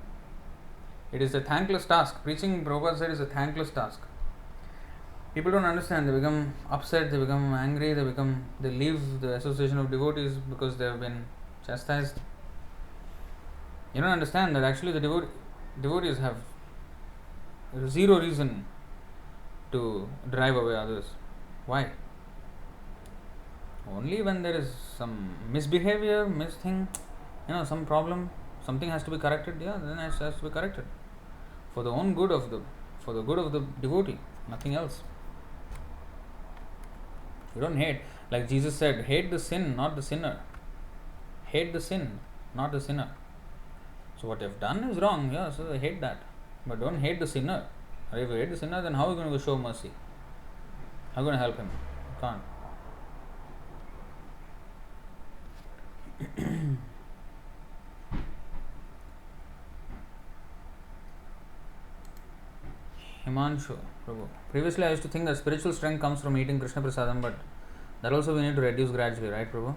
It is a thankless task. Preaching, Prabhupada said, is a thankless task. People don't understand. They become upset, they become angry, they leave the association of devotees because they have been chastised. You don't understand that actually the devotees have zero reason to drive away others. Why? Only when there is some misbehavior, some problem, something has to be corrected. Then it has to be corrected for the good of the devotee, nothing else. You don't hate, like Jesus said, hate the sin, not the sinner. Hate the sin, not the sinner. So what you have done is wrong. So I hate that, but don't hate the sinner. Or if you hate the sinner, then how are you going to show mercy? How are you going to help him? You can't. Himanshu, Prabhu. Previously I used to think that spiritual strength comes from eating Krishna Prasadam, but that also we need to reduce gradually, right, Prabhu?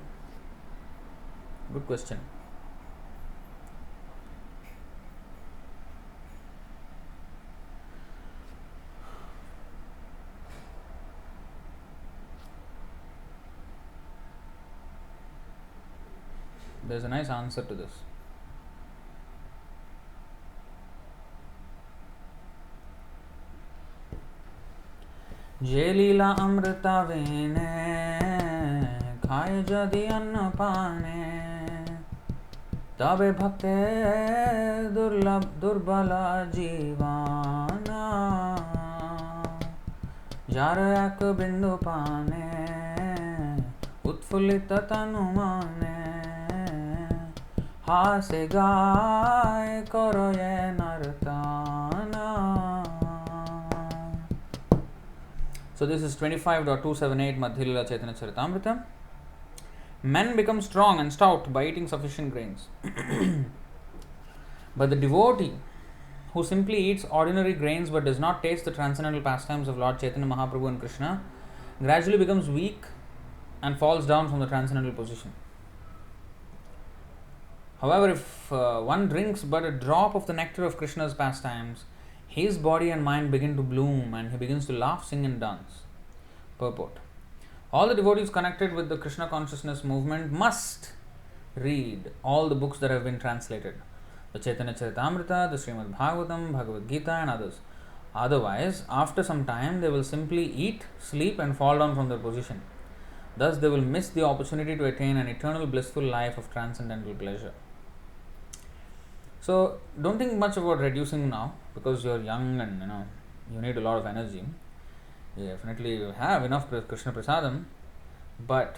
Good question. There's a nice answer to this. जे लीला अमृता वेने खाए जदि अन्न पाने तबे भक्ते दुर्बल जीवाना jar एक बिंदु पाने उत्फुल्लित तनु माने हासे गाय करो ये नर्तना. So this is 25.278 Madhya Chaitanya But the devotee who simply eats ordinary grains but does not taste the transcendental pastimes of Lord Chaitanya Mahaprabhu and Krishna gradually becomes weak and falls down from the transcendental position. However, if one drinks but a drop of the nectar of Krishna's pastimes, his body and mind begin to bloom and he begins to laugh, sing and dance. Purport. All the devotees connected with the Krishna consciousness movement must read all the books that have been translated. The Chaitanya Charitamrita, the Srimad-Bhagavatam, Bhagavad Gita and others. Otherwise, after some time, they will simply eat, sleep and fall down from their position. Thus, they will miss the opportunity to attain an eternal blissful life of transcendental pleasure. So, don't think much about reducing now because you're young and you need a lot of energy. You definitely have enough Krishna Prasadam, but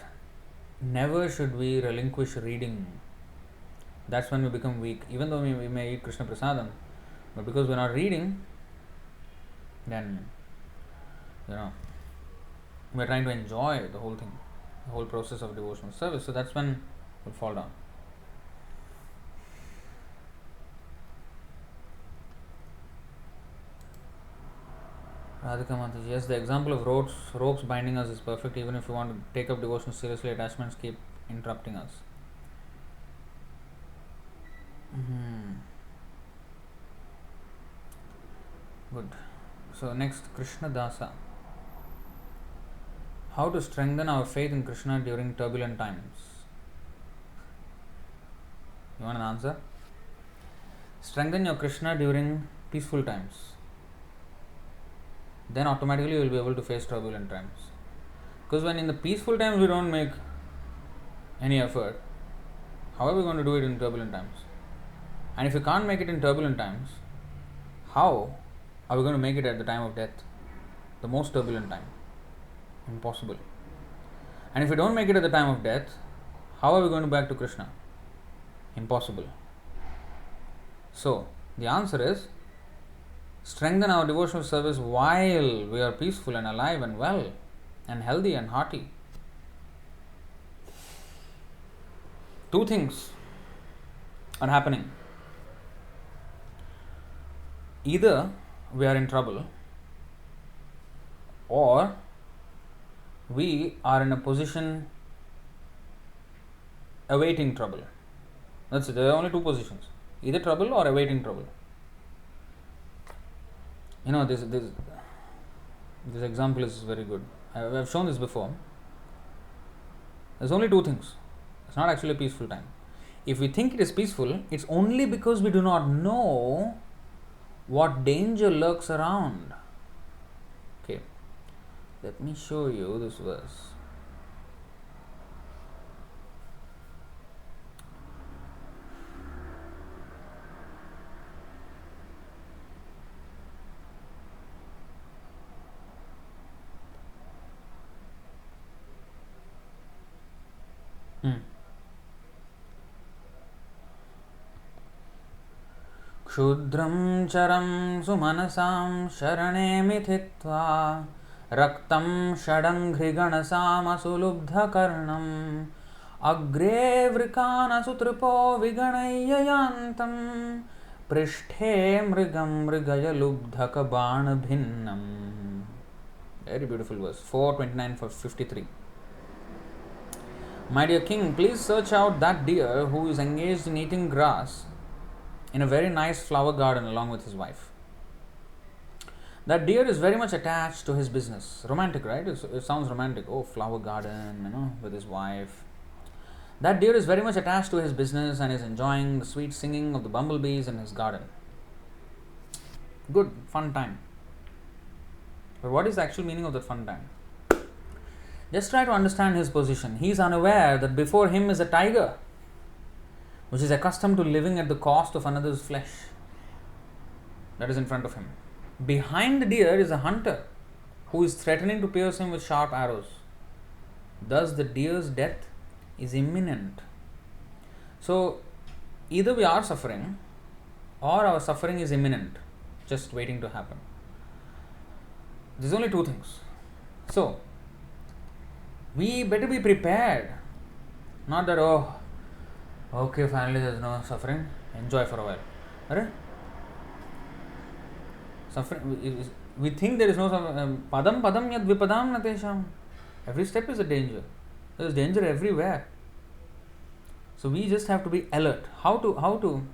never should we relinquish reading. That's when we become weak. Even though we may eat Krishna Prasadam, but because we're not reading, then we're trying to enjoy the whole thing, the whole process of devotional service. So that's when we'll fall down. Radhika Mataji, yes, the example of ropes binding us is perfect. Even if we want to take up devotion seriously, attachments keep interrupting us. Good. So next, Krishna dāsa. How to strengthen our faith in Krishna during turbulent times? You want an answer? Strengthen your Krishna during peaceful times. Then automatically you will be able to face turbulent times. Because when in the peaceful times we don't make any effort, how are we going to do it in turbulent times? And if you can't make it in turbulent times, how are we going to make it at the time of death? The most turbulent time. Impossible. And if we don't make it at the time of death, how are we going to back to Krishna? Impossible. So, the answer is, strengthen our devotional service while we are peaceful and alive and well and healthy and hearty. Two things are happening. Either we are in trouble or we are in a position awaiting trouble. That's it. There are only two positions. Either trouble or awaiting trouble. This example is very good. I've shown this before. There's only two things. It's not actually a peaceful time. If we think it is peaceful, it's only because we do not know what danger lurks around. Okay. Let me show you this verse. क्षुद्रं चरं सुमनसां शरणे मिथित्वा रक्तं षडङ्घ्रिगणसामसुलुब्धकर्णम् अग्रे वृकानसुतृपो विगणय्ययान्तं पृष्ठे मृगं मृगयलुब्धकबाणभिन्नम्. Very beautiful verse. 4:29-53. My dear king, please search out that deer who is engaged in eating grass in a very nice flower garden along with his wife. That deer is very much attached to his business. Romantic, right? It sounds romantic. Oh, flower garden, with his wife. That deer is very much attached to his business and is enjoying the sweet singing of the bumblebees in his garden. Good, fun time. But what is the actual meaning of that fun time? Just try to understand his position. He is unaware that before him is a tiger, which is accustomed to living at the cost of another's flesh. That is in front of him. Behind the deer is a hunter who is threatening to pierce him with sharp arrows. Thus the deer's death is imminent. So either we are suffering or our suffering is imminent, just waiting to happen. There's only two things. So we better be prepared. Not that, okay, finally there's no suffering, enjoy for a while. Are? Suffering, we think there is no padam padam yad vipadam natesham. Every step is a danger. There is danger everywhere. So we just have to be alert. How to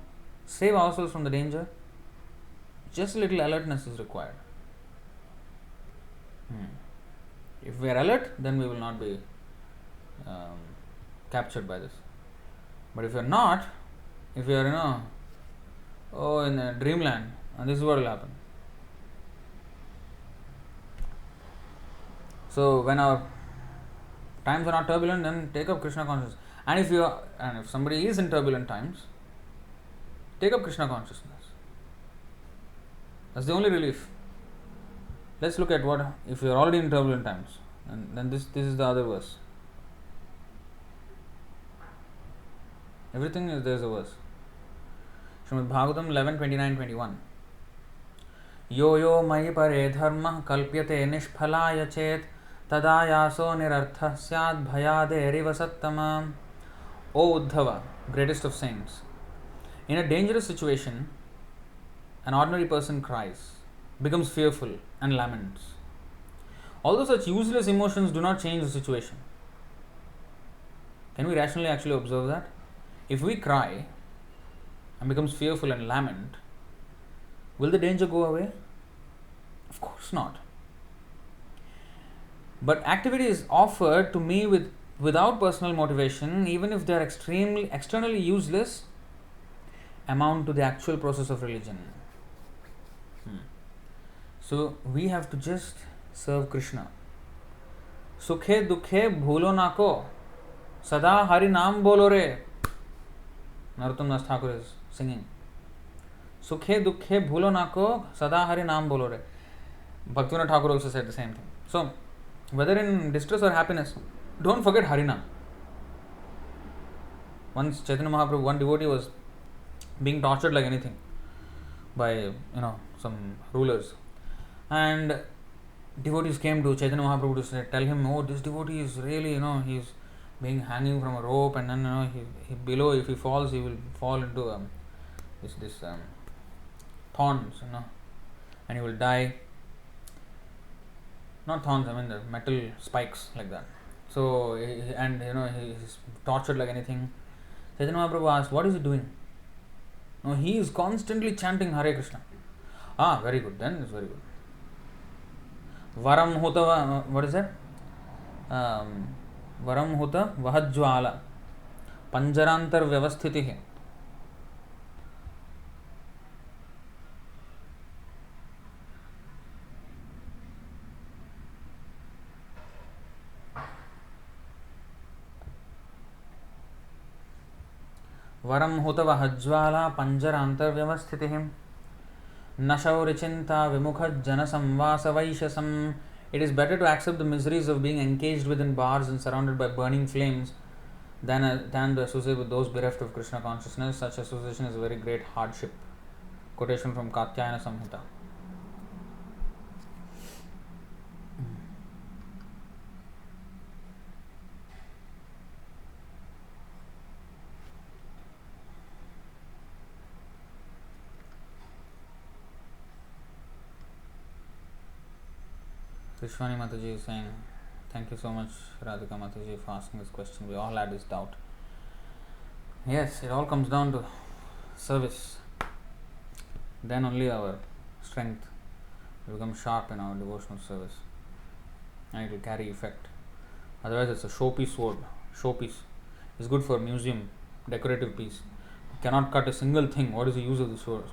save ourselves from the danger? Just a little alertness is required. If we are alert, then we will not be captured by this. But if you are not, if you are in a dreamland, and this is what will happen. So when our times are not turbulent, then take up Krishna consciousness. And if somebody is in turbulent times, take up Krishna consciousness. That's the only relief. Let's look at what if you are already in turbulent times, and then this is the other verse. Everything is there's a verse. Srimad-Bhagavatam 11:29-21. Yo yo mayi pare dharma kalpyate nishphalaya chet tada yaso nirartha syad bhayade eriva sattama. O Uddhava, greatest of saints, in a dangerous situation, an ordinary person cries, becomes fearful, and laments. Although such useless emotions do not change the situation. Can we rationally actually observe that? If we cry and becomes fearful and lament, will the danger go away? Of course not. But activity is offered to me without personal motivation, even if they are externally useless, amount to the actual process of religion. So we have to just serve Krishna. Sukhe dukhe bhulo nako, sada hari naam bolo re. Narottam Das Thakur is singing. Sukhe dukhe bhulo nako, sada hari naam bolo re. Bhaktivinoda Thakur also said the same thing. So whether in distress or happiness, don't forget Harinam. Once Chaitanya Mahaprabhu, one devotee was being tortured like anything by some rulers, and devotees came to Chaitanya Mahaprabhu to tell him, oh, this devotee is really, he's being hanging from a rope, and then he below, if he falls, he will fall into this thorns, and he will die. Not thorns, I mean the metal spikes like that. So he's tortured like anything. Chaitanya Mahaprabhu asked, what is he doing? No, he is constantly chanting Hare Krishna. Ah, very good. Then it's very good. Varam huta, what is that? Varam huta vahajwala panjarantar vyavasthitihi. Varam hutava hajwala panjarantar vyavasthitihim nashaurichinta vimukha janasamvasa vaishasam. It is better to accept the miseries of being encaged within bars and surrounded by burning flames than to associate with those bereft of Krishna consciousness. Such association is a very great hardship. Quotation from Caitanya Samhita. Krishwani Mataji is saying, thank you so much, Radhika Mataji, for asking this question. We all had this doubt. Yes, it all comes down to service. Then only our strength will become sharp in our devotional service, and it will carry effect. Otherwise, it's a showpiece sword. Showpiece. It's good for museum, decorative piece. You cannot cut a single thing. What is the use of the sword?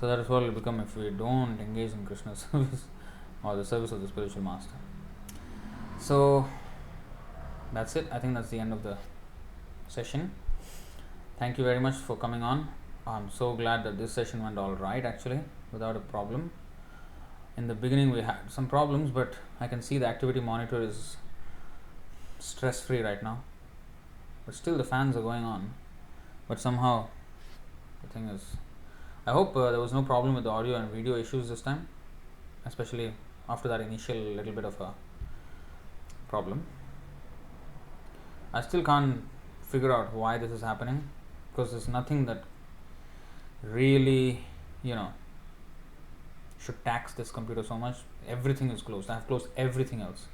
So that is what it will become if we don't engage in Krishna's service or the service of the spiritual master. So that's it. I think that's the end of the session. Thank you very much for coming on. I'm so glad that this session went all right, actually, without a problem. In the beginning we had some problems, but I can see the activity monitor is stress free right now, but still the fans are going on. But somehow the thing is, I hope there was no problem with the audio and video issues this time, especially after that initial little bit of a problem. I still can't figure out why this is happening, because there's nothing that really, should tax this computer so much. Everything is closed. I have closed everything else.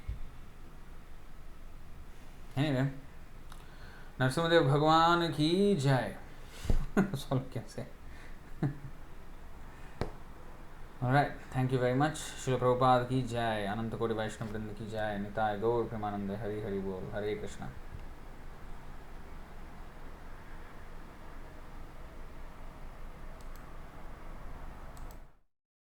Anyway, Narasimhadev Bhagwan ki jai. That's all I can say. Alright, thank you very much. Srila Prabhupada ki jai. Ananta Koti Vaishnava Vrinda ki jai. Nitai Gaur Premanande. Hari Hari Bol. Hare Krishna.